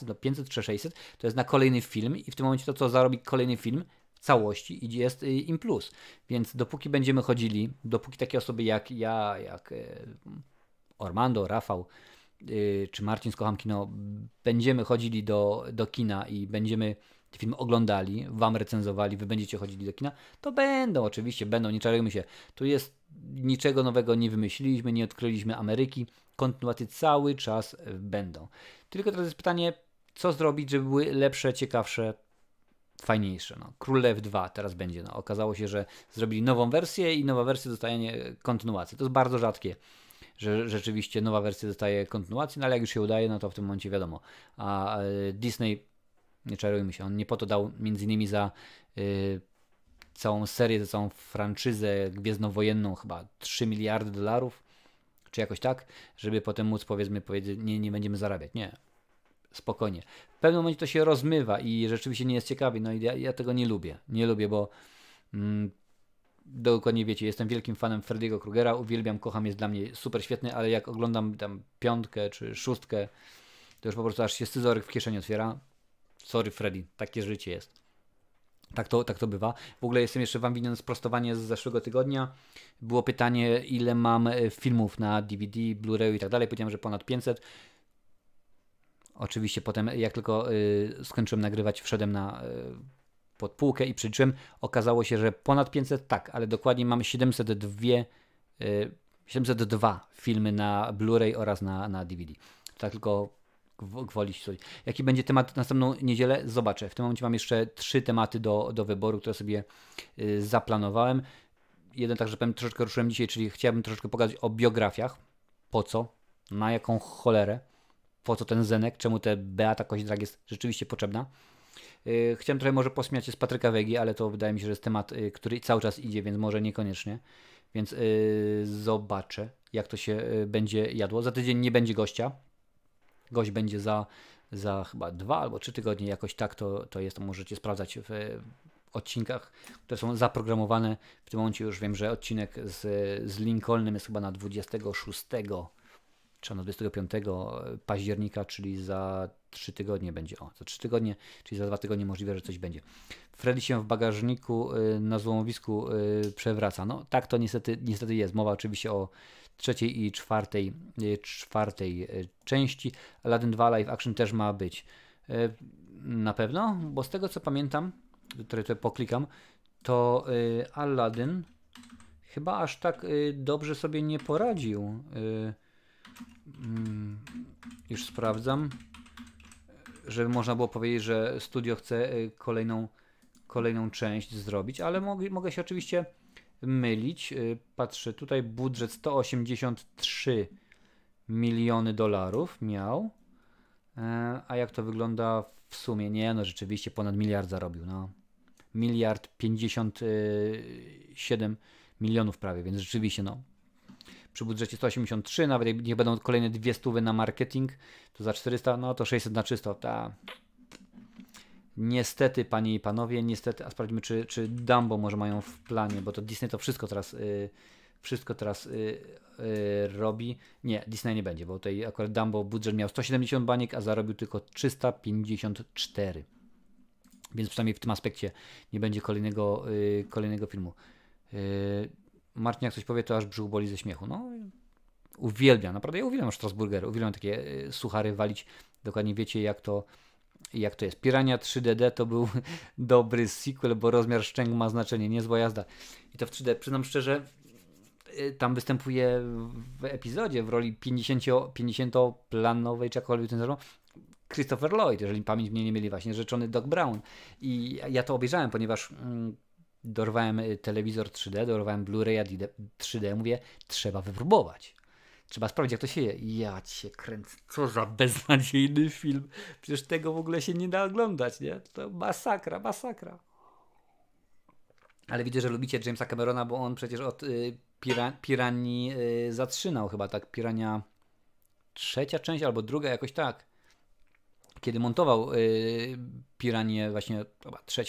No 500 czy 600 to jest na kolejny film i w tym momencie to, co zarobi kolejny film w całości, jest im plus. Więc dopóki będziemy chodzili, dopóki takie osoby jak ja, jak Ormando, Rafał czy Marcin z Kocham Kino, będziemy chodzili do kina i będziemy film oglądali, wam recenzowali, wy będziecie chodzili do kina, to oczywiście będą, nie czarujmy się. Tu jest niczego nowego nie wymyśliliśmy, nie odkryliśmy Ameryki, kontynuacje cały czas będą. Tylko teraz jest pytanie, co zrobić, żeby były lepsze, ciekawsze, fajniejsze. No, Król Lew 2 teraz będzie. No, okazało się, że zrobili nową wersję i nowa wersja dostaje kontynuację. To jest bardzo rzadkie, że rzeczywiście nowa wersja dostaje kontynuację, no ale jak już się udaje, no to w tym momencie wiadomo. A Disney, nie czarujmy się, on nie po to dał między innymi za całą serię, za całą franczyzę gwiezdnowojenną chyba $3 miliardy, czy jakoś tak, żeby potem móc powiedzmy powiedzieć, nie będziemy zarabiać. Nie, spokojnie. W pewnym momencie to się rozmywa i rzeczywiście nie jest ciekawie, no i ja tego nie lubię. Nie lubię, bo dokładnie wiecie, jestem wielkim fanem Freddy'ego Krugera, uwielbiam, kocham, jest dla mnie super świetny, ale jak oglądam tam 5 czy 6, to już po prostu aż się scyzoryk w kieszeni otwiera. Sorry Freddy, takie życie jest. Tak to bywa. W ogóle jestem jeszcze wam winien sprostowanie z zeszłego tygodnia. Było pytanie, ile mam filmów na DVD, Blu-rayu i tak dalej. Powiedziałem, że ponad 500. Oczywiście potem, jak tylko skończyłem nagrywać, wszedłem pod półkę i przeliczyłem. Okazało się, że ponad 500, tak, ale dokładnie mam 702 filmy na Blu-ray oraz na DVD. Tak tylko gwoli sobie. Jaki będzie temat następną niedzielę? Zobaczę. W tym momencie mam jeszcze 3 tematy do wyboru, które sobie zaplanowałem. Jeden, tak że powiem, troszeczkę ruszyłem dzisiaj, czyli chciałbym troszeczkę pogadać o biografiach. Po co? Na jaką cholerę? Po co ten Zenek? Czemu ta Beata Koźdrag jest rzeczywiście potrzebna? Chciałem trochę może pośmiać się z Patryka Wegi, ale to wydaje mi się, że jest temat, który cały czas idzie, więc może niekoniecznie. Więc zobaczę, jak to się będzie jadło. Za tydzień nie będzie gościa. Gość będzie za chyba 2 albo 3 tygodnie, jakoś tak to jest. To możecie sprawdzać w odcinkach, które są zaprogramowane. W tym momencie już wiem, że odcinek z Lincolnem jest chyba na 26 czy na 25 października, czyli za 3 tygodnie będzie. Za 3 tygodnie, czyli za 2 tygodnie możliwe, że coś będzie. Freddy się w bagażniku na złomowisku przewraca. No tak to niestety jest. Mowa oczywiście o 3. i 4. części. Aladdin 2 live action też ma być. Na pewno, bo z tego co pamiętam, które tutaj poklikam, to Aladdin chyba aż tak dobrze sobie nie poradził. Już sprawdzam, żeby można było powiedzieć, że studio chce kolejną część zrobić, ale mogę się oczywiście mylić. Patrzę, tutaj budżet 183 miliony dolarów miał, a jak to wygląda w sumie? Nie, no rzeczywiście ponad miliard zarobił, no. 1,057 milionów prawie, więc rzeczywiście, no. Przy budżecie 183, nawet niech będą kolejne 200 na marketing, to za 400, no to 600 na czysto. Niestety, panie i panowie, niestety, a sprawdźmy, czy Dumbo może mają w planie, bo to Disney to wszystko teraz robi. Nie, Disney nie będzie, bo tutaj akurat Dumbo budżet miał 170 baniek, a zarobił tylko 354. Więc przynajmniej w tym aspekcie nie będzie kolejnego filmu. Marcin, jak coś powie, to aż brzuch boli ze śmiechu. No, uwielbiam, naprawdę ja uwielbiam Strasburgery, uwielbiam takie suchary walić. Dokładnie wiecie, jak to jest. Pirania 3DD to był dobry sequel, bo rozmiar szczęk ma znaczenie, niezła jazda. I to w 3D, przyznam szczerze, tam występuje w epizodzie w roli 50-planowej, czy jakkolwiek ten zarząd, Christopher Lloyd, jeżeli pamięć mnie nie myli, właśnie rzeczony Doc Brown. I ja to obejrzałem, ponieważ dorwałem telewizor 3D, dorwałem Blu-raya 3D, mówię, trzeba wypróbować. Trzeba sprawdzić, jak to się je. Ja cię kręcę. Co za beznadziejny film. Przecież tego w ogóle się nie da oglądać, nie? To masakra. Ale widzę, że lubicie Jamesa Camerona, bo on przecież od Piranii zatrzynał chyba, tak? Pirania 3. część albo 2, jakoś tak. Kiedy montował Piranię właśnie chyba 3.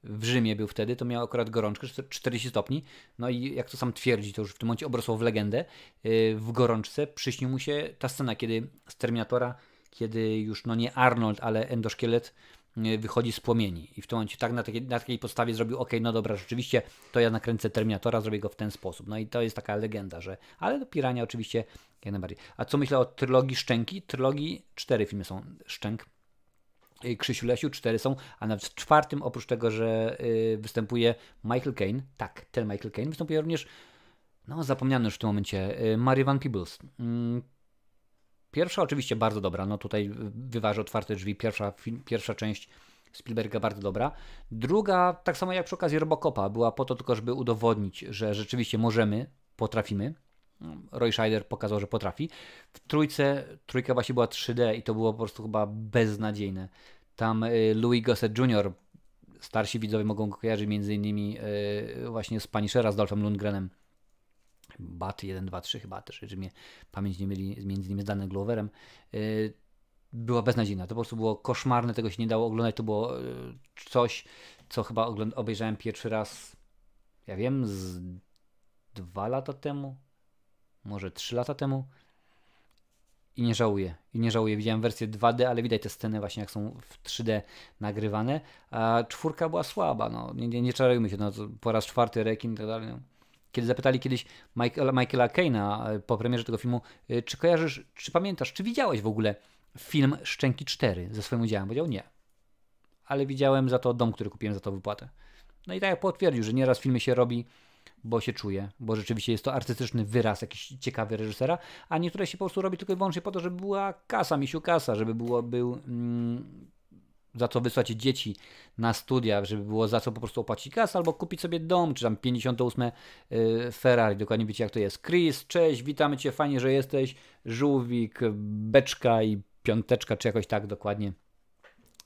w Rzymie był wtedy, to miał akurat gorączkę 40 stopni, no i jak to sam twierdzi, to już w tym momencie obrosło w legendę, w gorączce przyśnił mu się ta scena, kiedy z Terminatora, kiedy już no nie Arnold, ale endoszkielet wychodzi z płomieni i w tym momencie tak na takiej podstawie zrobił, ok, no dobra, rzeczywiście to ja nakręcę Terminatora, zrobię go w ten sposób, no i to jest taka legenda, że, ale Pirania oczywiście jak najbardziej. A co myślę o trylogii Szczęki? Trylogii 4 filmy są Szczęk, Krzysiu Lesiu, 4 są, a nawet w 4, oprócz tego, że występuje Michael Caine, tak, ten Michael Caine, występuje również, no zapomniany już w tym momencie, Mary Van Peebles. Pierwsza oczywiście bardzo dobra, no tutaj wyważa otwarte drzwi, pierwsza część Spielberga bardzo dobra. Druga, tak samo jak przy okazji Robocopa, była po to tylko, żeby udowodnić, że rzeczywiście potrafimy. Roy Scheider pokazał, że potrafi. W trójka właśnie była 3D i to było po prostu chyba beznadziejne. Tam Louis Gossett Jr., starsi widzowie mogą go kojarzyć m.in. Właśnie z Punishera z Dolphem Lundgrenem. Bat 1, 2, 3 chyba też, jeżeli mnie pamięć nie myli, między innymi z Danem Gloverem. Była beznadziejna. To po prostu było koszmarne, tego się nie dało oglądać. To było coś, co chyba obejrzałem pierwszy raz ja wiem, z 2 lata temu, może 3 lata temu. I nie żałuję. I nie żałuję. Widziałem wersję 2D, ale widać te sceny właśnie jak są w 3D nagrywane. A 4 była słaba. No. Nie czarujmy się. No, po raz 4 rekin i tak dalej. No. Kiedy zapytali kiedyś Michaela Caina po premierze tego filmu, czy kojarzysz, czy pamiętasz, czy widziałeś w ogóle film Szczęki 4 ze swoim udziałem? Powiedział nie. Ale widziałem za to dom, który kupiłem za to wypłatę. No i tak jak potwierdził, że nieraz filmy się robi, bo się czuje, bo rzeczywiście jest to artystyczny wyraz jakiś ciekawy reżysera, a niektóre się po prostu robi tylko i wyłącznie po to, żeby była kasa, misiu kasa, żeby był za co wysłać dzieci na studia, żeby było za co po prostu opłacić kasę, albo kupić sobie dom, czy tam 58 Ferrari, dokładnie wiecie jak to jest. Chris, cześć, witamy Cię, fajnie, że jesteś, żółwik, beczka i piąteczka, czy jakoś tak dokładnie.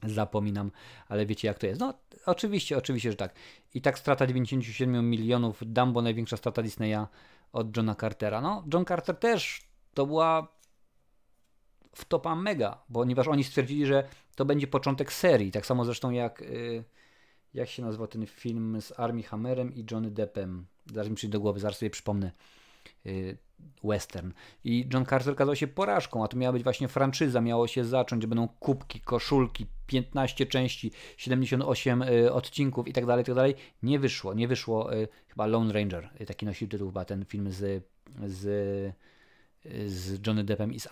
Zapominam, ale wiecie jak to jest. No oczywiście, że tak. I tak strata 97 milionów, Dumbo największa strata Disneya od Johna Cartera. No John Carter też to była wtopa mega, ponieważ oni stwierdzili, że to będzie początek serii. Tak samo zresztą jak się nazywa ten film z Armie Hammerem i Johnny Deppem. Zaraz mi przyjdzie do głowy, zaraz sobie przypomnę. Western. I John Carter okazał się porażką, a to miała być właśnie franczyza, miało się zacząć, że będą kubki, koszulki, 15 części, 78 odcinków i tak dalej. Nie wyszło. Chyba Lone Ranger, taki nosił tytuł chyba ten film z Johnny Deppem i z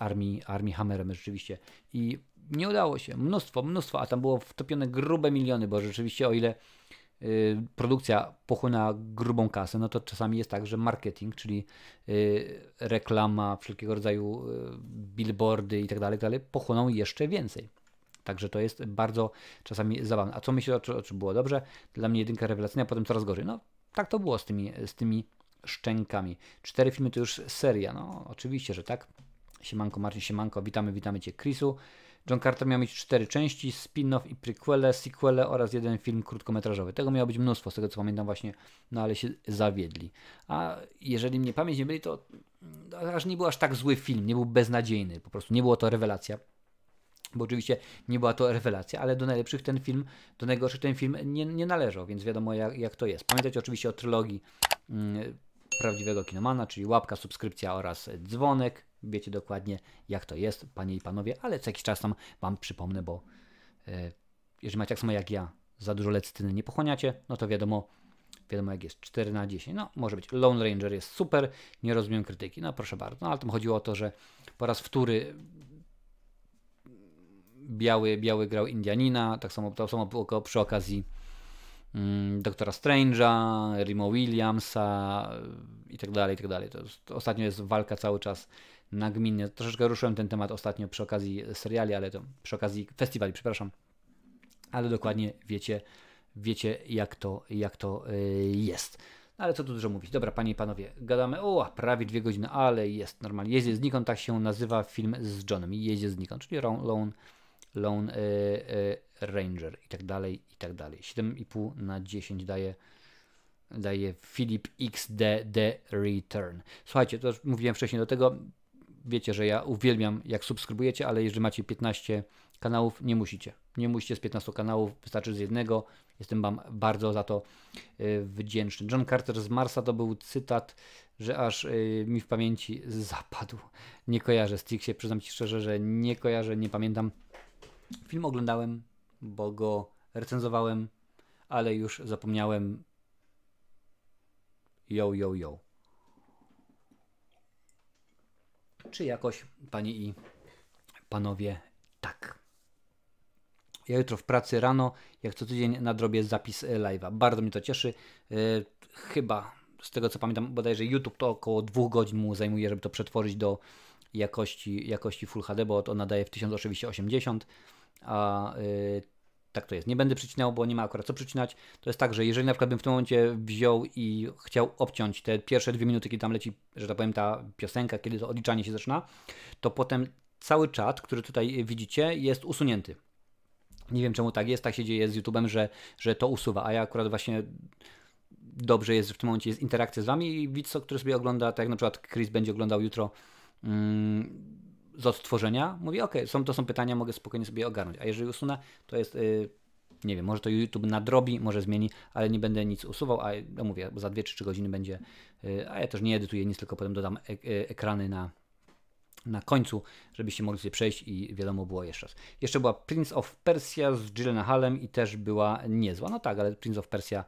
Armie Hammerem rzeczywiście. I nie udało się. Mnóstwo, a tam było wtopione grube miliony, bo rzeczywiście o ile produkcja pochłonęła grubą kasę, no to czasami jest tak, że marketing, czyli reklama, wszelkiego rodzaju billboardy i tak dalej, pochłoną jeszcze więcej. Także to jest bardzo czasami zabawne. A co myślę, o czym było dobrze? Dla mnie jedynka rewelacyjna, potem coraz gorzej. No tak to było z tymi Szczękami. 4 filmy to już seria. No oczywiście, że tak. Siemanko Marcin, siemanko, witamy Cię Chrisu. John Carter miał mieć 4 części, spin-off i prequele, sequele oraz 1 film krótkometrażowy. Tego miało być mnóstwo, z tego co pamiętam właśnie, no ale się zawiedli. A jeżeli mnie pamięć nie myli, to aż nie był aż tak zły film, nie był beznadziejny, po prostu nie było to rewelacja. Bo oczywiście nie była to rewelacja, ale do najlepszych do najgorszych ten film nie należał, więc wiadomo jak to jest. Pamiętajcie oczywiście o trylogii prawdziwego kinomana, czyli łapka, subskrypcja oraz dzwonek. Wiecie dokładnie jak to jest, panie i panowie, ale co jakiś czas tam wam przypomnę, bo jeżeli macie tak samo jak ja, za dużo lecytyny nie pochłaniacie, no to wiadomo jak jest, 4/10, no może być. Lone Ranger jest super, nie rozumiem krytyki, no proszę bardzo, no ale tam chodziło o to, że po raz wtóry biały grał Indianina, tak samo było przy okazji Doktora Strange'a, Remo Williamsa i tak dalej. To ostatnio jest walka cały czas nagminnie. Troszeczkę ruszyłem ten temat ostatnio przy okazji seriali, ale to przy okazji festiwali, przepraszam. Ale dokładnie wiecie jak to jest. Ale co tu dużo mówić. Dobra, panie i panowie, gadamy, prawie 2 godziny, ale jest normalnie. Jeździe znikąd, tak się nazywa film z Johnem. Jeździe znikąd, czyli Lone Ranger i tak dalej. 7,5/10 daje Philip XD The Return. Słuchajcie, to już mówiłem wcześniej do tego, wiecie, że ja uwielbiam jak subskrybujecie, ale jeżeli macie 15 kanałów, nie musicie. Nie musicie z 15 kanałów, wystarczy z jednego. Jestem wam bardzo za to wdzięczny. John Carter z Marsa to był cytat, że aż mi w pamięci zapadł. Nie kojarzę Stixie, przyznam ci szczerze, że nie kojarzę, nie pamiętam. Film oglądałem, bo go recenzowałem, ale już zapomniałem. Yo. Czy jakoś, panie i panowie, tak. Ja jutro w pracy rano, jak co tydzień, nadrobię zapis live'a. Bardzo mnie to cieszy. Chyba, z tego co pamiętam, bodajże YouTube to około 2 godzin mu zajmuje, żeby to przetworzyć do jakości Full HD, bo on nadaje w 1080, a tak to jest. Nie będę przycinał, bo nie ma akurat co przycinać. To jest tak, że jeżeli na przykład bym w tym momencie wziął i chciał obciąć te pierwsze 2 minuty, kiedy tam leci, że tak powiem, ta piosenka, kiedy to odliczanie się zaczyna, to potem cały czat, który tutaj widzicie, jest usunięty. Nie wiem czemu tak jest, tak się dzieje z YouTube'em, że to usuwa, a ja akurat właśnie dobrze jest, że w tym momencie jest interakcja z wami i widz, który sobie ogląda, tak jak na przykład Chris będzie oglądał jutro z odtworzenia, mówi to są pytania, mogę spokojnie sobie ogarnąć, a jeżeli usunę, to jest Nie wiem, może to YouTube nadrobi, może zmieni, ale nie będę nic usuwał, a ja mówię, za 2-3 godziny będzie, a ja też nie edytuję nic, tylko potem dodam ekrany na końcu, żebyście mogli sobie przejść i wiadomo było jeszcze raz. Jeszcze była Prince of Persia z Gyllenhaalem i też była niezła. No tak, ale Prince of Persia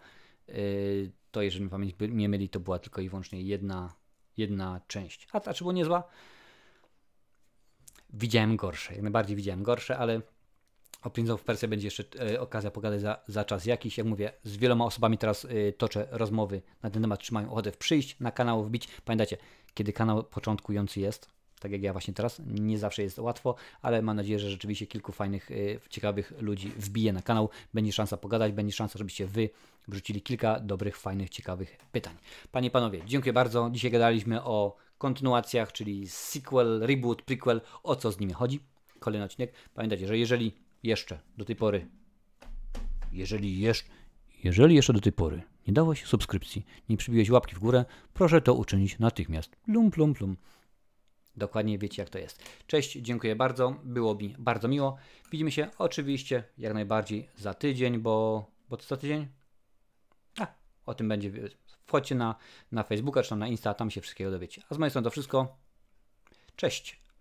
to, jeżeli mi pamięć nie myli, to była tylko i wyłącznie jedna część. A czy była niezła? Widziałem gorsze, jak najbardziej widziałem gorsze, ale o Prince of Persia będzie jeszcze okazja pogadać za czas jakiś. Jak mówię, z wieloma osobami teraz toczę rozmowy na ten temat, czy mają ochotę przyjść na kanał, wbić. Pamiętajcie, kiedy kanał początkujący jest, tak jak ja właśnie teraz, nie zawsze jest łatwo, ale mam nadzieję, że rzeczywiście kilku fajnych, ciekawych ludzi wbije na kanał. Będzie szansa pogadać, będzie szansa, żebyście wy wrzucili kilka dobrych, fajnych, ciekawych pytań. Panie i panowie, dziękuję bardzo. Dzisiaj gadaliśmy o kontynuacjach, czyli sequel, reboot, prequel, o co z nimi chodzi. Kolejny odcinek. Pamiętajcie, że jeżeli jeszcze do tej pory nie dałeś subskrypcji, nie przybiłeś łapki w górę, proszę to uczynić natychmiast. Plum, plum, plum. Dokładnie wiecie, jak to jest. Cześć, dziękuję bardzo. Było mi bardzo miło. Widzimy się oczywiście jak najbardziej za tydzień, bo co za tydzień? O tym będzie. Wchodźcie na Facebooka czy tam na Insta, tam się wszystkiego dowiecie. A z mojej strony to wszystko. Cześć.